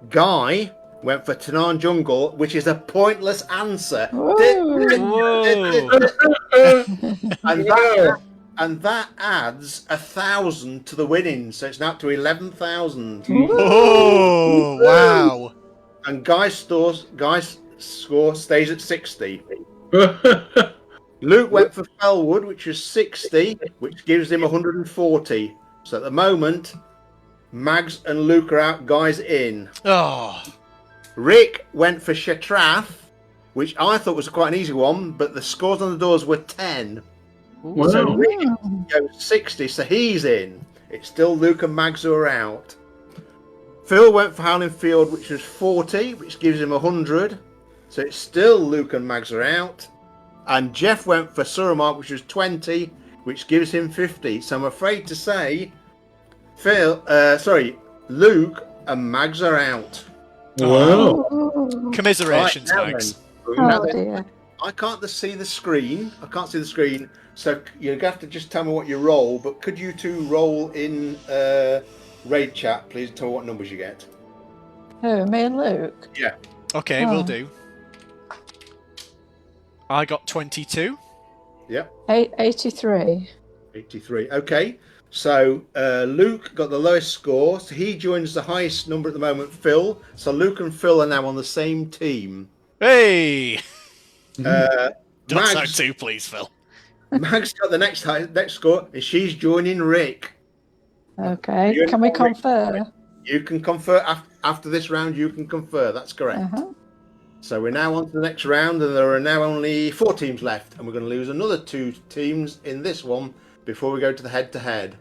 Guy went for Tanan Jungle, which is a pointless answer. And that adds 1,000 to the winnings, so it's now up to 11,000. Oh, wow. And Guy's score stays at 60. Luke went for Fellwood, which is 60, which gives him 140. So at the moment, Mags and Luke are out, Guy's in. Oh. Rick went for Shatrath, which I thought was quite an easy one, but the scores on the doors were 10. Wow. So Rick goes 60, so he's in. It's still Luke and Mags who are out. Phil went for Howling Field, which was 40, which gives him 100. So it's still Luke and Mags are out. And Jeff went for Suramar, which was 20, which gives him 50. So I'm afraid to say, Luke and Mags are out. Wow. Commiserations, Right, now Mags. then. Oh, Now then, dear. I can't see the screen. So you're going to have to just tell me what you roll. But could you two roll in raid chat, please? Tell me what numbers you get. Oh, me and Luke? Yeah. Okay, we'll do. I got 22. Yeah. 83. 83. Okay. So Luke got the lowest score. So he joins the highest number at the moment, Phil. So Luke and Phil are now on the same team. Hey! Mags, Don't sound too pleased, Phil. Mags got the next score, and she's joining Rick. Okay. You Can we and Rick- confer? You can confer after this round. You can confer. That's correct. Uh-huh. So we're now on to the next round, and there are now only 4 teams left, and we're going to lose another 2 teams in this one before we go to the head-to-head.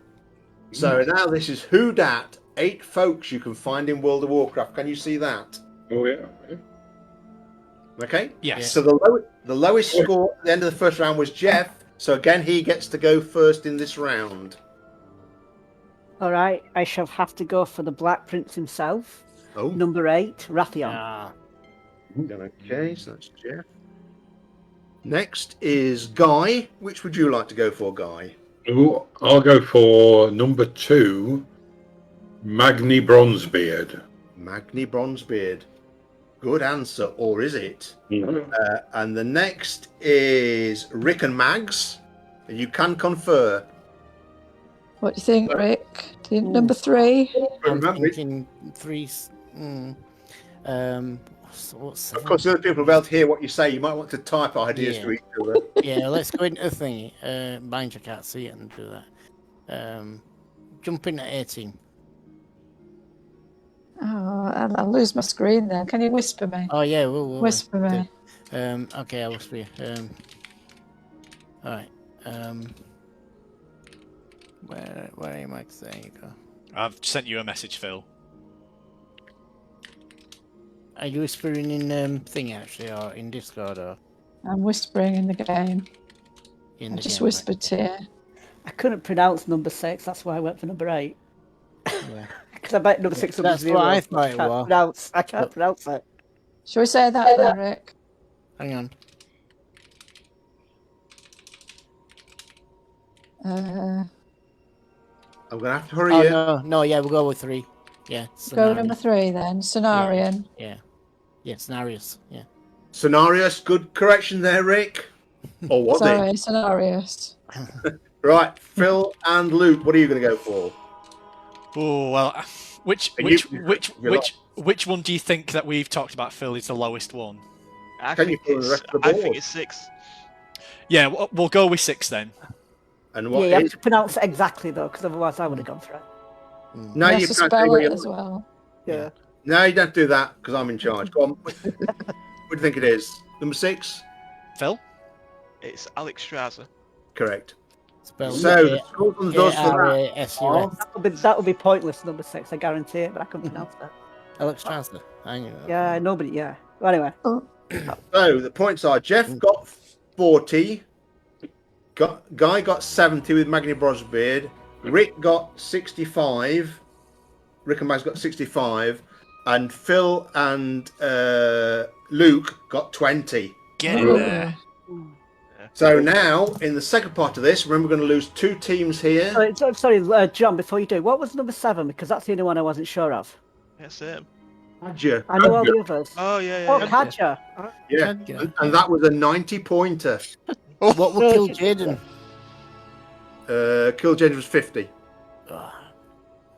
So now this is Who Dat, 8 folks you can find in World of Warcraft. Can you see that? Oh yeah. Okay. Yes. So the lowest score at the end of the first round was Jeff. So again, he gets to go first in this round. All right, I shall have to go for the Black Prince himself. Oh. Number 8, Rathion. Ah. Okay, so that's Jeff. Next is Guy. Which would you like to go for, Guy? Ooh, I'll go for number 2, Magni Bronzebeard. Magni Bronzebeard. Good answer, or is it? And the next is Rick and Mags. And you can confer. What do you think, Rick? Do you, number 3? I'm Remember, thinking 3. What's of course, the other people will be able to hear what you say. You might want to type ideas Yeah. to each other. Yeah, let's go into the thingy. Mind you can't see it and do that. Jump in at 18. Oh, I'll lose my screen then. Can you whisper me? Oh yeah, we'll Whisper me. Okay, I'll whisper you. All right. Where are you, Mike? There you go. I've sent you a message, Phil. Are you whispering in thingy actually, or in Discord, or? I'm whispering in the game. in I the just game. whispered to you. I couldn't pronounce number 6, that's why I went for number 8. Yeah. Because I bet number 6 will be That's 0. what I I thought it can't was. pronounce. I can't pronounce it. Shall we say that then, Rick? Hang on. I'm going to have to hurry Oh, you. no, yeah, we'll go with 3. Yeah. Go number 3 then. Cenarion. Yeah. Yeah, scenarios. Yeah. Scenarios, good correction there, Rick. Or was Sorry, Scenarios. it? Right, Phil and Luke, what are you going to go for? Oh well, which one do you think that we've talked about, Phil, is the lowest one? I Can you think fill the it's, rest of the I board? think it's 6. Yeah, we'll go with 6 then. And Yeah, what you have is? to pronounce it exactly, though, because otherwise I would have gone for it. No, You you have to can't say spell what it you as like. well. Yeah. No, you don't do that because I'm in charge. Go on. What do you think it is? Number 6? Phil? It's Alex Strasser. Correct. Spelled So the scores on the doors for that A-R-A-S-U-S. That would be pointless, number 6, I guarantee it, but I couldn't pronounce that. Alex Transfer. I knew that. Yeah, nobody, yeah. Well, anyway. So the points are Jeff got 40, Guy got 70 with Magni Brosbeard, Rick got 65, Rick and Max got 65, and Phil and Luke got 20. Get in there. So now, in the second part of this, remember we're going to lose 2 teams here. Sorry, John, before you do, what was number 7? Because that's the only one I wasn't sure of. Yeah, same. Hadja. I know all the others. Oh, yeah, Oh, yeah. Hadja. Yeah, and that was a 90-pointer. What will kill Jaden? Kill James was 50.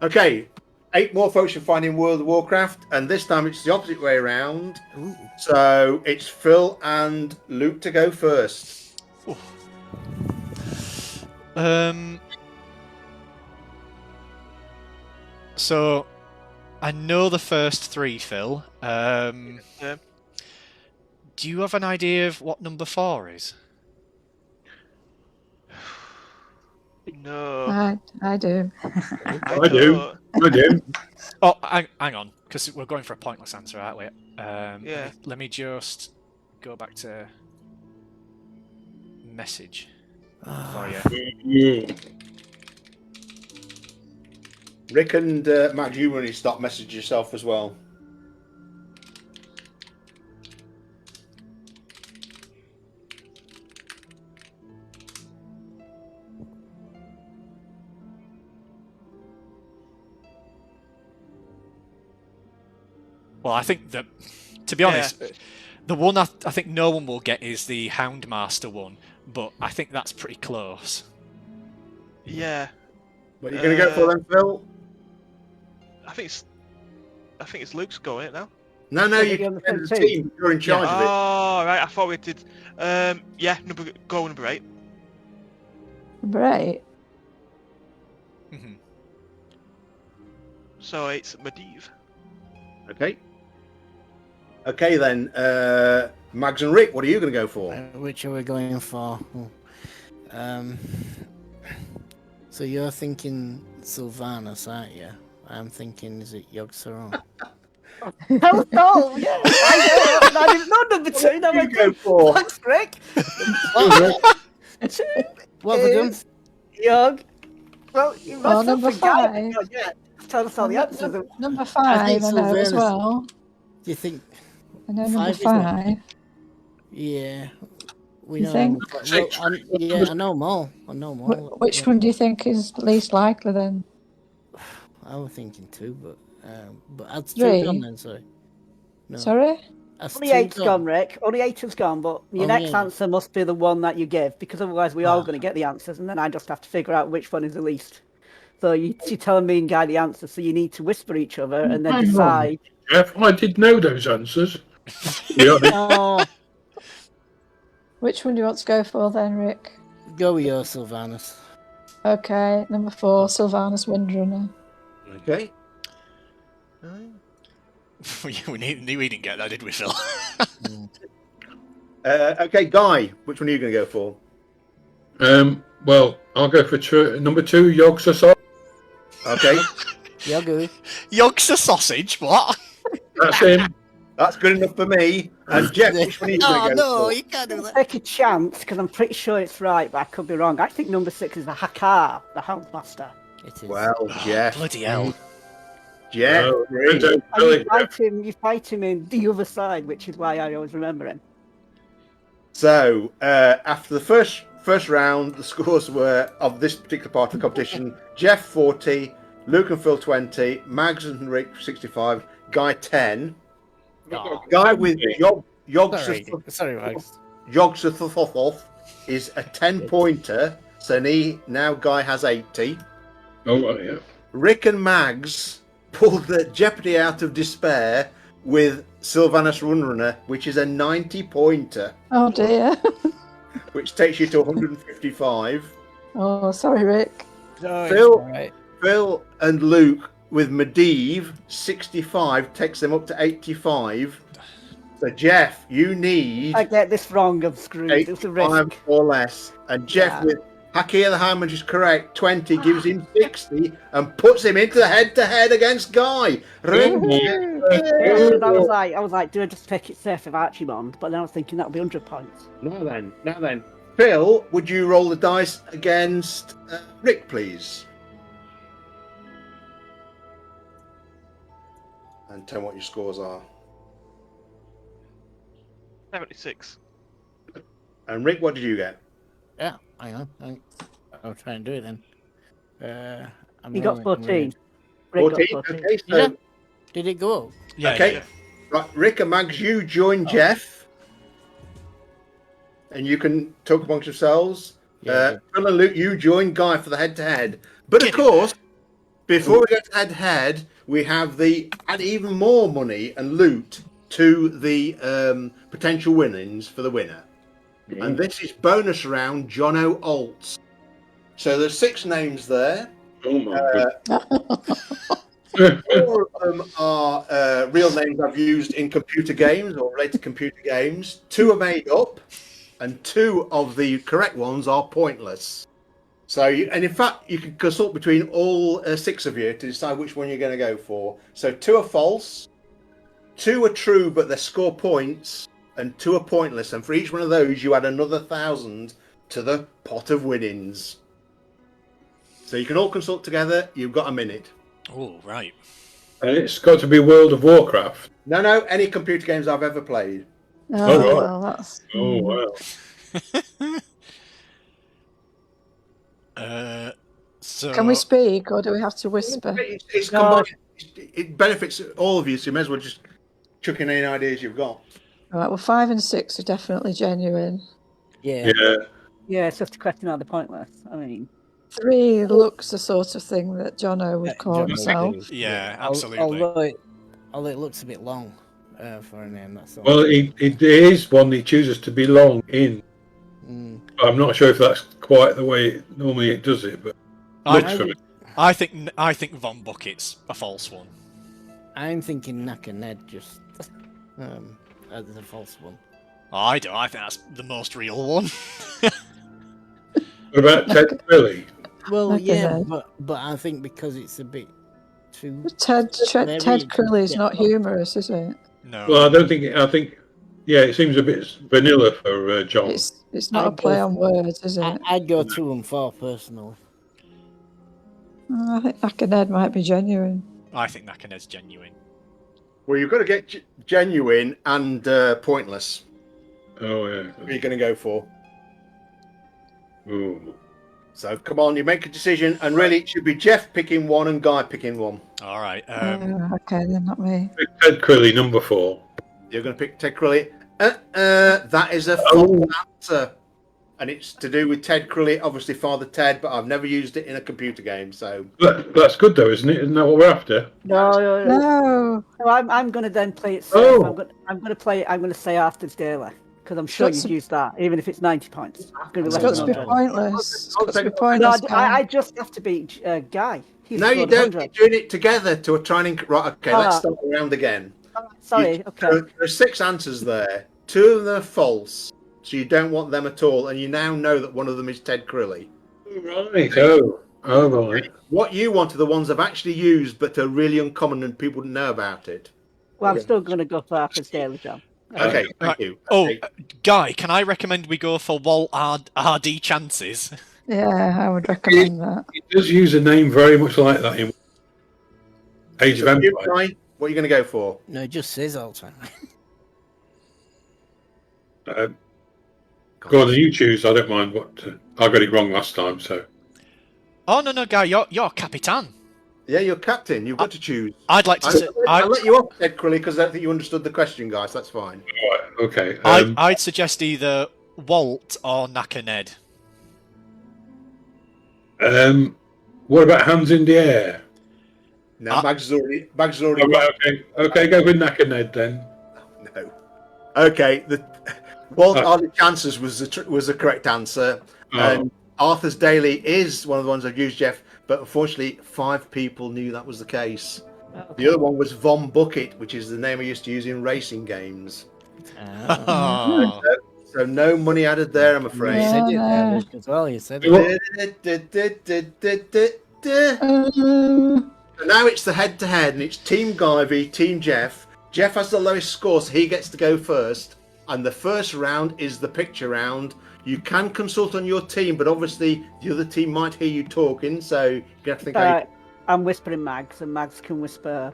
Okay, 8 more folks you'll find in World of Warcraft, and this time it's the opposite way around. Ooh. So it's Phil and Luke to go first. So I know the first 3, Phil. Yeah. Do you have an idea of what number 4 is? No. I do. I do. I do. Oh, hang on, because we're going for a pointless answer, aren't we? Yeah. Let me just go back to message for you. Rick and Max, you really start messaging yourself as well. Well, I think that, to be honest, the one I think no one will get is the Houndmaster one, but I think that's pretty close. Yeah. What are you going to go for then, Phil? I think it's Luke's go, isn't it now? No, Yeah, you you're on can the the same team. You're in charge of it. Oh, right. I thought we did. Yeah, number 8. Number 8. Mhm. So it's Medivh. Okay. Okay then, Mags and Rick, what are you going to go for? Which are we going for? So you're thinking Sylvanas, aren't you? I'm thinking, is it Yogg-Saron? Hell no, yeah. I didn't know number 2. Now I Go do. for. Thanks, Rick. What have we done? Yogg. Well, you must have number forgotten. 5. Yeah. Tell us all the answers. Number 5, I know as Sylvanas. well. Do you think? I know number 5 is what? 5. Yeah. We You know. think? Well, yeah, I know them all. I know them all. Which yeah. one do you think is least likely then? I was thinking 2, but that's 3? 2 gone then. Sorry. No. Sorry? That's Only 2 8's gone, Rick. Only 8 has gone, but your Only next 8. answer must be the one that you give, because otherwise we're all Ah. going to get the answers, and then I just have to figure out which one is the least. So you're telling me and Guy the answer, so you need to whisper each other and then Hang on. decide. Jeff, I did know those answers. Yeah, Oh, Which one do you want to go for then, Rick? go with your Sylvanas. Okay, number 4, Sylvanas Windrunner. Okay. we didn't get that, did we, Phil? Okay, Guy, which one are you going to go for? Well, I'll go for number 2, Yogg-Saron. Okay. Yoggu. Yog's a sausage, what? That's him. That's good enough for me. And Jeff, which one are you No, going to go no, for? you can't do that. Take a chance because I'm pretty sure it's right, but I could be wrong. I think number 6 is the Hakar, the Houndmaster. It is. Well, Oh, Jeff. bloody hell. Jeff. Oh, Green. Ted And Crilly. you fight him in the other side, which is why I always remember him. So, after the first round, the scores were of this particular part of the competition: Jeff 40, Luke and Phil 20, Mags and Rick 65, Guy 10. Guy with Sorry, Max. Yogg is a 10-pointer, so now Guy has 80. Oh, right, yeah. Rick and Mags pulled the Jeopardy out of despair with Sylvanus Runrunner, which is a 90-pointer, Oh dear. which takes you to 155. Oh, sorry, Rick. No, Phil- it's all right. Phil and Luke with Medivh 65 takes them up to 85. So Jeff, you need I get this wrong, I'm screwed. It's a 85 risk. or less. And Jeff Yeah. with Hakir the Hound, which is correct, 20 gives him 60 and puts him into the head-to-head against Guy. Ring. Yeah, I was like, do I just take it safe with Archibald? But then I was thinking that would be 100 points. Now then. Phil, would you roll the dice against Rick, please? And tell me what your scores are. 76. And Rick, what did you get? Yeah, hang on. I'll try and do it then. He got 14. Rick 14. got 14. Okay, so Yeah. Did it go up? Yeah, okay. yeah. Right, Rick and Mags, you join Jeff, and you can talk amongst yourselves. Yeah. Phil and Luke, you join Guy for the head-to-head. But of course, before we get to head-to-head, we have the add even more money and loot to the potential winnings for the winner. And this is bonus round Jono Oltz. So there's 6 names there. Oh, my Four of them are real names I've used in computer games or related to computer games. 2 are made up, and 2 of the correct ones are pointless. So, and in fact, you can consult between all 6 of you to decide which one you're going to go for. So 2 are false, 2 are true, but they score points, and 2 are pointless. And for each one of those, you add another 1,000 to the pot of winnings. So you can all consult together. You've got a minute. Oh, right. And it's got to be World of Warcraft. No, any computer games I've ever played. Oh, right. well, that's. Oh, wow. So Can we speak or do we have to whisper? It's No. combined. It benefits all of you, so you may as well just chuck in any ideas you've got. All right, well, 5 and 6 are definitely genuine. Yeah. Yeah. Yeah, it's just a question of the pointless. I mean, 3 looks the sort of thing that Jono would call John himself. O'Keefe. Yeah, Al- absolutely. Although it looks a bit long for a name, that's all. Well, it is one he chooses to belong in. Mm. I'm not sure if that's quite the way normally it does it, but looks from it. I think Von Bucket's a false one. I'm thinking Knack and Ned just as a false one. I don't. I think that's the most real one. What about Ted Billy? Well, Knack and yeah, Ned. but I think because it's a bit too. Ted Very- Crilly is yeah. not humorous, is it? No. Well, I don't think. I think, yeah, it seems a bit vanilla for John. It's not a play on words, is it? I'd go 2 and 4 personally. I think Knack and Ned might be genuine. I think Nakaned's genuine. Well, you've got to get genuine and pointless. Oh yeah. What are you going to go for? Ooh. So come on, you make a decision, and really it should be Jeff picking one and Guy picking one. All right. Okay, then not me. Ted Crilly, number 4. You're going to pick Ted Crilly. That is a false answer. And it's to do with Ted Crilly, obviously Father Ted, but I've never used it in a computer game, so... That's good though, isn't it? Isn't that what we're after? no. No! So I'm going to then play it safe. Oh. I'm going to play it. I'm going to say Arthur's Daily because I'm sure That's you'd use that, even if it's 90 points. It's going to It's be got less to than be 100. pointless. It's got to be No, pointless. I just have to beat Guy. He's No, you scored don't. 100. You're doing it together to try and... Right, okay, let's Ah. start the round again. Sorry. Okay. There are 6 answers there. 2 of them are false, so you don't want them at all, and you now know that one of them is Ted Crilly. Right. Oh, right. What you want are the ones I've actually used, but are really uncommon and people wouldn't know about it. Well, I'm still going to go for Arthur's Daily, John. Okay, thank Right. you. Oh, Okay. Guy, can I recommend we go for Walt RD Chances? Yeah, I would recommend that. He does use a name very much like that in Age of So you, Empires. Guy, what are you going to go for? No, it just says all the time. Go on, you choose. I don't mind what. I got it wrong last time, so. Oh no, Guy, you're Capitan. Yeah, you're captain. You've got to choose. I'd like to. I'll let you off, Ed Crilly, because I don't think you understood the question, guys. That's fine. Right, okay. I'd suggest either Walt or Knacker Ned. What about Hands in the Air? No, Mags has already. Oh, right, okay, go with Knacker Ned then. No. Okay, Walt Hardy Chances was the correct answer. Oh. And Arthur's Daily is one of the ones I've used, Jeff, but unfortunately 5 people knew that was the case. Okay. The other one was Von Bucket, which is the name I used to use in racing games. Oh. So no money added there, I'm afraid. You said it there, Luke, as well. You said it. So now it's the head-to-head, and it's Team Guy v Team Jeff. Jeff has the lowest score, so he gets to go first. And the first round is the picture round. You can consult on your team, but obviously the other team might hear you talking, so you have to think. I'm whispering Mags, and Mags can whisper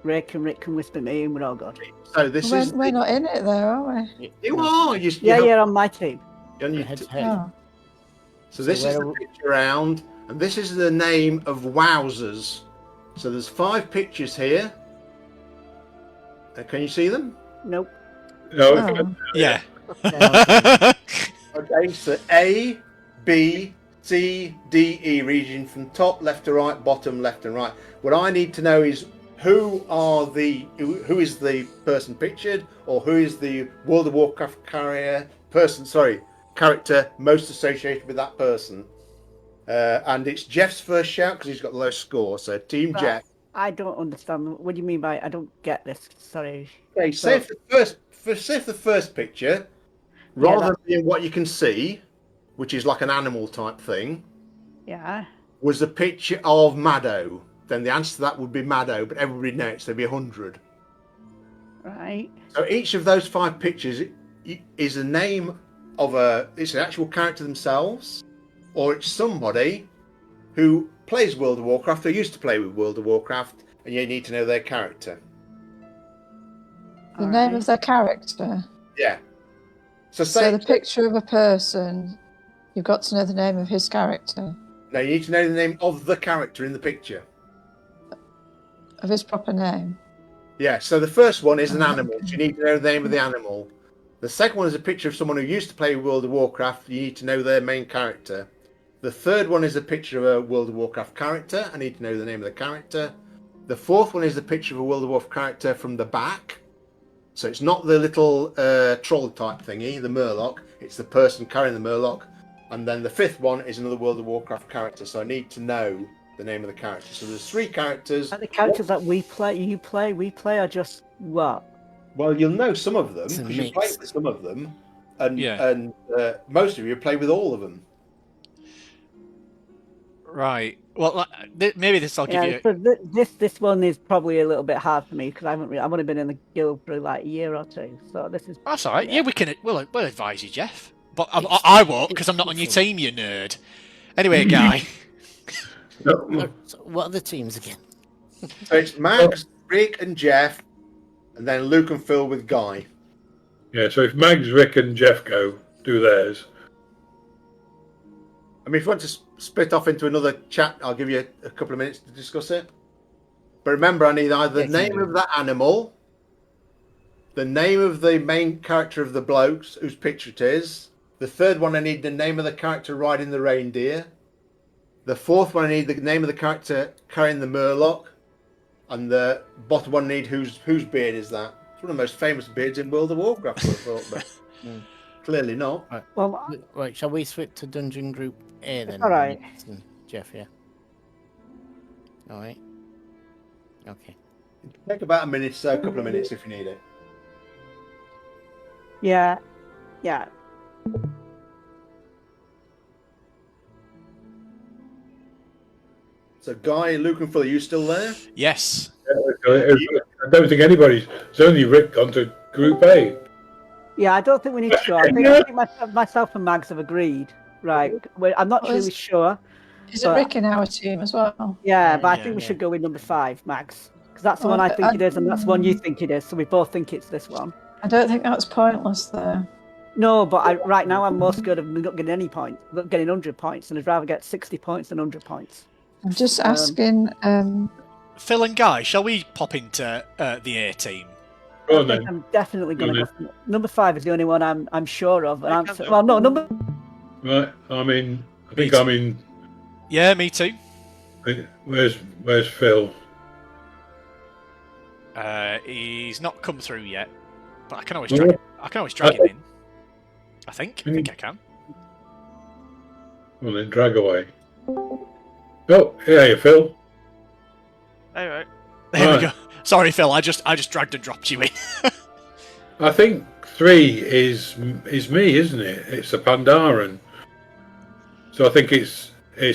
Rick, and Rick can whisper me, and we're all good. So this is. We're not in it, though, are we? You are. You're on my team. Oh. So this is the picture round, and this is the name of Wowzers. So there's 5 pictures here. Can you see them? Nope. No. Yeah. Okay, so A, B, C, D, E, region from top left to right, bottom left and right. What I need to know is who is the person pictured, or who is the World of Warcraft character most associated with that person. And it's Jeff's first shout because he's got the lowest score. So Team Jeff. I don't understand. What do you mean by I don't get this? Sorry. Okay, say if the first picture, rather than being what you can see, which is like an animal type thing, was the picture of Maddo, then the answer to that would be Maddo, but everybody knows there'd be 100. Right. So each of those 5 pictures is a name of it's an actual character themselves, or it's somebody who plays World of Warcraft or used to play with World of Warcraft, and you need to know their character. The name of their character? Yeah. So the picture of a person, you've got to know the name of his character? No, you need to know the name of the character in the picture. Of his proper name? Yeah, so the first one is an animal. So you need to know the name of the animal. The second one is a picture of someone who used to play World of Warcraft. You need to know their main character. The third one is a picture of a World of Warcraft character. I need to know the name of the character. The fourth one is a picture of a World of Warcraft character from the back. So it's not the little troll type thingy, the Murloc. It's the person carrying the Murloc. And then the fifth one is another World of Warcraft character. So I need to know the name of the character. So there's 3 characters. Are the characters that we play, are just what? Well, you'll know some of them because you play with some of them, and most of you play with all of them. Right. Well, maybe this will give you. So this one is probably a little bit hard for me because I've only been in the guild for like a year or 2. So this is. That's all right. Yeah, we'll advise you, Jeff. But I won't because I'm not on your team, you nerd. Anyway, Guy. So what are the teams again? So it's Mags, Rick, and Jeff, and then Luke and Phil with Guy. Yeah, so if Mags, Rick, and Jeff go, do theirs. I mean, if you want to split off into another chat, I'll give you a couple of minutes to discuss it. But remember, I need either the name of that animal, the name of the main character of the blokes whose picture it is. The third one, I need the name of the character riding the reindeer. The fourth one, I need the name of the character carrying the Murloc. And the bottom one, I need whose beard is that? It's one of the most famous beards in World of Warcraft, I thought, but clearly not. Right. Well, right, shall we switch to Dungeon Group A then? All right. Jeff, yeah. All right. Okay. Take about a minute, so a couple of minutes if you need it. Yeah. So, Guy, Luke, and Phil, are you still there? Yes. Okay, I don't think anybody's. It's only Rick gone to Group A. Yeah, I don't think we need to go. I think myself and Mags have agreed. Right. I'm not really sure. Is it Rick in our team as well? Yeah, but I think we should go with number 5, Max. Because that's the one I think it is, and that's the one you think it is. So we both think it's this one. I don't think that's pointless, though. No, but right now I'm more scared of not getting any points, not getting 100 points, and I'd rather get 60 points than 100 points. I'm just asking. Phil and Guy, shall we pop into the A team? Go on, I think then. I'm definitely going to go for number 5 is the only one I'm sure of. I And can well, no, number. Right, I think I'm in. Yeah, me too. Where's Phil? He's not come through yet, but I can always drag him in. I think I can. Well, then drag away. Oh, yeah, Phil. Alright. There we go. Sorry, Phil. I just dragged and dropped you in. I think 3 is me, isn't it? It's the Pandaren. So I think it's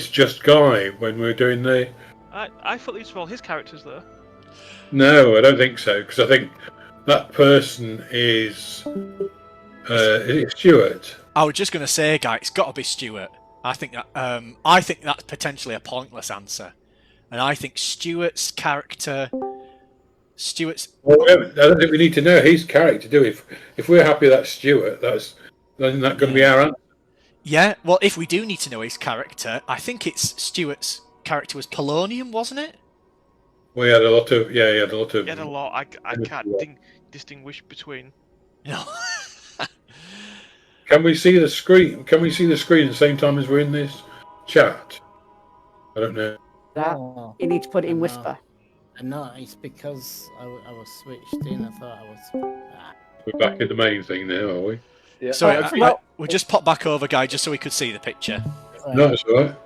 just Guy when we're doing the. I thought these were all his characters, though. No, I don't think so, because I think that person is it Stuart? I was just going to say, Guy, it's got to be Stuart. I think that's potentially a pointless answer, and I think Stuart's character. Well, I don't think we need to know his character, do we? If we're happy that's Stuart, then that's going to be our answer. Yeah, well, if we do need to know his character, I think it's Stuart's character was Polonium, wasn't it? Well, he had a lot of. He had a lot. I can't distinguish between. No. Can we see the screen? Can we see the screen at the same time as we're in this chat? I don't know. That you need to put it in whisper. No, it's because I was switched in. I thought I was. We're back in the main thing now, are we? Yeah. Sorry, we'll just pop back over, Guy, just so we could see the picture. Sorry. No, it's all right.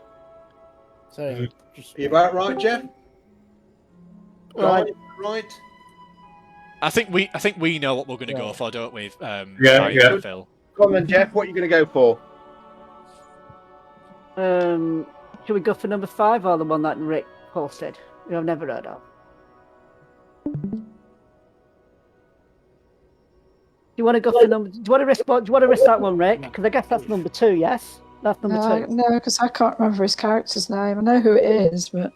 Sorry. Are you about right, Jeff? Right. I think we know what we're going to go for, don't we? Yeah. Phil. Come on then, Jeff. What are you going to go for? Should we go for number 5 or the one that Rick posted? Who I've never heard of. Do you want to go for number? Do you want to risk? Do you want to risk that one, Rick? Because I guess that's number 2. Yes, that's number 2. No, because I can't remember his character's name. I know who it is, but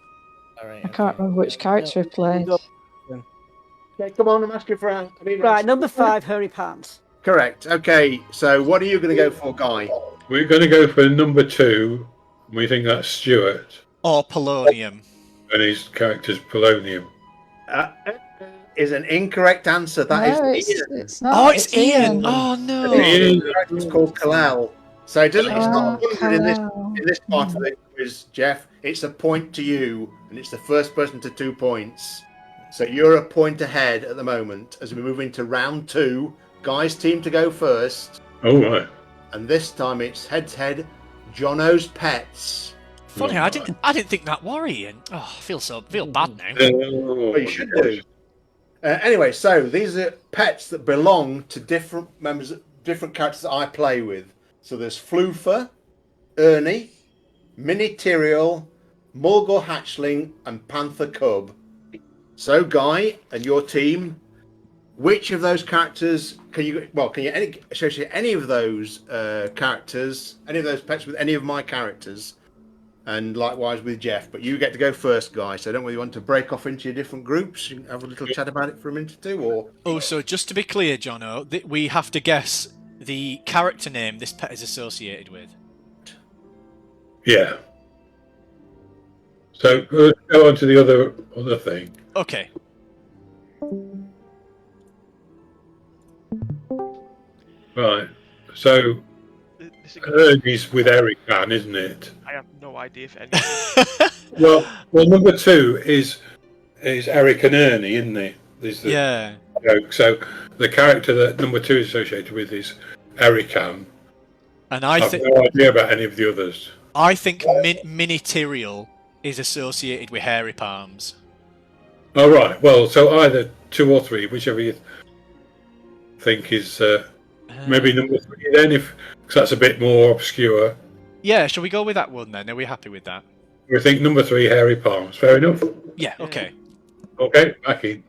Right, I can't remember which character he played. Okay, come on, I'm asking for Right, number 5, Hairy Palms. Correct. Okay, so what are you going to go for, Guy? We're going to go for number 2. We think that's Stuart, Or Polonium. and his character's Polonium. Is an incorrect answer. That No, is Ian. it's not. Oh, it's Ian. Oh The no. character was called Kalel. So it doesn't. It's not 100 Kalel. in this part of the quiz, Jeff. It's a point to you, and it's the first person to 2 points. So you're a point ahead at the moment as we move into round 2. Guy's team to go first, Oh, right. and this time it's head-to-head. Jono's Pets. Funny, I didn't think that were Ian. Oh, I feel bad now. Well, you should do. Anyway, so these are pets that belong to different characters that I play with. So there's Floofer, Ernie, Mini Tyrael, Mulgore Hatchling, and Panther Cub. So, Guy and your team, which of those characters can you associate any of those characters, any of those pets with any of my characters? And likewise with Jeff, but you get to go first, Guy. So I don't really want to break off into your different groups. You can have a little chat about it for a minute or two, or Oh, so just to be clear, Jono, we have to guess the character name this pet is associated with. Yeah. So let's go on to the other thing. Okay. Right. So Ernie's with Eric Pan, isn't it? I have no idea if any. Well, number 2 is Eric and Ernie, isn't it? Yeah. Joke. So the character that number 2 is associated with is Erican. And I have no idea about any of the others. I think Mini Tyrael is associated with Hairy Palms. Oh, right. Well, so either 2 or 3, whichever you think is maybe number 3 then, because that's a bit more obscure. Yeah, shall we go with that one then? Are we happy with that? We think number 3, Hairy Palms. Fair enough. Yeah, okay. Okay, back in.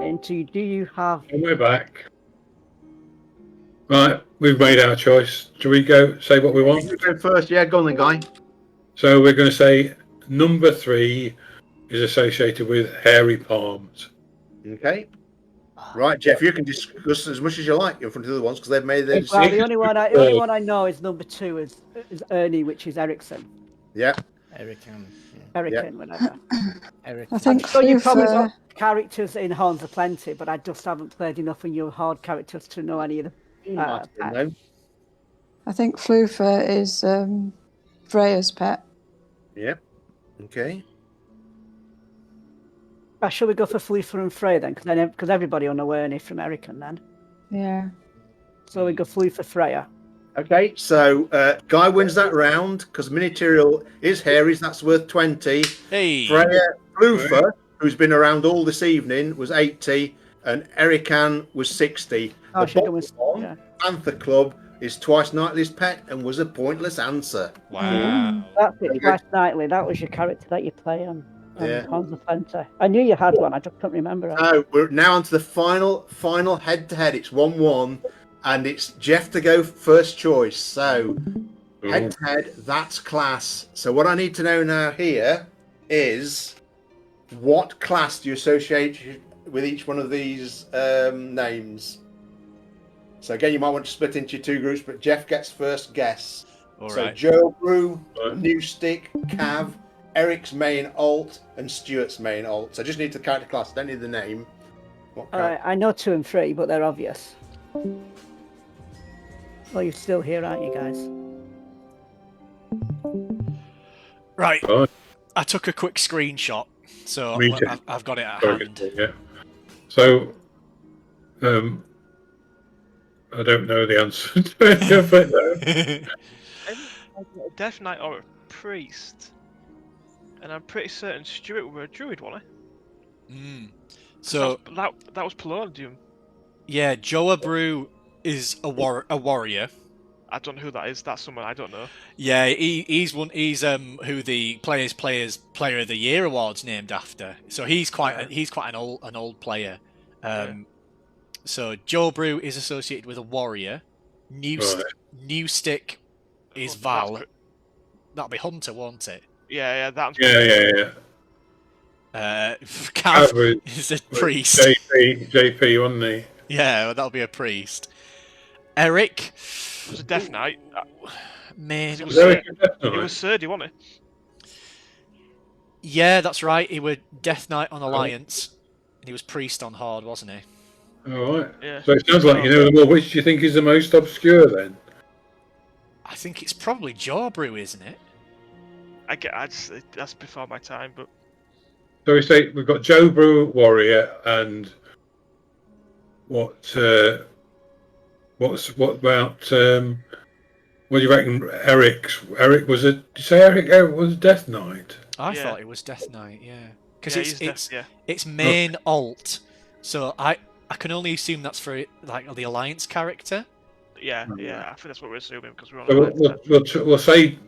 into do you have And we're back. Right, we've made our choice. Shall we go say what we want? You go first. Yeah, go on then, Guy. So we're going to say number 3 is associated with hairy palms. Okay. Right, Jeff, you can discuss as much as you like in front of the other ones because they've made their well, decision. the only one I know is number 2 is Ernie, which is Ericsson. Yeah. Erican. Ericsson, whatever. Erican. I think So you probably Flufa, got characters in Horns of Plenty, but I just haven't played enough in your hard characters to know any of them. No. I think Flufa is Freya's pet. Yeah. Okay. Shall we go for Flufa and Frey then? Because everybody will know Ernie from Erican then. Yeah. So we go Flufa, Freya. Okay, so Guy wins that round because Miniterial is Harry's. That's worth 20. Hey. Freya Flufa, who's been around all this evening, was 80, and Erican was 60. Oh, The Sugar bottom was- one, yeah. Panther Club, is Twice Nightly's pet and was a pointless answer. Wow. That's it, Twice Nightly. That was your character that you play on Yeah. Horns of Plenty. I knew you had one, I just couldn't remember it. So we're now on to the final head-to-head. It's 1-1, and it's Jeff to go first choice. So head-to-head, that's class. So what I need to know now here is what class do you associate with each one of these names? So again, you might want to split into your 2 groups, but Jeff gets first guess. All So right. Joe Brew, New Stick, Cav, Eric's main alt, and Stuart's main alt. So I just need the character class. I don't need the name. What character? I know 2 and 3, but they're obvious. Well, you're still here, aren't you guys? Right. Right. I took a quick screenshot, so Me too. I've got it at Very hand. good, yeah. So, I don't know the answer to any of it, though. Death Knight or a priest, and I'm pretty certain Stuart were a druid, wasn't So he? That was Polonium. yeah, Joa Brew is a warrior. I don't know who that is. That's someone I don't know. Yeah, he's who the Players Player of the Year award's named after. So he's quite an old player. So Joe Brew is associated with a warrior. New Stick is Val. That'll be Hunter, won't it? Yeah, that's Yeah. Cav is a priest. JP, wasn't he? Yeah, well, that'll be a priest. Eric It was a Death Knight. Man, It was Eric Sir- a Death it Knight? was Serdi, wasn't yeah, that's right. He was Death Knight on Alliance, and he was priest on Horde, wasn't he? All right. Yeah. So it sounds like you know them all. Which do you think is the most obscure then? I think it's probably Joe Brew, isn't it? that's before my time, but So we say we've got Joe Brew, warrior, and what about what do you reckon? Eric was a. Did you say Eric was Death Knight? I Yeah. thought it was Death Knight, yeah. Because yeah, it's main alt, so I can only assume that's for like the Alliance character. yeah. I think that's what we're assuming because we're on. So Alliance now. we'll say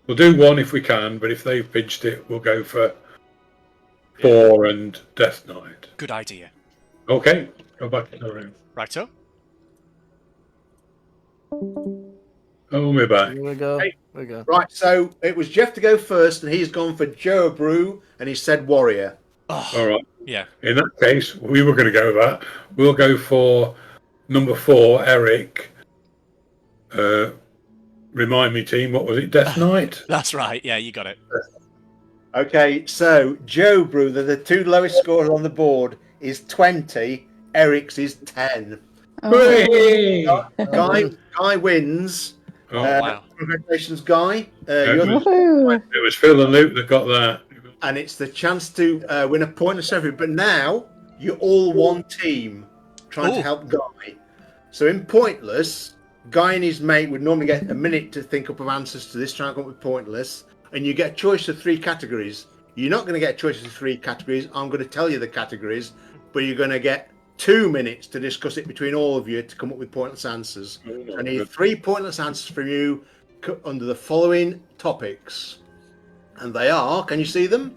we'll do one if we can, but if they've pitched it, we'll go for 4 and Death Knight. Good idea. Okay, go back in the room. Righto. Oh, we're back. Here we go. Hey. Here we go. Right, so it was Jeff to go first, and he's gone for Joe Brew, and he said warrior. Oh, All right. yeah. In that case, we were going to go that. We'll go for number 4, Eric. Remind me, team, what was it? Death Knight? That's right. Yeah, you got it. Okay, so Joe Brew, the 2 lowest scores on the board, is 20. Eric's is 10. Hooray! Guy wins. Oh, wow. Congratulations, Guy. Yeah, You're Woohoo! it was Phil and Luke that got that. and it's the chance to win a pointless every. But now you're all one team trying to Ooh. help Guy. So in pointless, Guy and his mate would normally get a minute to think up of answers to this. Try and come up with pointless, and you get a choice of 3 categories. You're not going to get a choice of 3 categories. I'm going to tell you the categories, but you're going to get 2 minutes to discuss it between all of you to come up with pointless answers. I need 3 pointless answers from you under the following topics. And they are, can you see them?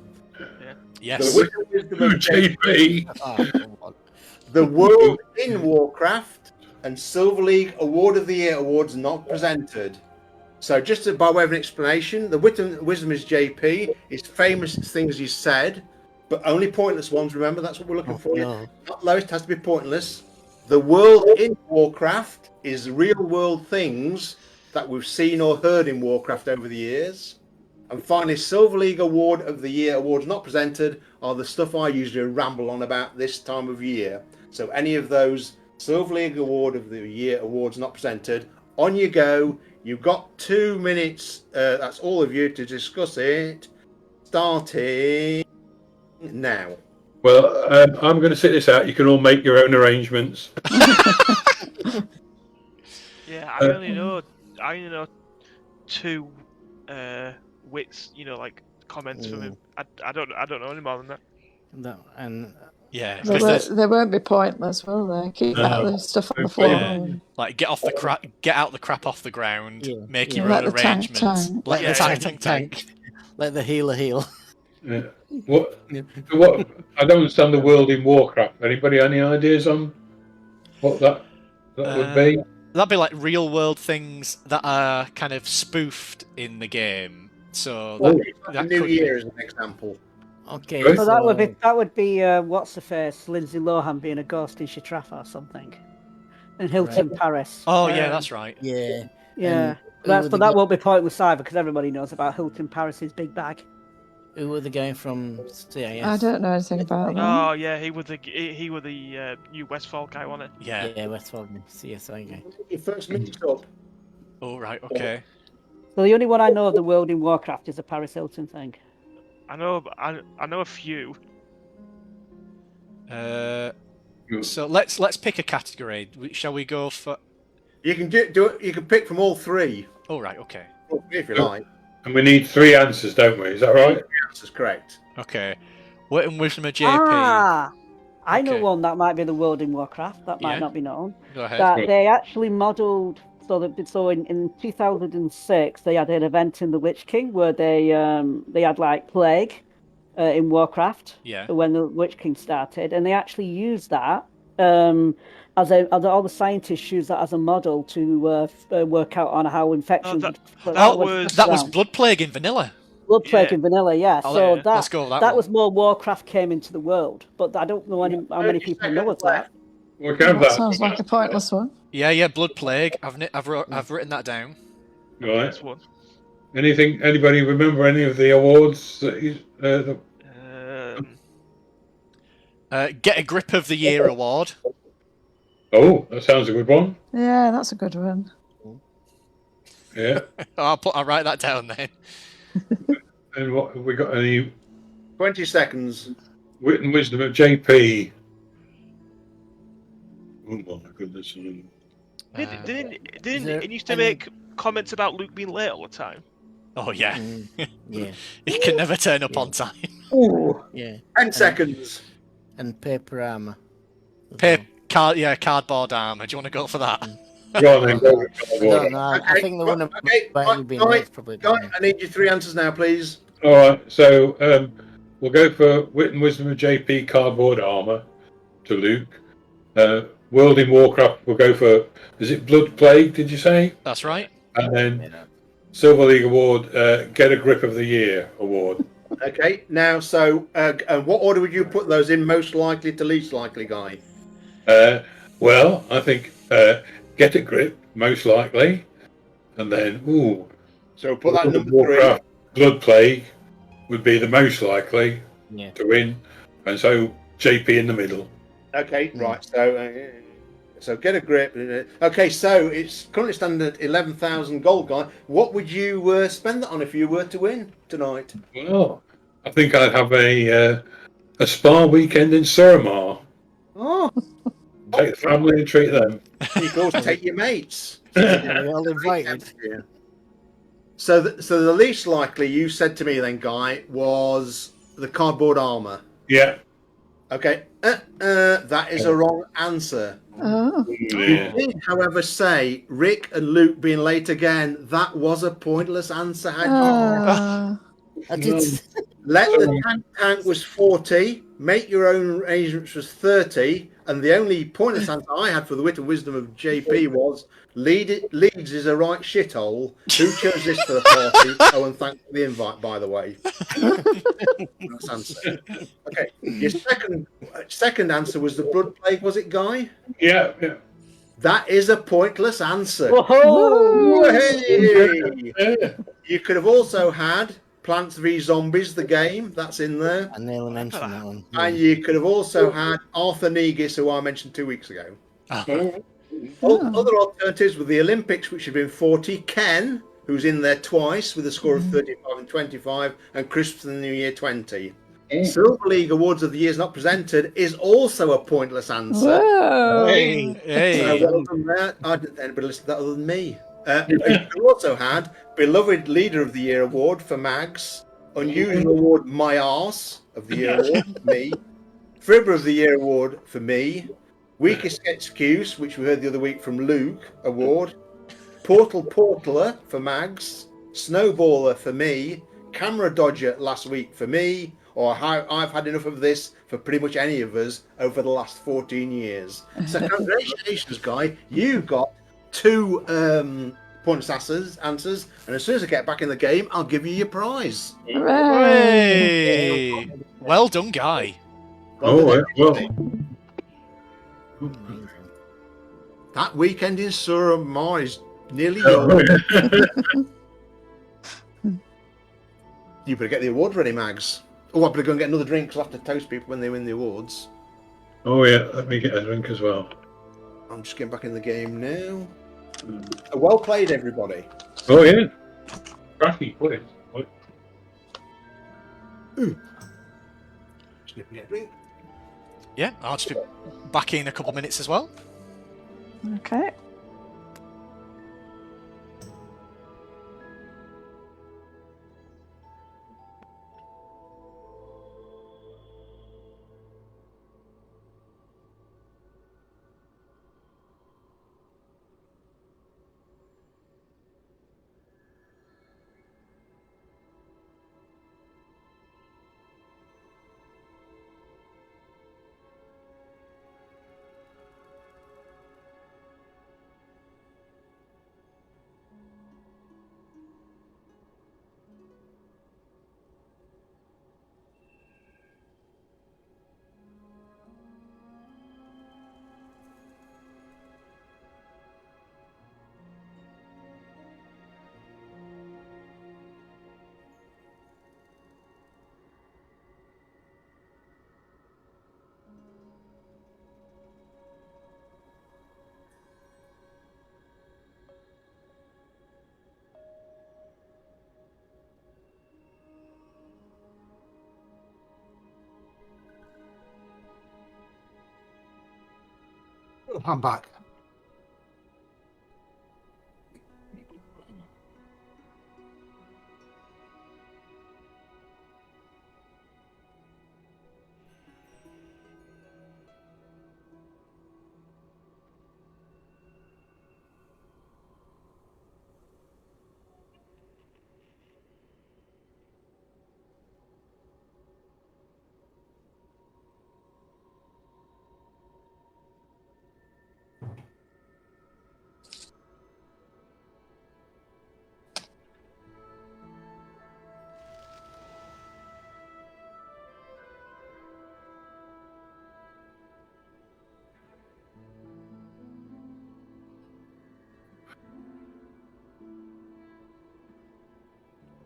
Yes. The Wizard of Wisdom of JP. Oh, come on. The World in Warcraft and Silver League Award of the Year awards not presented. So just by way of an explanation, the Wisdom is JP. It's famous things you said, but only pointless ones. Remember, that's what we're looking for. No. Not lowest, has to be pointless. The World in Warcraft is real world things that we've seen or heard in Warcraft over the years. And finally, Silver League Award of the Year awards not presented are the stuff I usually ramble on about this time of year. So any of those Silver League Award of the Year awards not presented, on you go. You've got 2 minutes, that's all of you, to discuss it. Starting now. Well, I'm going to sit this out. You can all make your own arrangements. Yeah, I only know 2 wits, like comments from him. I don't know any more than that. No, and Yeah, because there's They won't be pointless, will they? Keep No. that stuff on the floor. Yeah. like get out the crap off the ground, Yeah. make Yeah. your Let own the tank arrangements. tank. Let Yeah, the yeah. tank. let the healer heal. Yeah. What? I don't understand the world in Warcraft. Anybody any ideas on what that would be? That'd be like real world things that are kind of spoofed in the game. So that New could Year be. is an example. Okay, Right. So that would be what's the face? Lindsay Lohan being a ghost in Shatrafa or something, in Hilton, Paris. Oh yeah, that's right. Yeah. Yeah. who But were the that gu- won't be pointless either because everybody knows about Hilton Paris's big bag. Who were the guy from CIS? I don't know anything about that. Oh yeah, he was the New Westfall guy, wasn't it? Yeah. Yeah, Westfall CSI guy. Your first mix up. Oh right. Okay. So the only one I know of the world in Warcraft is the Paris Hilton thing. I know a few. So let's pick a category. Shall we go for? You can do it. You can pick from all 3. Oh right. Okay. All 3 if you like. And we need 3 answers, don't we? Is that right? The answer's correct. Okay. Wit and Wisdom of JP. Ah, I know Okay. one that might be the world in Warcraft. That might Yeah. not be known. Go ahead. That they actually modelled. So in 2006 they had an event in the Witch King where they had like plague in Warcraft Yeah. when the Witch King started, and they actually used that as all the scientists use that as a model to work out on how infection. that would That was Blood Plague in vanilla. Blood Plague Yeah. in vanilla, yeah. Oh, So yeah. Let's go with that that one. was more Warcraft came into the world, but I don't know how many people know of that. We can have That that. sounds like a pointless one. Yeah. Blood Plague. I've written that down. Right. That's one. Anybody remember any of the awards that Get a Grip of the Year award. Oh, that sounds a good one. Yeah, that's a good one. Yeah. I'll write that down then. And what have we got? Any 20 seconds. Wit and Wisdom of JP? Oh my goodness. Didn't there it used to any- make comments about Luke being late all the time? Oh yeah. Yeah, He can never turn up on time. Ooh, yeah. 10 seconds. And paper armor. Cardboard armor. Do you want to go for that? Go on then. Go with I cardboard. don't know. I think the one Okay, about you being Guy, late is probably Guy, better. I need your 3 answers now, please. All right. So we'll go for Wit and Wisdom of JP cardboard armor to Luke. World in Warcraft. We'll go for. Is it Blood Plague? Did you say? That's right. And then Silver League Award. Get a Grip of the Year award. Okay, now, so what order would you put those in, most likely to least likely, Guy? Well, I think Get a Grip most likely, and then So put that number 3. Warcraft Blood Plague would be the most likely Yeah. to win, and so JP in the middle. Okay, right, so get a grip. Okay, so it's currently standing at 11,000 gold, Guy. What would you spend that on if you were to win tonight? Well, I think I'd have a spa weekend in Suramar. Oh, Take the family and treat them. you can also take your mates. Are we all invited? So the least likely you said to me then, Guy, was the cardboard armor. Yeah. Okay, that is a wrong answer. Oh. Yeah. You did, however, say Rick and Luke being late again. That was a pointless answer. Had you Ah. I did. let the tank was 40, make your own arrangements was 30, and the only pointless answer I had for the wit and wisdom of JP was Leeds is a right shithole. Who chose this for the party? Oh, and thanks for the invite, by the way. That's answer. Okay, your second answer was the blood plague, was it, Guy? Yeah. That is a pointless answer. Whoa! Hey! You could have also had Plants v Zombies, the game. That's in there. I nearly mentioned that one. And you could have also had Arthur Negus, who I mentioned 2 weeks ago. Other alternatives were the Olympics, which had been 40, Ken, who's in there twice with a score of 35 and 25, and Christmas and the New Year 20. Silver League Awards of the Years Not Presented is also a pointless answer. Whoa. Hey. So well done there. I didn't think anybody listened to that other than me. You also had Beloved Leader of the Year Award for Mags, Unusual Award My Arse of the Year Award for me, Fribber of the Year Award for me, Weakest Excuse, which we heard the other week from Luke, award, Portaler for Mags, Snowballer for me, Camera Dodger last week for me, or how I've had enough of this for pretty much any of us over the last 14 years. So congratulations, Guy. You got 2 pointless answers, and as soon as I get back in the game, I'll give you your prize. Hey. Well done, Guy. Well. That weekend in Suramar is nearly yours. You better get the award ready, Mags. Oh, I better go and get another drink because I have to toast people when they win the awards. Oh yeah, let me get a drink as well. I'm just getting back in the game now. Well played, everybody. Oh yeah. Crafty, please. Just get a drink. Yeah, I'll just be back in a couple of minutes as well. Okay. I'm back.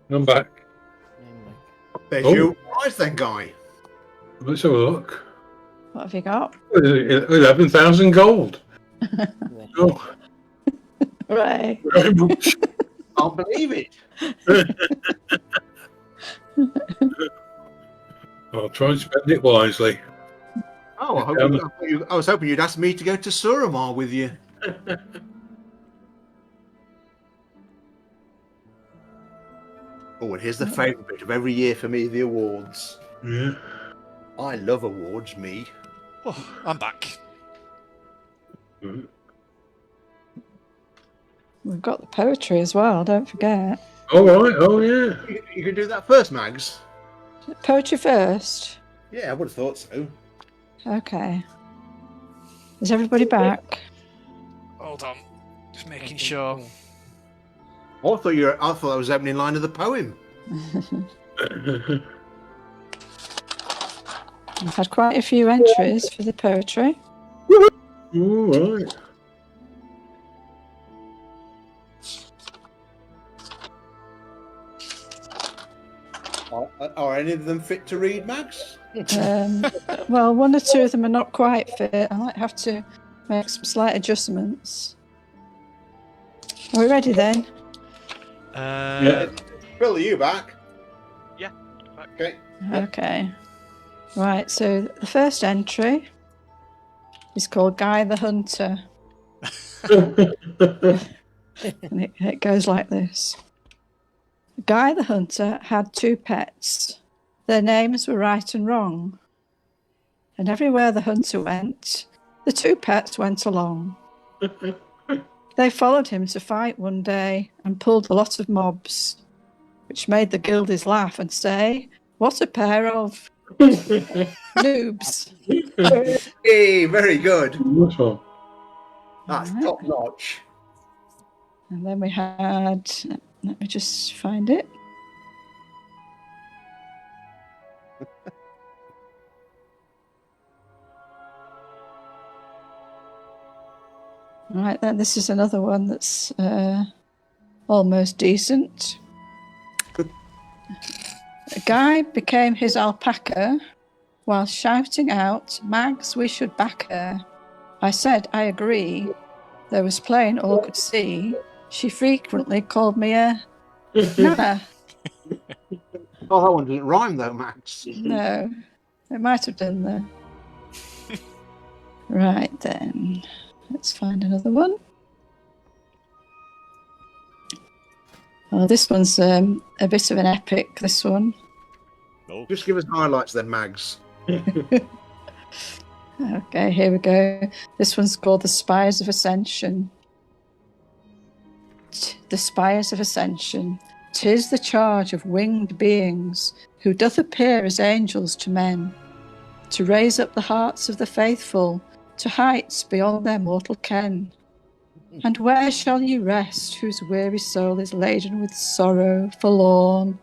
I'm back. There's Oh. your prize then, Guy. Let's have a look. What have you got? 11,000 gold. Oh, Right. very much. Can't believe it. I'll try and spend it wisely. Oh, I was hoping you'd ask me to go to Suramar with you. Oh, and here's the favourite bit of every year for me, the awards. Yeah. I love awards, me. Oh, I'm back. We've got the poetry as well, don't forget. All right. Oh yeah. You can do that first, Mags. Poetry first. Yeah, I would have thought so. Okay. Is everybody back? Hold on. Just making sure. I thought that was the opening line of the poem. I've had quite a few entries for the poetry. All right. Are any of them fit to read, Max? Well, one or two of them are not quite fit. I might have to make some slight adjustments. Are we ready then? Yeah. Bill, are you back? Yeah. Back. Okay. Okay. Right, so the first entry is called Guy the Hunter. And it goes like this. Guy the Hunter had 2 pets. Their names were right and wrong. And everywhere the hunter went, the 2 pets went along. They followed him to fight one day and pulled a lot of mobs, which made the guildies laugh and say, "What a pair of noobs." Hey, very good. Nice one. That's Right. top notch. And then we had, let me just find it. Right, then this is another one that's almost decent. A guy became his alpaca while shouting out, "Mags, we should back her." I said, "I agree." There was plain all could see. She frequently called me a nana. Oh, that one didn't rhyme though, Max. No, it might have done though. Right then, let's find another one. Oh, this one's a bit of an epic, this one. Just give us highlights then, Mags. Okay, here we go. This one's called The Spires of Ascension. The Spires of Ascension. 'Tis the charge of winged beings who doth appear as angels to men, to raise up the hearts of the faithful to heights beyond their mortal ken. And where shall you rest, whose weary soul is laden with sorrow, forlorn?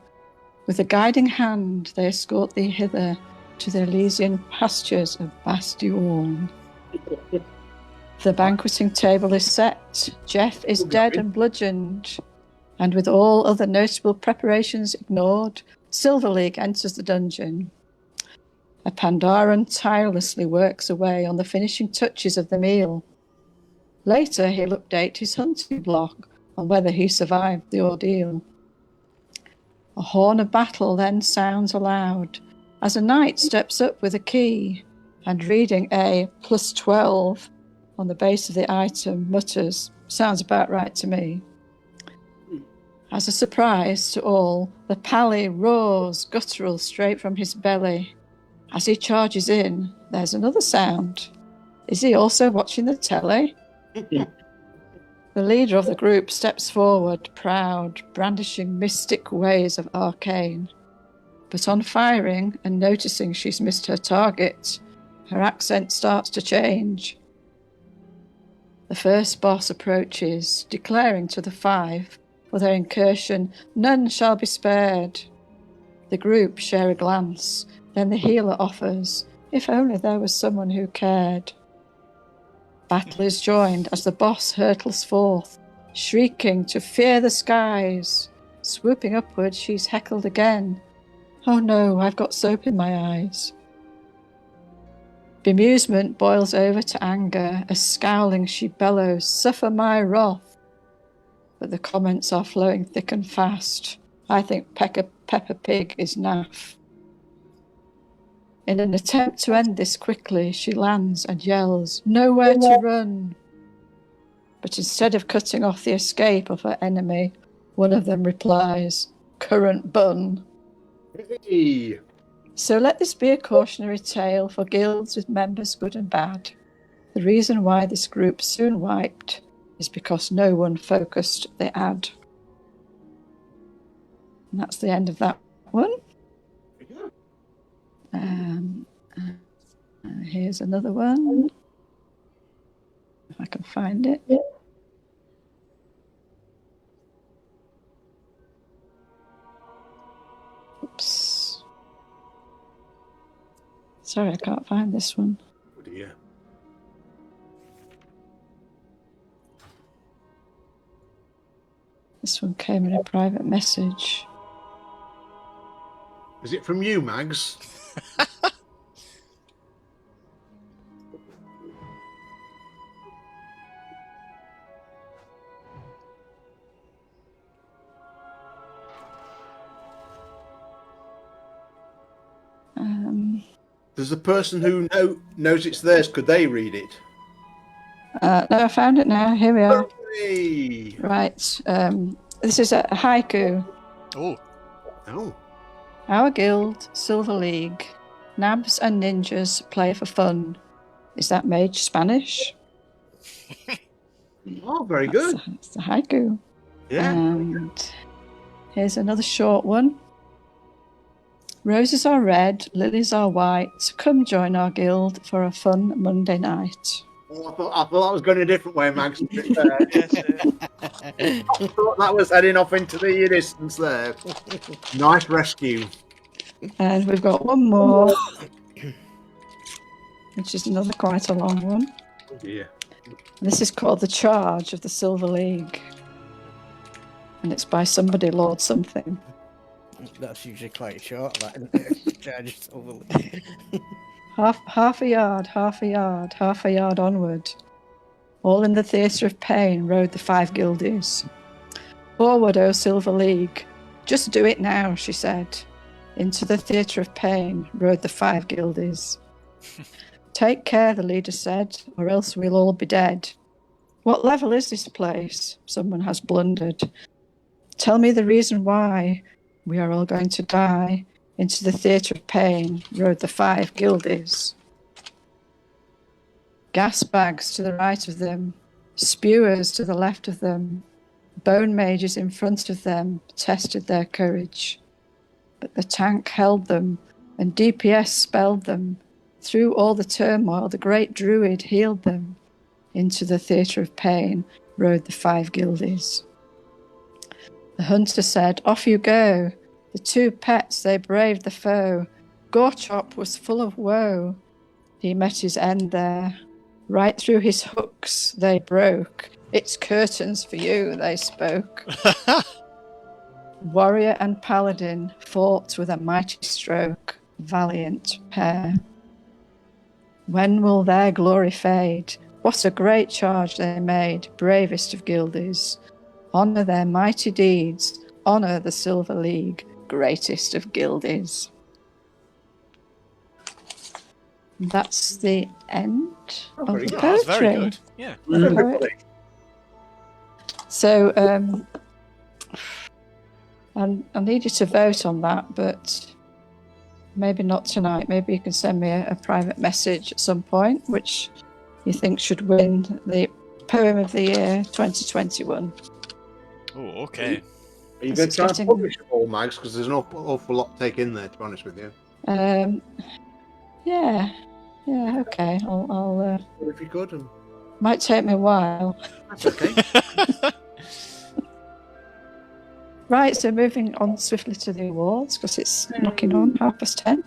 With a guiding hand they escort thee hither to the Elysian pastures of Bastion. The banqueting table is set. Jeff is dead and bludgeoned. And with all other notable preparations ignored, Silver League enters the dungeon. A Pandaren tirelessly works away on the finishing touches of the meal. Later, he'll update his hunting blog on whether he survived the ordeal. A horn of battle then sounds aloud as a knight steps up with a key and, reading a +12 on the base of the item, mutters, "Sounds about right to me." As a surprise to all, the pally roars guttural straight from his belly. As he charges in, there's another sound. Is he also watching the telly? The leader of the group steps forward, proud, brandishing mystic ways of arcane. But on firing and noticing she's missed her target, her accent starts to change. The first boss approaches, declaring to the 5, for their incursion, none shall be spared. The group share a glance, then the healer offers, if only there was someone who cared. Battle is joined as the boss hurtles forth, shrieking to fear the skies. Swooping upward, she's heckled again. Oh no, I've got soap in my eyes. Bemusement boils over to anger, as scowling she bellows, "Suffer my wrath." But the comments are flowing thick and fast. I think Peppa Pig is naff. In an attempt to end this quickly, she lands and yells, "Nowhere to run!" But instead of cutting off the escape of her enemy, one of them replies, "Current bun." Hey. So let this be a cautionary tale for guilds with members good and bad. The reason why this group soon wiped is because no one focused the ad. And that's the end of that one. here's another one. If I can find it. Oops. Sorry, I can't find this one. Oh dear. This one came in a private message. Is it from you, Mags? Does the person who knows it's theirs, could they read it? No, I found it now. Here we are. Hey. Right. This is a haiku. Oh. Oh. Our guild, Silver League, nabs and ninjas play for fun. Is that mage Spanish? Oh, very good. It's the haiku. Yeah. And here's another short one. Roses are red, lilies are white. Come join our guild for a fun Monday night. Oh, I thought that was going a different way, Mags. Yes, I thought that was heading off into the distance there. Nice rescue. And we've got one more, which is another quite a long one. Oh dear. This is called The Charge of the Silver League. And it's by somebody, Lord something. That's usually quite short, that, isn't it? Charge Silver League. Half a yard, half a yard, half a yard onward. All in the theatre of pain rode the 5 guildies. Forward, O Silver League. Just do it now, she said. Into the theatre of pain rode the 5 guildies. Take care, the leader said, or else we'll all be dead. What level is this place? Someone has blundered. Tell me the reason why we are all going to die. Into the theatre of pain rode the 5 guildies. Gas bags to the right of them, spewers to the left of them, bone mages in front of them tested their courage. But the tank held them, and DPS spelled them. Through all the turmoil, the great druid healed them. Into the theatre of pain rode the 5 guildies. The hunter said, off you go. The 2 pets, they braved the foe. Gorchop was full of woe. He met his end there. Right through his hooks they broke. It's curtains for you, they spoke. Warrior and paladin fought with a mighty stroke. Valiant pair. When will their glory fade? What a great charge they made, bravest of guildies. Honour their mighty deeds. Honour the Silver League. Greatest of guildies. That's the end of the good. poetry. That's very good. Yeah. So, I need you to vote on that, but maybe not tonight. Maybe you can send me a private message at some point, which you think should win the Poem of the Year 2021. Oh, okay. Are you going to try and publish it all, Mags? Because there's an awful lot to take in there, to be honest with you. Yeah, okay. I'll If you could. might take me a while. That's okay. Right, so moving on swiftly to the awards, because it's knocking on 10:30.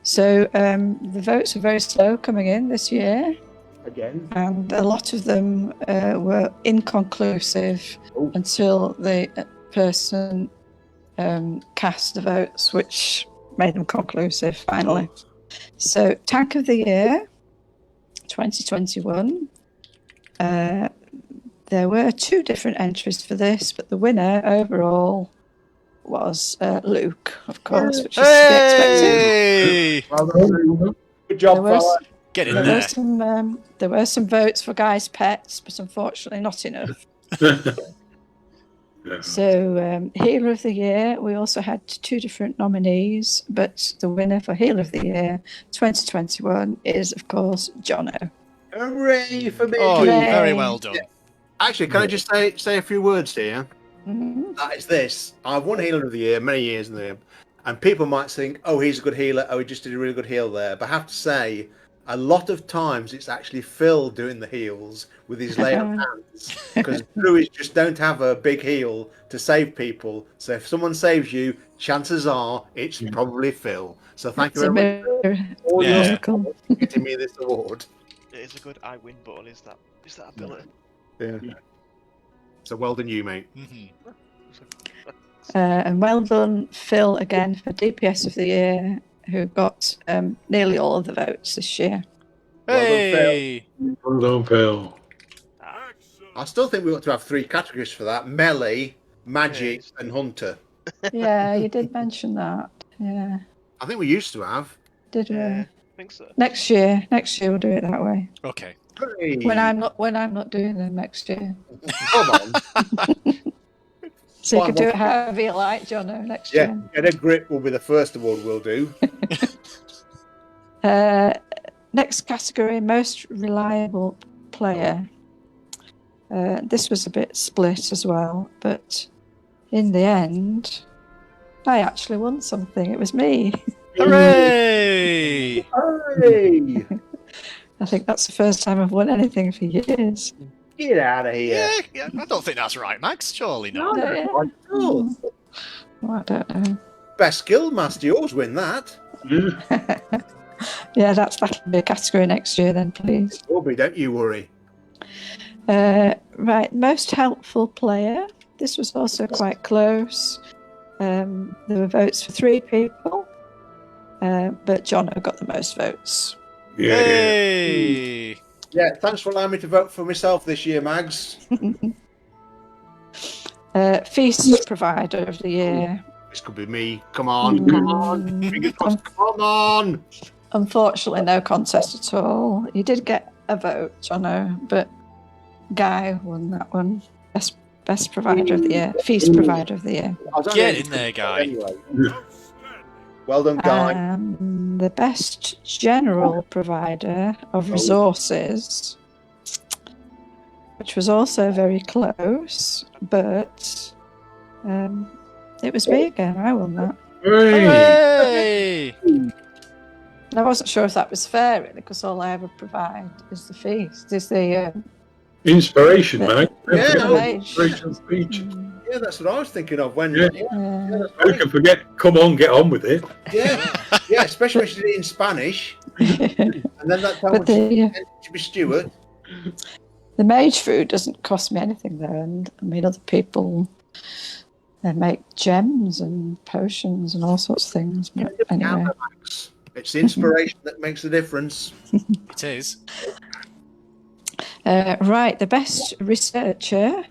So the votes are very slow coming in this year. Again. And a lot of them were inconclusive until the person cast the votes, which made them conclusive finally. So, Tank of the Year 2021. There were 2 different entries for this, but the winner overall was Luke, of course, which is to be expected. Well done. Good job, fella. Get in there. There were some votes for Guy's Pets, but unfortunately not enough. So, Healer of the Year, we also had 2 different nominees, but the winner for Healer of the Year 2021 is, of course, Jono. Hooray for me! Oh, Hooray. very well done. Actually, can I just say a few words here? Mm-hmm. That is this. I've won Healer of the Year many years in the game, And people might think, oh, he's a good healer. Oh, he just did a really good heal there. But I have to say, a lot of times it's actually Phil doing the heals with his lay of hands. Because druids just don't have a big heal to save people. So if someone saves you, chances are it's probably Phil. So thank you very much for all your support for getting me this award. It is a good I win button, is that ability. Yeah. So well done you, mate. And well done, Phil, again, for DPS of the year, who got nearly all of the votes this year. Hey! Well done, Phil. I still think we ought to have 3 categories for that: melee, magic, and hunter. Yeah, you did mention that. Yeah. I think we used to have. Did we? I think so. Next year we'll do it that way. Okay. Hey. When I'm not doing them next year. Come on. So you can do it however you like, Jono, next year. Yeah, Get a Grip will be the first award we'll do. Next category, most reliable player. This was a bit split as well, but in the end, I actually won something. It was me. Hooray! Hooray! I think that's the first time I've won anything for years. Get out of here. Yeah, I don't think that's right, Max. Surely No, not. that's right at all. Well, I don't know. Best Guild Master, you always win that. Yeah, that'll be a category next year then, please. Will be, don't you worry. Right, most helpful player. This was also quite close. There were votes for 3 people, but Jono got the most votes. Yay! Yeah, thanks for allowing me to vote for myself this year, Mags. Feast provider of the year. This could be me. Come on, come on. Fingers crossed, come on. Unfortunately, no contest at all. You did get a vote, Jono, but Guy won that one. Best provider of the year. Feast provider of the year. Get in there, Guy. Anyway. Well done, Guy. The best general provider of resources, which was also very close, but it was me again. I won that. Hooray! And I wasn't sure if that was fair, really, because all I ever provide is the feast, is the Inspiration, man. Inspiration speech. Yeah, that's what I was thinking of when. Yeah. Who can forget? Come on, get on with it. Yeah, especially when she did it in Spanish. And then that time when she to be steward. The mage food doesn't cost me anything though, and I mean other people they make gems and potions and all sorts of things. But anyway, it's the inspiration that makes the difference. It is. Right, the best researcher.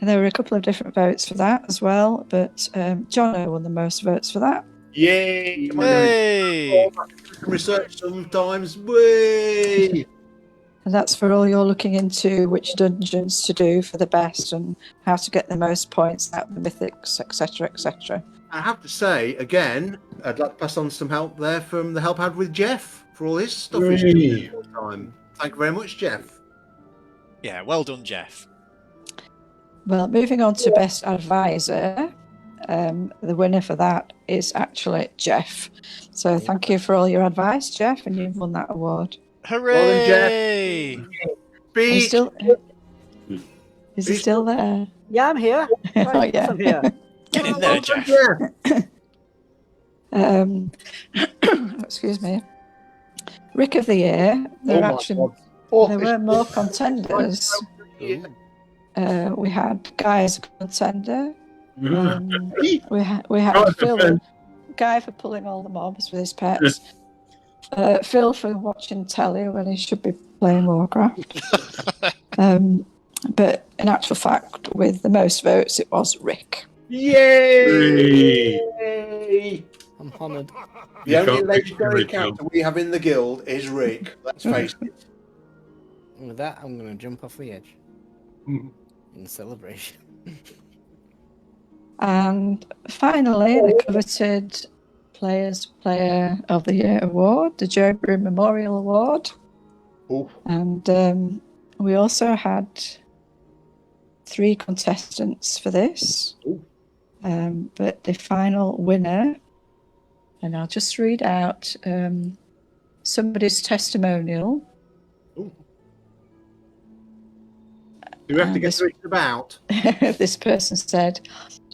And there were a couple of different votes for that as well, but Jono won the most votes for that. Yay! Come on, Hey! Research sometimes. Way! And that's for all you're looking into which dungeons to do for the best and how to get the most points out of the mythics, etc., etc. I have to say, again, I'd like to pass on some help there from the help I had with Jeff for all his stuff he's doing all the time. Thank you very much, Jeff. Yeah, well done, Jeff. Well, moving on to best advisor, the winner for that is actually Jeff. So thank you for all your advice, Jeff, and you've won that award. Hooray! Is he still there? Yeah, I'm here. Oh, yeah. I'm here. Get in there, Jeff. Excuse me. Rick of the year. There were more contenders. We had Guy as a contender. We had Phil, Guy for pulling all the mobs with his pets. Phil for watching telly when he should be playing Warcraft. But in actual fact, with the most votes, it was Rick. Yay! I'm honoured. The only legendary character we have in the guild is Rick. Let's face it. And with that, I'm going to jump off the edge in celebration. And finally, the coveted Player of the Year award, the Joe Broom Memorial Award. Ooh. And we also had 3 contestants for this. But the final winner and I'll just read out somebody's testimonial. Do we have to get to it about? This person said,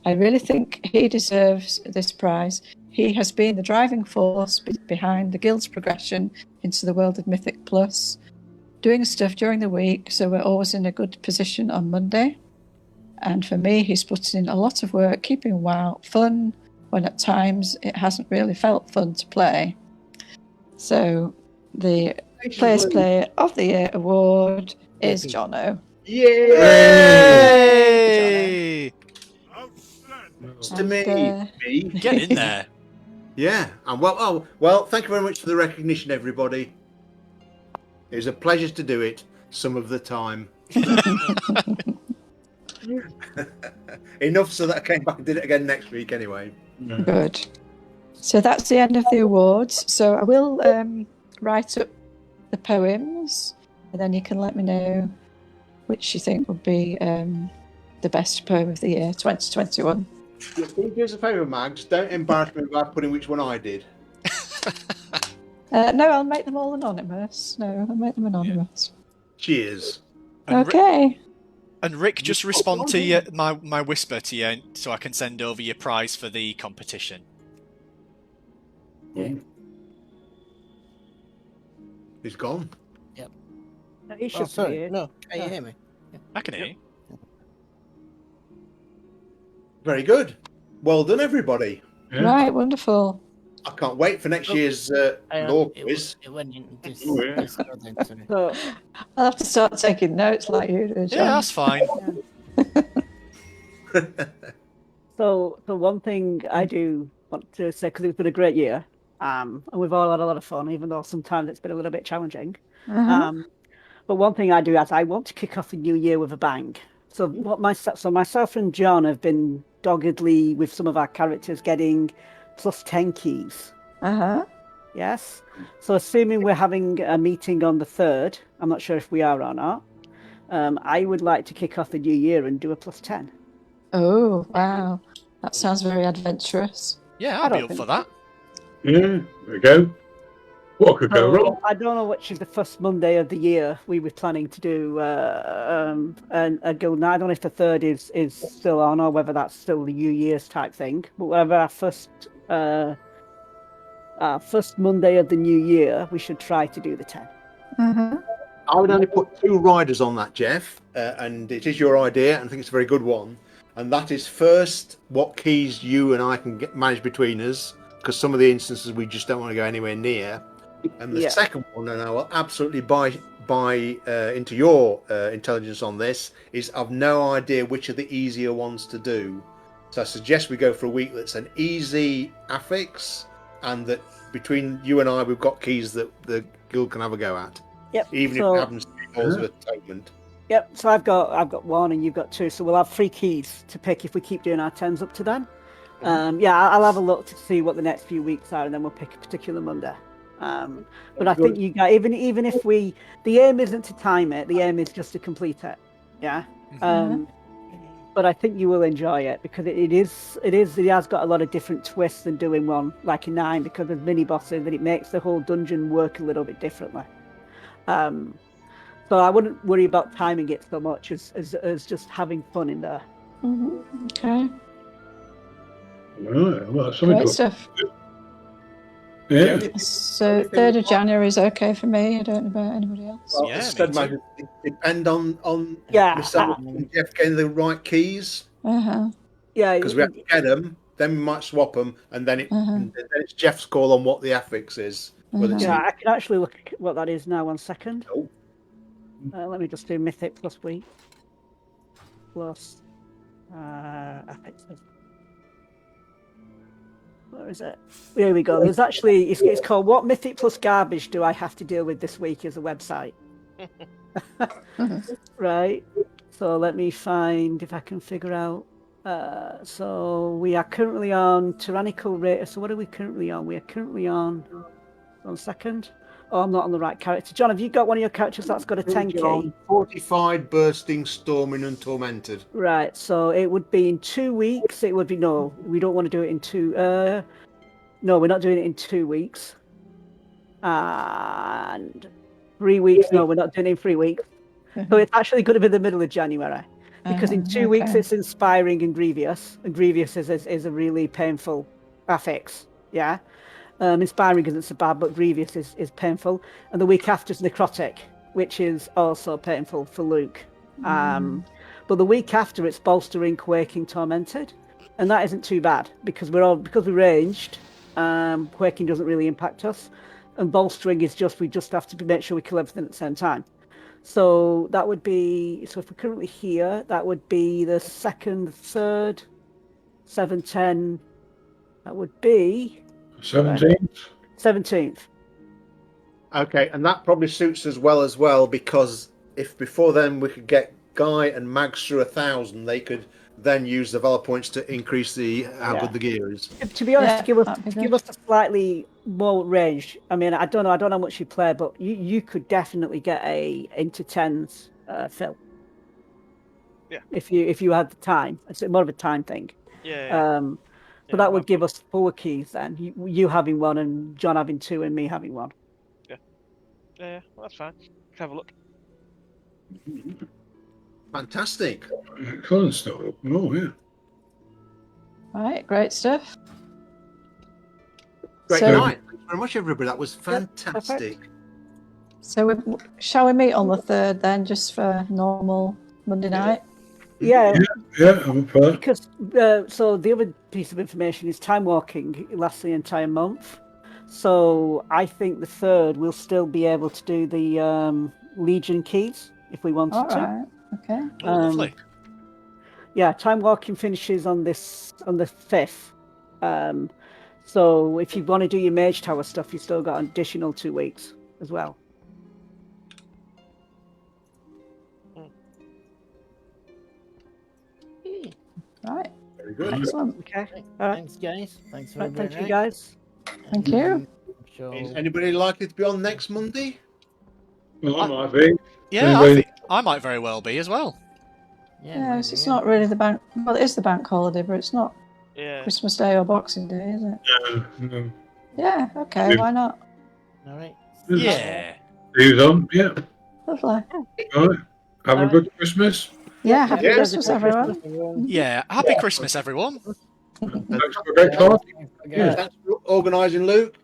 I really think he deserves this prize. He has been the driving force behind the guild's progression into the world of Mythic Plus, doing stuff during the week, so we're always in a good position on Monday. And for me, he's put in a lot of work keeping WoW fun, when at times it hasn't really felt fun to play. So the Players Player of the Year award is Jono. Yay! It's to me. Get in there. Yeah, and well, thank you very much for the recognition, everybody. It was a pleasure to do it some of the time. Enough so that I came back and did it again next week anyway. Good. So that's the end of the awards. So I will write up the poems, and then you can let me know which you think would be the best poem of the year 2021. Yeah, can you do us a favour, Mags? Don't embarrass me by putting which one I did. No, I'll make them all anonymous. Cheers. Okay. And Rick, just respond to my whisper to you so I can send over your prize for the competition. Yeah. He's gone. Yep. No, he should sorry. be here. No, can you hear me? I can hear you. Very good. Well done, everybody. Yeah. Right, wonderful. I can't wait for next year's law quiz. It went into this. Oh, yeah. So, I'll have to start taking notes like you do, John. Yeah, that's fine. So one thing I do want to say, because it's been a great year, and we've all had a lot of fun, even though sometimes it's been a little bit challenging. But one thing I do is I want to kick off the new year with a bang. So myself and John have been doggedly with some of our characters getting +10 keys. Yes. So assuming we're having a meeting on the 3rd, I'm not sure if we are or not. I would like to kick off the new year and do a +10. Oh, wow. That sounds very adventurous. Yeah, I'll be up for that. Yeah, there we go. What could go wrong? I don't know which is the first Monday of the year we were planning to do a guild night. I don't know if the 3rd is still on or whether that's still the New Year's type thing. But whatever our first Monday of the new year, we should try to do the 10. I would only put 2 riders on that, Jeff, and it is your idea, and I think it's a very good one. And that is first, what keys you and I can manage between us, because some of the instances we just don't want to go anywhere near. And the second one, and I will absolutely buy into your intelligence on this, is I've no idea which are the easier ones to do. So I suggest we go for a week that's an easy affix, and that between you and I, we've got keys that the guild can have a go at. Yep. Even if it happens to be balls of atonement. Yep. So I've got 1 and you've got 2. So we'll have 3 keys to pick if we keep doing our 10s up to then. I'll have a look to see what the next few weeks are, and then we'll pick a particular Monday. But I think you guys, even if the aim isn't to time it, the aim is just to complete it. Yeah. But I think you will enjoy it because it has got a lot of different twists than doing one like a 9, because there's mini bosses and it makes the whole dungeon work a little bit differently. So I wouldn't worry about timing it so much as just having fun in there. Okay. Right, well, that's something Great to stuff. Yeah. So 3rd of January is okay for me. I don't know about anybody else. Well, Yeah, instead, me too. it depend on Yeah, myself and Jeff getting the right keys, Yeah. because we have to get them, then we might swap them, and then then it's Jeff's call on what the affix is. Whether it's Yeah, I can actually look at what that is now. 1 second. Oh. Let me just do Mythic plus week plus affixes. Where is it? Here we go. There's actually it's called "What Mythic Plus Garbage Do I Have to Deal with This Week?" as a website. Right. So let me find if I can figure out. So we are currently on Tyrannical Raider. So what are we currently on? We are currently on. 1 second. Oh, I'm not on the right character. John, have you got one of your characters that's got a 10 key? Fortified, bursting, storming, and tormented. Right. So it would be in 2 weeks. It would be no. We don't want to do it in 2. No, we're not doing it in 2 weeks. And 3 weeks. No, we're not doing it in 3 weeks. So it's actually going to be the middle of January. Because in 2 weeks okay. it's Inspiring and Grievous. And Grievous is a really painful affix. Yeah. Inspiring isn't so bad, but Grievous is painful. And the week after is Necrotic, which is also painful for Luke. But the week after it's Bolstering, Quaking, Tormented. And that isn't too bad because we're ranged. Quaking doesn't really impact us. And Bolstering is we just have to make sure we kill everything at the same time. So that would be, so if we're currently here, that would be the 2nd, 3rd, 7, 10. That would be 17th. Okay, and that probably suits us well because if before then we could get Guy and Mags through 1,000, they could then use the Valor points to increase how good the gear is. To be honest, Yeah, give us a slightly more range. I mean, I don't know how much you play, but you could definitely get a into 10s fill. Yeah. If you had the time, it's more of a time thing. Yeah. So that would give us 4 keys then. You having 1 and John having 2 and me having 1. Yeah, well, that's fine. Let's have a look. Fantastic. Excellent stuff. Oh, yeah. Right, great stuff. Great So- night. Thanks very much, everybody. That was fantastic. So shall we meet on the 3rd then, just for normal Monday night? Yeah. Yeah, I'm up for that. Because so the other piece of information is time walking lasts the entire month. So I think the 3rd we'll still be able to do the Legion keys if we wanted All to. right. Okay. Oh, lovely. Yeah, time walking finishes on the 5th. So if you want to do your Mage Tower stuff, you've still got an additional 2 weeks as well. Right. Very good. Excellent. Okay. All right. Thanks, guys. Thanks for Right, thank you, night. guys. Thank you. So, Is anybody likely to be on next Monday? Well, I might be. Yeah, Anyway. I might very well be as well. Yeah, it's not really the bank. Well, it is the bank holiday, but it's not Yeah. Christmas Day or Boxing Day, is it? No. Yeah. Okay. Why not? All right. Yeah. Who's on? Yeah. Lovely. All right. Have a good Christmas. Yeah. Happy Yeah. Christmas, everyone. Yeah. Happy Christmas, everyone. Thanks for a great party. Yeah. Thanks for organising, Luke.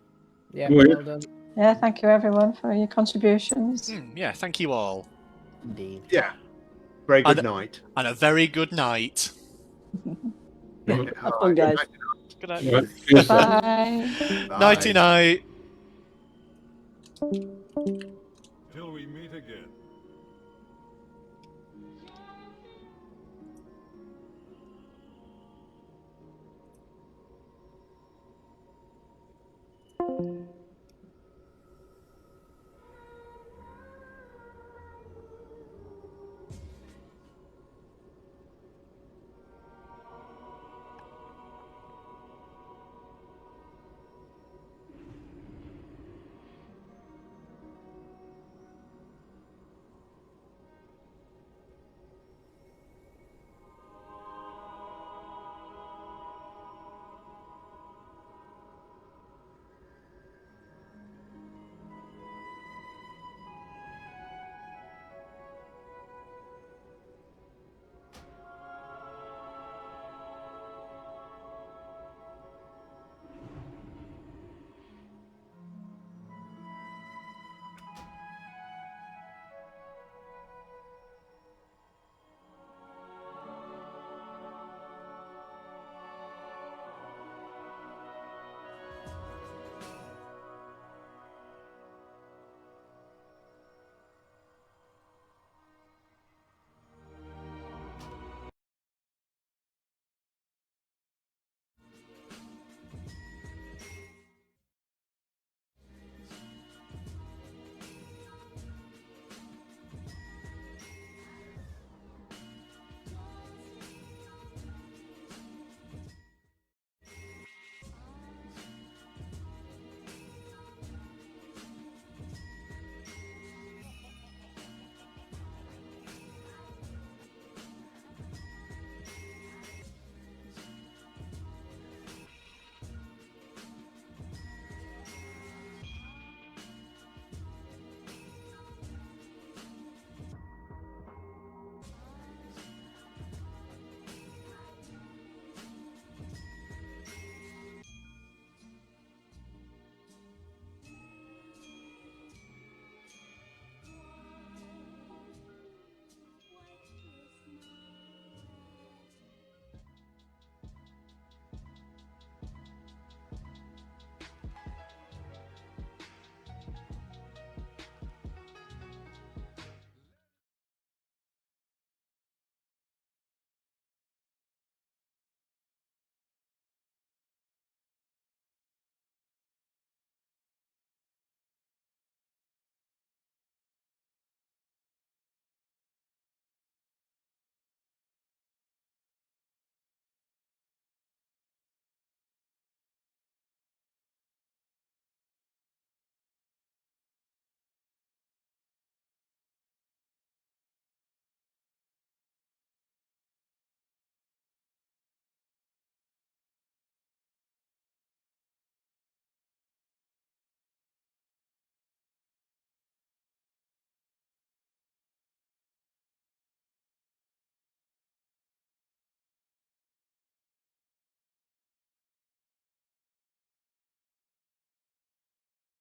Yeah, Well, well done. Yeah. Thank you, everyone, for your contributions. Yeah, thank you all. Indeed. Yeah. Very good And- night. And a very good night. Have fun, guys. Good night. Right. Cheers. Bye. Bye. Nighty night.